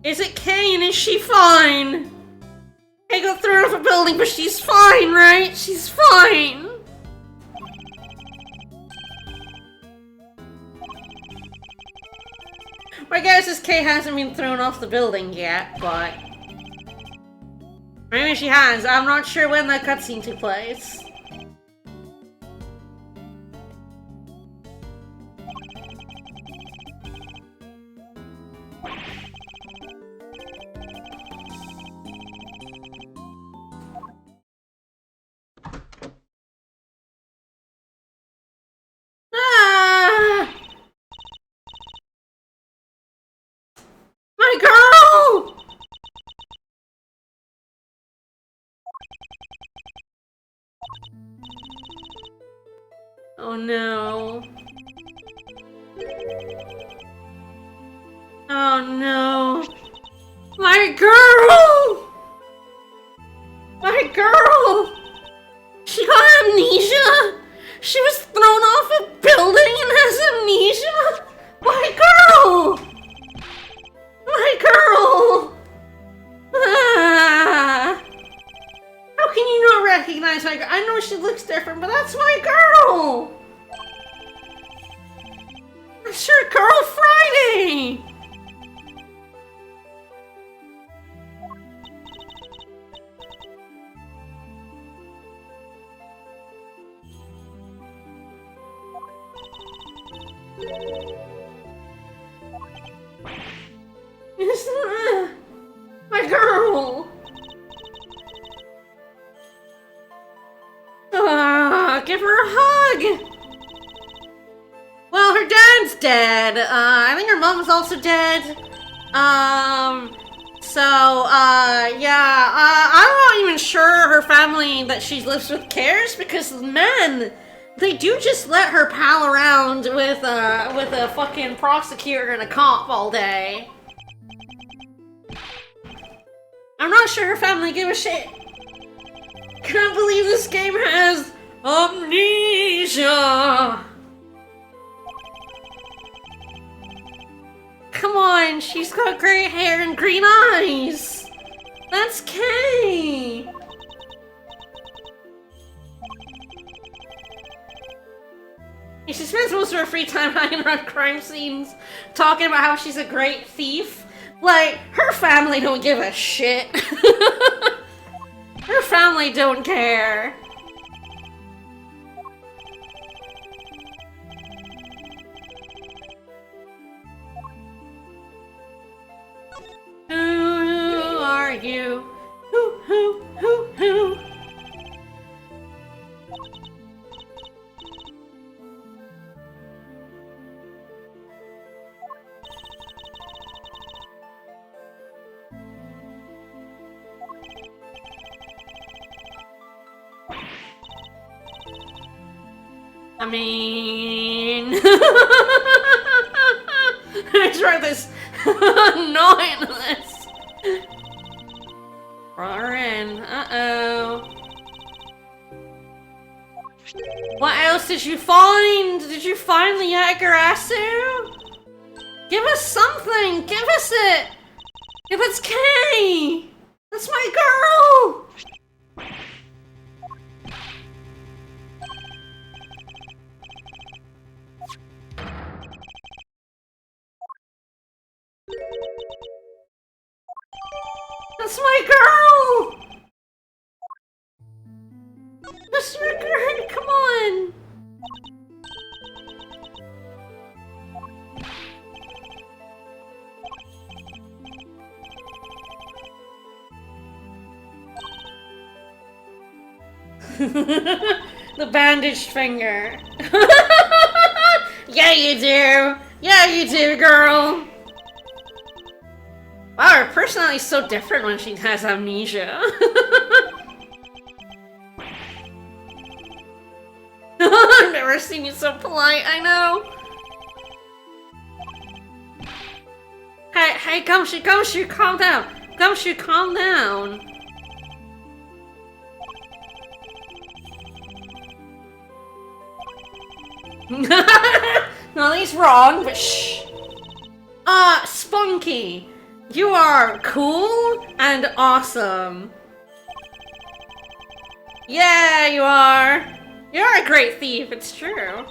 Is it Kay and is she fine? I got thrown off a building, but she's fine, right? She's fine! My guess is Kay hasn't been thrown off the building yet, but... Maybe she has. I'm not sure when that cutscene took place. Ah! My girl! Oh no. Oh no. My girl! My girl! She got amnesia? She was thrown off a building and has amnesia? My girl! My girl! Ah. How can you not recognize my girl? I know she looks different, but that's my girl! That's your girl Friday! My girl! Give her a hug! Well, her dad's dead. I think her mom's also dead. So, yeah, I'm not even sure her family that she lives with cares, because, man, they do just let her pal around with a fucking prosecutor and a cop all day. I'm not sure her family give a shit. Can't believe this game has amnesia. Come on, she's got gray hair and green eyes. That's Kay. She spends most of her free time hanging around crime scenes, talking about how she's a great thief. Like, her family don't give a shit. Her family don't care. Who are you? Who? I mean... I tried this annoyingness. Brought her in. Uh-oh. What else did you find? Did you find the Yagarasu? Give us something! Give us it! If it's Kay! That's my girl! That's my girl! That's your girl, come on! The bandaged finger. Yeah, you do! Yeah, you do, girl! Wow, her personality's so different when she has amnesia. I've never seen you so polite, I know. Hey, Gumshoe, calm down. Gumshoe, calm down. No, he's wrong, but shh. Spunky. You are cool and awesome. Yeah, you are. You're a great thief, it's true.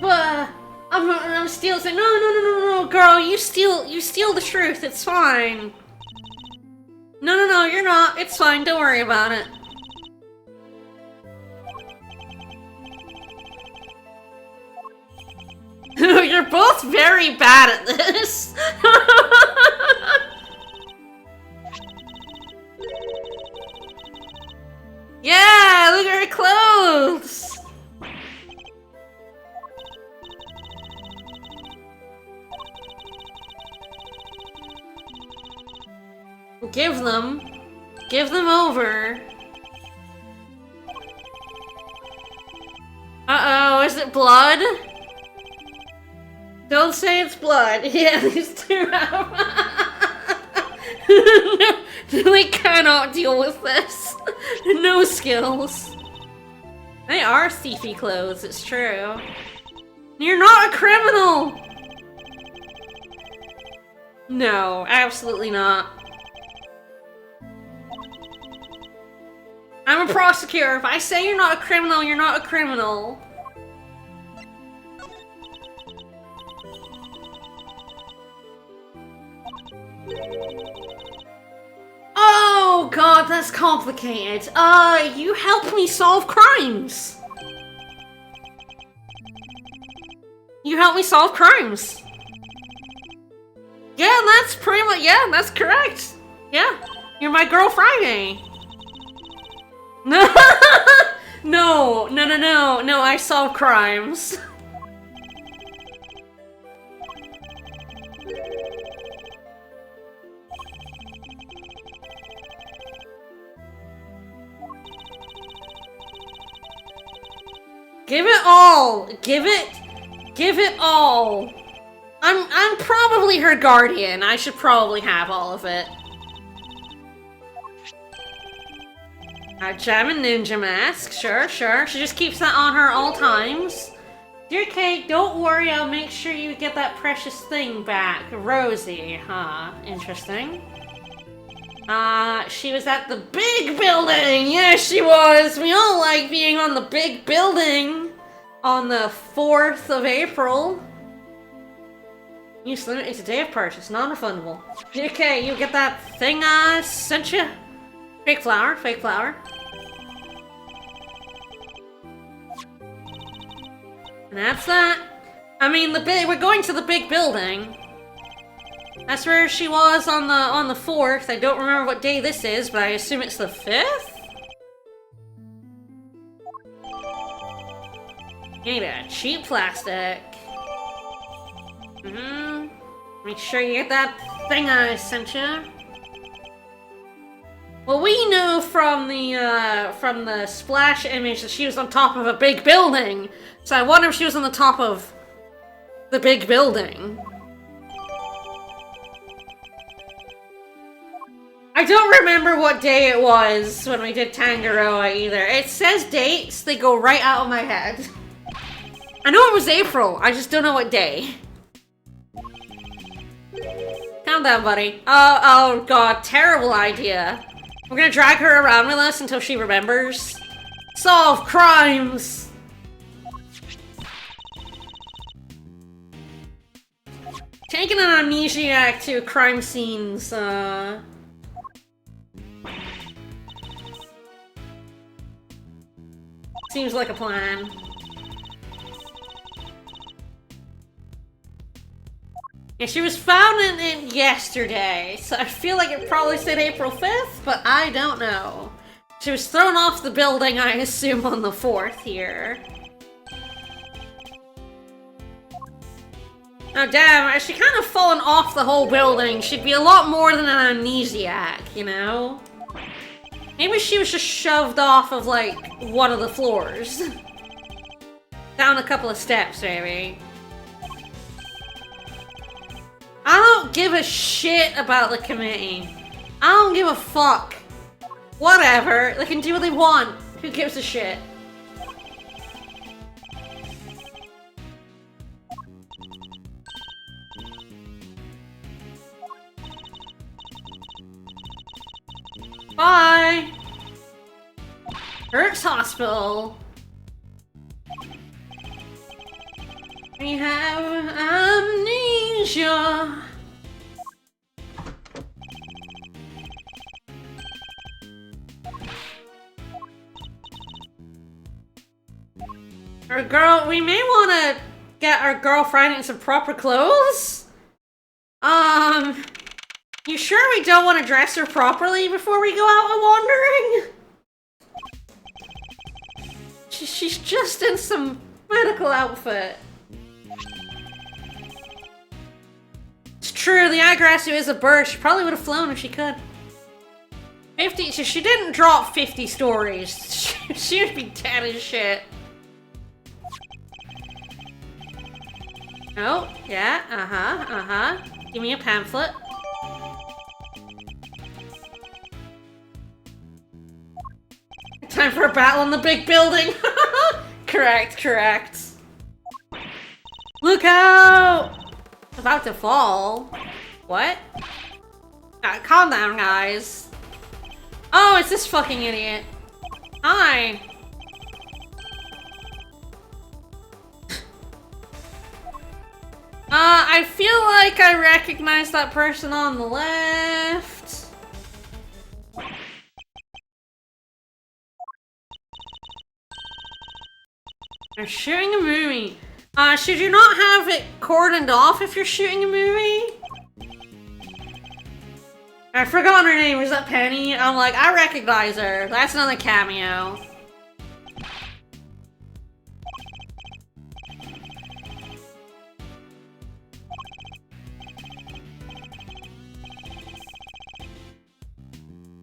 But I'm still saying no, girl, you steal the truth, it's fine. No, you're not. It's fine, don't worry about it. You're both very bad at this. Yeah, look at her clothes. Give them over. Uh-oh, is it blood? Don't say it's blood. Yeah, these two have... They cannot deal with this. No skills. They are thiefy clothes, it's true. You're not a criminal! No, absolutely not. I'm a prosecutor. If I say you're not a criminal, you're not a criminal. Oh god, that's complicated. You help me solve crimes. You help me solve crimes. Yeah, that's pretty much, yeah, that's correct. Yeah, you're my girl Friday. No, no, no, no, no, no, I solve crimes. Give it all! Give it all! I'm probably her guardian. I should probably have all of it. A gem and ninja mask, sure, sure. She just keeps that on her all times. Dear Kate, don't worry, I'll make sure you get that precious thing back. Rosie, huh? Interesting. She was at the big building! Yes, she was! We all like being on the big building on the 4th of April. Use limit, it's a day of purchase, non-refundable. Okay, you get that thing I sent you? Fake flower, fake flower. And that's that. I mean, we're going to the big building. That's where she was on the 4th. I don't remember what day this is, but I assume it's the 5th? Maybe a cheap plastic. Make sure you get that thing I sent you. Well, we know from the splash image that she was on top of a big building. So I wonder if she was on the top of the big building. I don't remember what day it was when we did Tangaroa either. It says dates, they go right out of my head. I know it was April, I just don't know what day. Calm down, buddy. Oh god, terrible idea. We're gonna drag her around with us until she remembers. Solve crimes! Taking an amnesiac to crime scenes, seems like a plan. Yeah, she was found in it yesterday, so I feel like it probably said April 5th, but I don't know. She was thrown off the building, I assume, on the 4th here. Oh damn, she kind of fallen off the whole building. She'd be a lot more than an amnesiac, you know? Maybe she was just shoved off of, like, one of the floors. Down a couple of steps, maybe. I don't give a shit about the committee. I don't give a fuck. Whatever, they can do what they want. Who gives a shit? Bye! Hertz Hospital. We have amnesia. We may want to get our girlfriend in some proper clothes. You sure we don't want to dress her properly before we go out wandering? She's just in some medical outfit. It's true, the Agrasu is a bird. She probably would have flown if she could. 50, so she didn't drop 50 stories. She would be dead as shit. Oh, yeah, Give me a pamphlet. Time for a battle in the big building! Correct. Look out! About to fall. What? Calm down, guys. Oh, it's this fucking idiot. Hi. I feel like I recognize that person on the left. They're shooting a movie. Should you not have it cordoned off if you're shooting a movie? I forgot her name. Was that Penny? I'm like, I recognize her. That's another cameo.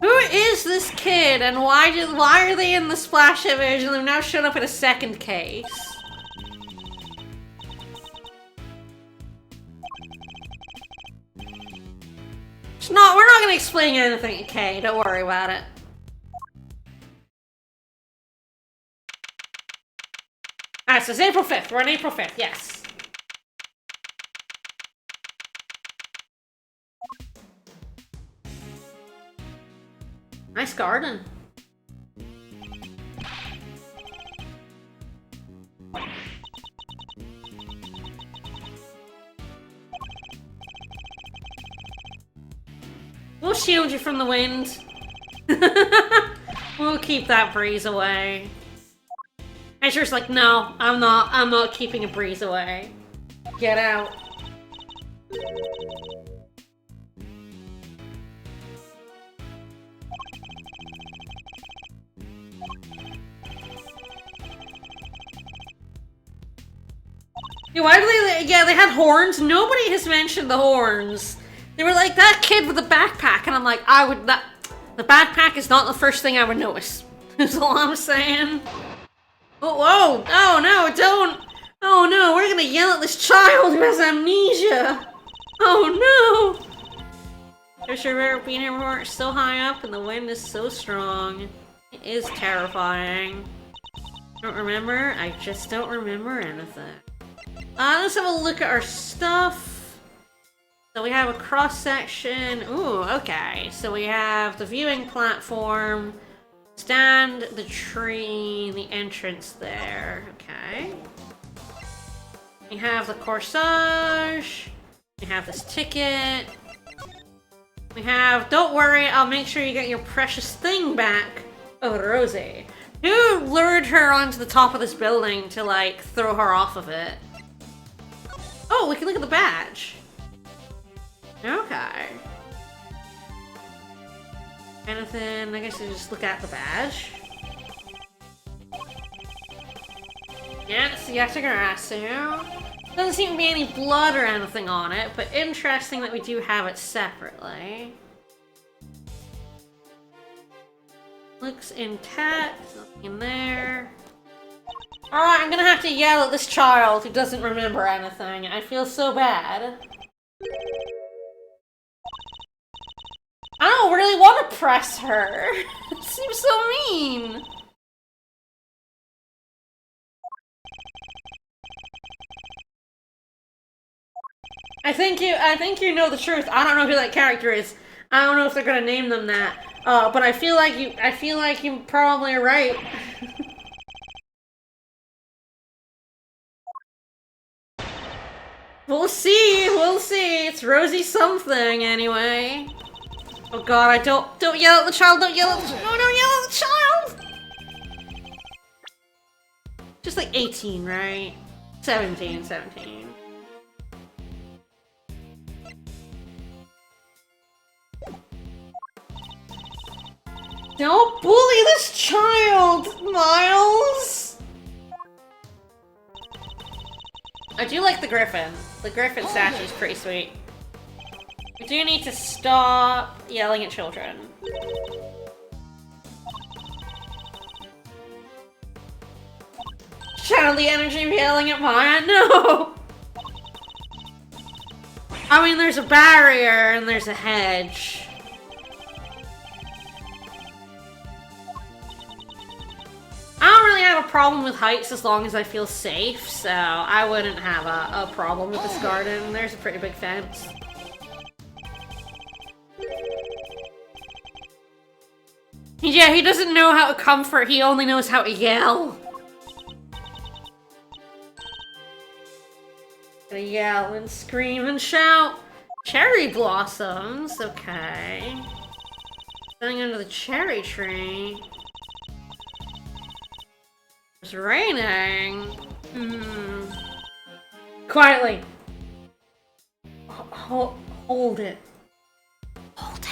Who is this kid, and why are they in the splash image and they've now shown up in a second case? We're not gonna explain anything, okay? Don't worry about it. Alright, so it's April 5th. We're on April 5th, yes. Nice garden. We'll shield you from the wind. We'll keep that breeze away. Asher's like, no, I'm not keeping a breeze away. Get out. Yeah, why do they? Yeah, they had horns. Nobody has mentioned the horns. They were like, that kid with the backpack, and I'm like, the backpack is not the first thing I would notice. That's all I'm saying. Oh, whoa! Oh no, don't! Oh no, we're gonna yell at this child who has amnesia! Oh no! There's your rare being here before. It's so high up and the wind is so strong. It is terrifying. Don't remember? I just don't remember anything. Let's have a look at our stuff. So we have a cross-section. Ooh, okay. So we have the viewing platform, stand, the tree, the entrance there. Okay. We have the corsage. We have this ticket. We have, don't worry, I'll make sure you get your precious thing back. Oh, Rosie. Who lured her onto the top of this building to, like, throw her off of it? Oh, we can look at the badge. Okay. Anything, I guess you just look at the badge. Yeah, it's the Yatagarasu. Doesn't seem to be any blood or anything on it, but interesting that we do have it separately. Looks intact, nothing in there. Alright, I'm gonna have to yell at this child who doesn't remember anything. I feel so bad. I don't really want to press her. It seems so mean. I think you know the truth. I don't know who that character is. I don't know if they're gonna name them that. But I feel like you probably are right. We'll see. It's Rosie something anyway. Oh god, I don't yell at the child, don't yell at the child. No, don't yell at the child! Just like 18, right? 17. Don't bully this child, Miles! I do like the griffin. The griffin statue is pretty sweet. We do need to stop yelling at children. Channel the energy of yelling at Maya? No! I mean, there's a barrier and there's a hedge. I don't really have a problem with heights as long as I feel safe, so I wouldn't have a problem with this garden. There's a pretty big fence. Yeah, he doesn't know how to comfort, he only knows how to yell. Gonna yell and scream and shout. Cherry blossoms, okay. Standing under the cherry tree. It's raining. Quietly. Hold it. Hold it.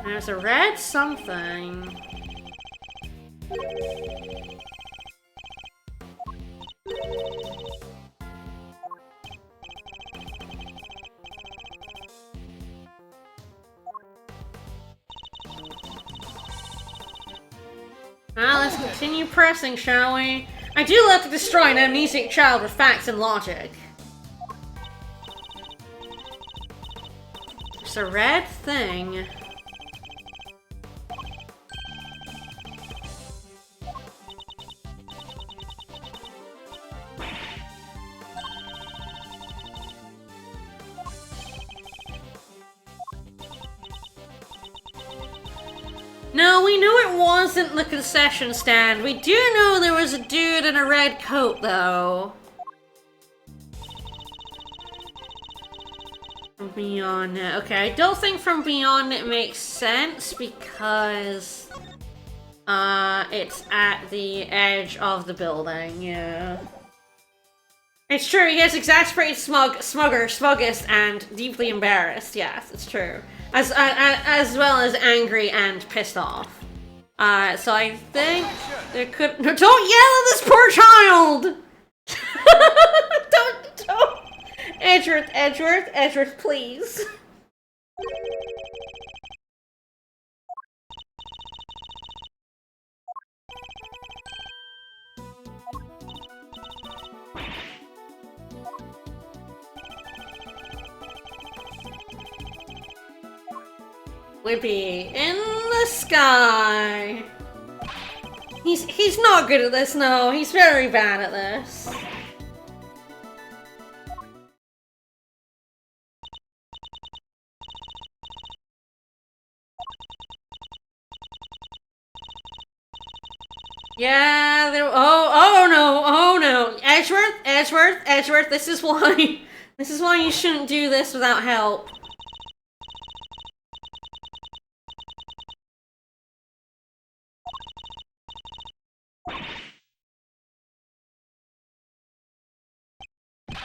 There's a red something. Well, let's continue pressing, shall we? I do love to destroy an amnesiac child with facts and logic. It's a red thing. No, we knew it wasn't the concession stand. We do know there was a dude in a red coat, though. From beyond it. Okay, I don't think from beyond it makes sense because it's at the edge of the building, yeah. It's true, he is exasperated, smuggest, and deeply embarrassed. Yes, it's true. As well as angry and pissed off. So I think there could— no, don't yell at this poor child! don't! Edgeworth, please. Whippy in the sky. He's not good at this, no. He's very bad at this. Yeah, there— oh no. Edgeworth, this is why you shouldn't do this without help.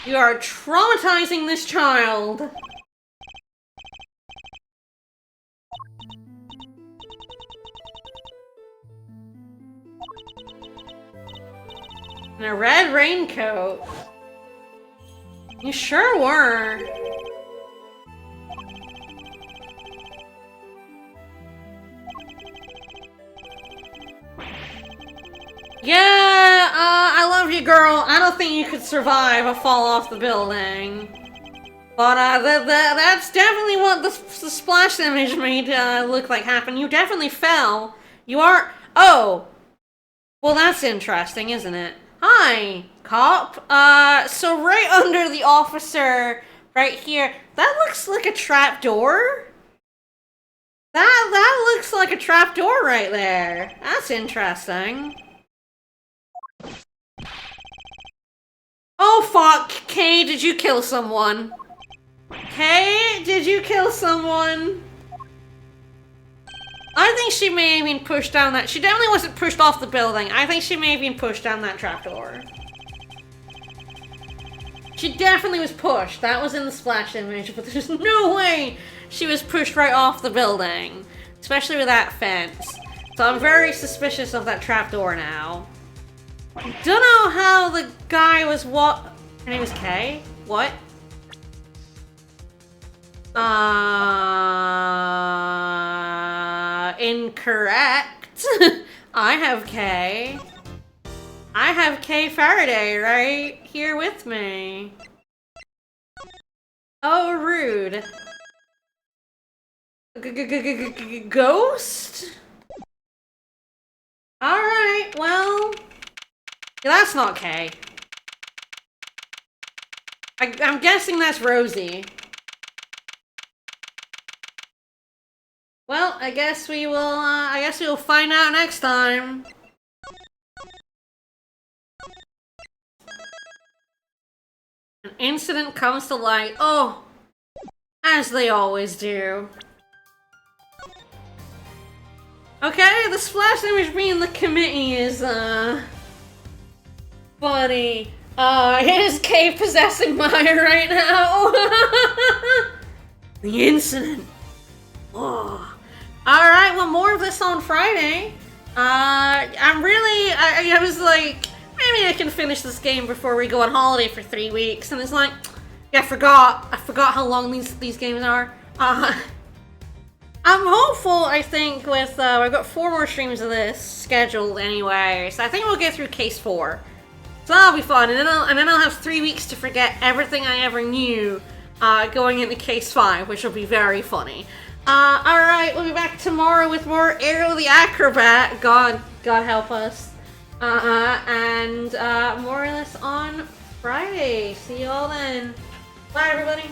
You are traumatizing this child. In a red raincoat. You sure were. Yeah, I love you, girl. I don't think you could survive a fall off the building. But that's definitely what the splash image made look like happen. You definitely fell. You are— oh! Well, that's interesting, isn't it? Hi, cop. So right under the officer, right here, that looks like a trapdoor. That looks like a trapdoor right there. That's interesting. Oh fuck, Kay, did you kill someone? Kay, did you kill someone? I think she may have been pushed down that— she definitely wasn't pushed off the building. I think she may have been pushed down that trapdoor. She definitely was pushed. That was in the splash image, but there's no way she was pushed right off the building. Especially with that fence. So I'm very suspicious of that trapdoor now. Don't know how the guy was— what? Her name is Kay? What? Incorrect. I have Kay. I have Kay Faraday right here with me. Oh, rude. Ghost? Alright, well— yeah, that's not Kay. I'm guessing that's Rosie. Well, I guess we will find out next time. An incident comes to light. Oh, as they always do. Okay, the splash image being the committee is, funny. Here's Kay possessing Maya right now. The incident. Oh. Alright, well, more of this on Friday. I was like, maybe I can finish this game before we go on holiday for 3 weeks. And it's like, yeah, I forgot how long these games are. I'm hopeful, I think, with, I've got 4 more streams of this scheduled anyway, so I think we'll get through Case 4. So that'll be fun, and then I'll have 3 weeks to forget everything I ever knew, going into Case 5, which will be very funny. Alright, we'll be back tomorrow with more Aero the Acrobat, God help us, and more or less on Friday. See you all then. Bye, everybody.